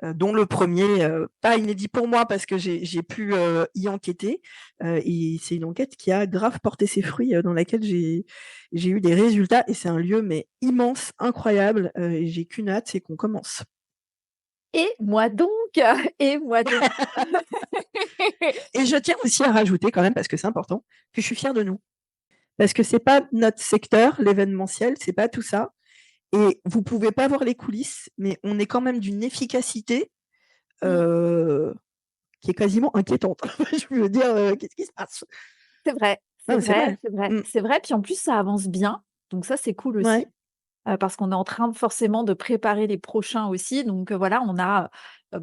[SPEAKER 2] dont le premier, pas inédit pour moi parce que j'ai pu, y enquêter. Et c'est une enquête qui a grave porté ses fruits, dans laquelle j'ai eu des résultats et c'est un lieu, mais immense, incroyable, et j'ai qu'une hâte, c'est qu'on commence.
[SPEAKER 1] Et moi donc! Et moi donc!
[SPEAKER 2] Et je tiens aussi à rajouter quand même, parce que c'est important, que je suis fière de nous. Parce que c'est pas notre secteur, l'événementiel, c'est pas tout ça. Et vous pouvez pas voir les coulisses, mais on est quand même d'une efficacité,
[SPEAKER 1] Mmh.
[SPEAKER 2] heu, qui est quasiment inquiétante. Je veux dire, qu'est-ce qui se passe?
[SPEAKER 1] C'est vrai,
[SPEAKER 2] Non,
[SPEAKER 1] c'est
[SPEAKER 2] mais c'est
[SPEAKER 1] vrai,
[SPEAKER 2] vrai.
[SPEAKER 1] c'est vrai,
[SPEAKER 2] Mmh.
[SPEAKER 1] c'est vrai, puis en plus ça avance bien, donc ça c'est cool
[SPEAKER 2] Ouais.
[SPEAKER 1] aussi, parce qu'on est en train forcément de préparer les prochains aussi, donc voilà, on a,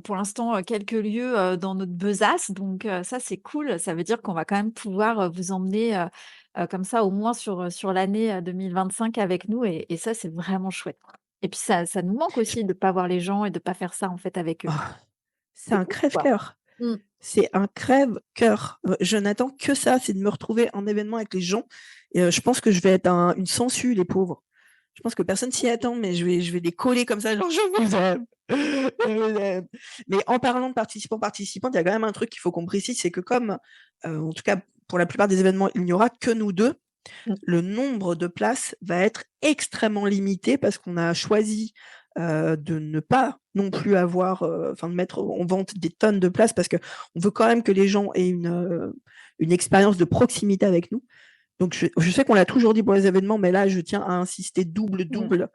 [SPEAKER 1] pour l'instant, quelques lieux, dans notre besace, donc ça c'est cool. Ça veut dire qu'on va quand même pouvoir, vous emmener, comme ça au moins sur l'année, 2025 avec nous et ça c'est vraiment chouette, quoi et puis ça nous manque aussi de ne pas voir les gens et de pas faire ça en fait avec eux.
[SPEAKER 2] Oh, c'est
[SPEAKER 1] C'est
[SPEAKER 2] un
[SPEAKER 1] cool, quoi.
[SPEAKER 2] crève-cœur.
[SPEAKER 1] Mmh.
[SPEAKER 2] C'est un crève-cœur. Je n'attends que ça, c'est de me retrouver en événement avec les gens et je pense que je vais être une sangsue, les pauvres. Je pense que personne s'y attend, mais je vais les coller comme ça, genre: «Je vous aime, je vous aime». Mais en parlant de participants, participantes, il y a quand même un truc qu'il faut qu'on précise, c'est que comme, en tout cas pour la plupart des événements, il n'y aura que nous 2.
[SPEAKER 1] Mmh.
[SPEAKER 2] Le nombre de places va être extrêmement limité parce qu'on a choisi, de ne pas non plus avoir, enfin de mettre en vente des tonnes de places parce qu'on veut quand même que les gens aient une expérience de proximité avec nous. Donc je sais qu'on l'a toujours dit pour les événements, mais là, je tiens à insister double,
[SPEAKER 1] Mmh.
[SPEAKER 2] double.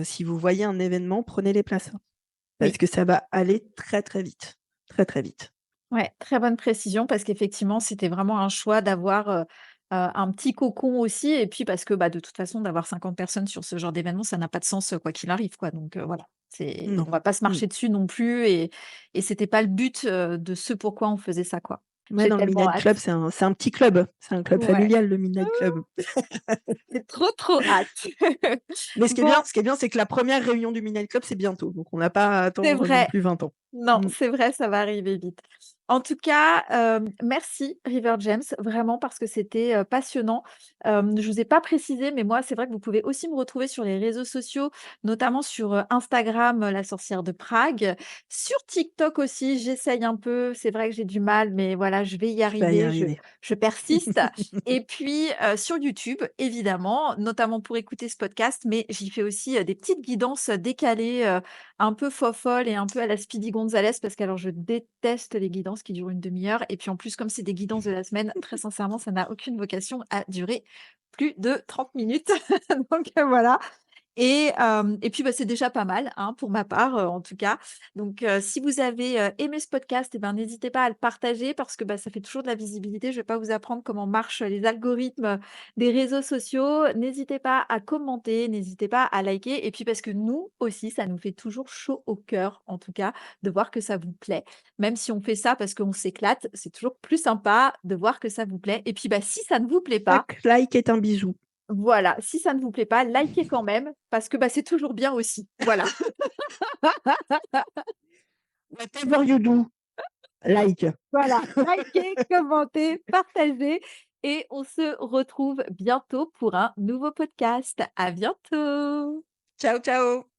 [SPEAKER 2] Si vous voyez un événement, prenez les places, hein, parce
[SPEAKER 1] Oui.
[SPEAKER 2] que ça va aller très, très vite. Très, très vite.
[SPEAKER 1] Ouais, très bonne précision parce qu'effectivement, c'était vraiment un choix d'avoir, un petit cocon aussi et puis parce que, bah, de toute façon, d'avoir 50 personnes sur ce genre d'événement, ça n'a pas de sens, quoi qu'il arrive, quoi, donc voilà.
[SPEAKER 2] Non.
[SPEAKER 1] On va pas se
[SPEAKER 2] Mmh.
[SPEAKER 1] marcher dessus non plus et c'était pas le but, de ce pourquoi on faisait ça, quoi.
[SPEAKER 2] Ouais,
[SPEAKER 1] J'ai
[SPEAKER 2] dans le
[SPEAKER 1] tellement
[SPEAKER 2] Midnight Club,
[SPEAKER 1] hâte.
[SPEAKER 2] c'est un petit club. C'est un club
[SPEAKER 1] Ouais.
[SPEAKER 2] familial, le
[SPEAKER 1] Ah,
[SPEAKER 2] Midnight Club.
[SPEAKER 1] j'ai trop, trop hâte.
[SPEAKER 2] Mais
[SPEAKER 1] Bon,
[SPEAKER 2] ce qui est bien, c'est que la première réunion du Midnight Club, c'est bientôt, donc on n'a pas à
[SPEAKER 1] c'est
[SPEAKER 2] attendre non
[SPEAKER 1] vrai.
[SPEAKER 2] plus 20 ans.
[SPEAKER 1] Non,
[SPEAKER 2] Mmh.
[SPEAKER 1] c'est vrai, ça va arriver vite. En tout cas, merci River James, vraiment parce que c'était, passionnant. Je vous ai pas précisé, mais moi, c'est vrai que vous pouvez aussi me retrouver sur les réseaux sociaux, notamment sur, Instagram, La Sorcière de Prague. Sur TikTok aussi, j'essaye un peu. C'est vrai que j'ai du mal, mais voilà, je vais y
[SPEAKER 2] Tu vas y
[SPEAKER 1] arriver,
[SPEAKER 2] arriver.
[SPEAKER 1] je persiste et puis, sur YouTube, évidemment, notamment pour écouter ce podcast, mais j'y fais aussi, des petites guidances, décalées, un peu fofolles et un peu à la Speedy Gonzales parce que alors je déteste les guidances qui durent une demi-heure et puis en plus comme c'est des guidances de la semaine, très sincèrement, ça n'a aucune vocation à durer plus de 30 minutes. Donc, voilà et puis, bah, c'est déjà pas mal, hein, pour ma part, en tout cas. Donc, si vous avez, aimé ce podcast et ben, n'hésitez pas à le partager parce que, bah, ça fait toujours de la visibilité. Je vais pas vous apprendre comment marchent les algorithmes, des réseaux sociaux. N'hésitez pas à commenter, n'hésitez pas à liker et puis parce que nous aussi, ça nous fait toujours chaud au cœur, en tout cas, de voir que ça vous plaît. Même si on fait ça parce qu'on s'éclate, c'est toujours plus sympa de voir que ça vous plaît et puis, bah, si ça ne vous plaît pas,
[SPEAKER 2] Chaque like est un bisou.
[SPEAKER 1] voilà, si ça ne vous plaît pas, likez quand même parce que, bah, c'est toujours bien aussi. Voilà.
[SPEAKER 2] Whatever you do, like.
[SPEAKER 1] Voilà, likez, commentez, partagez et on se retrouve bientôt pour un nouveau podcast. À bientôt.
[SPEAKER 2] Ciao, ciao.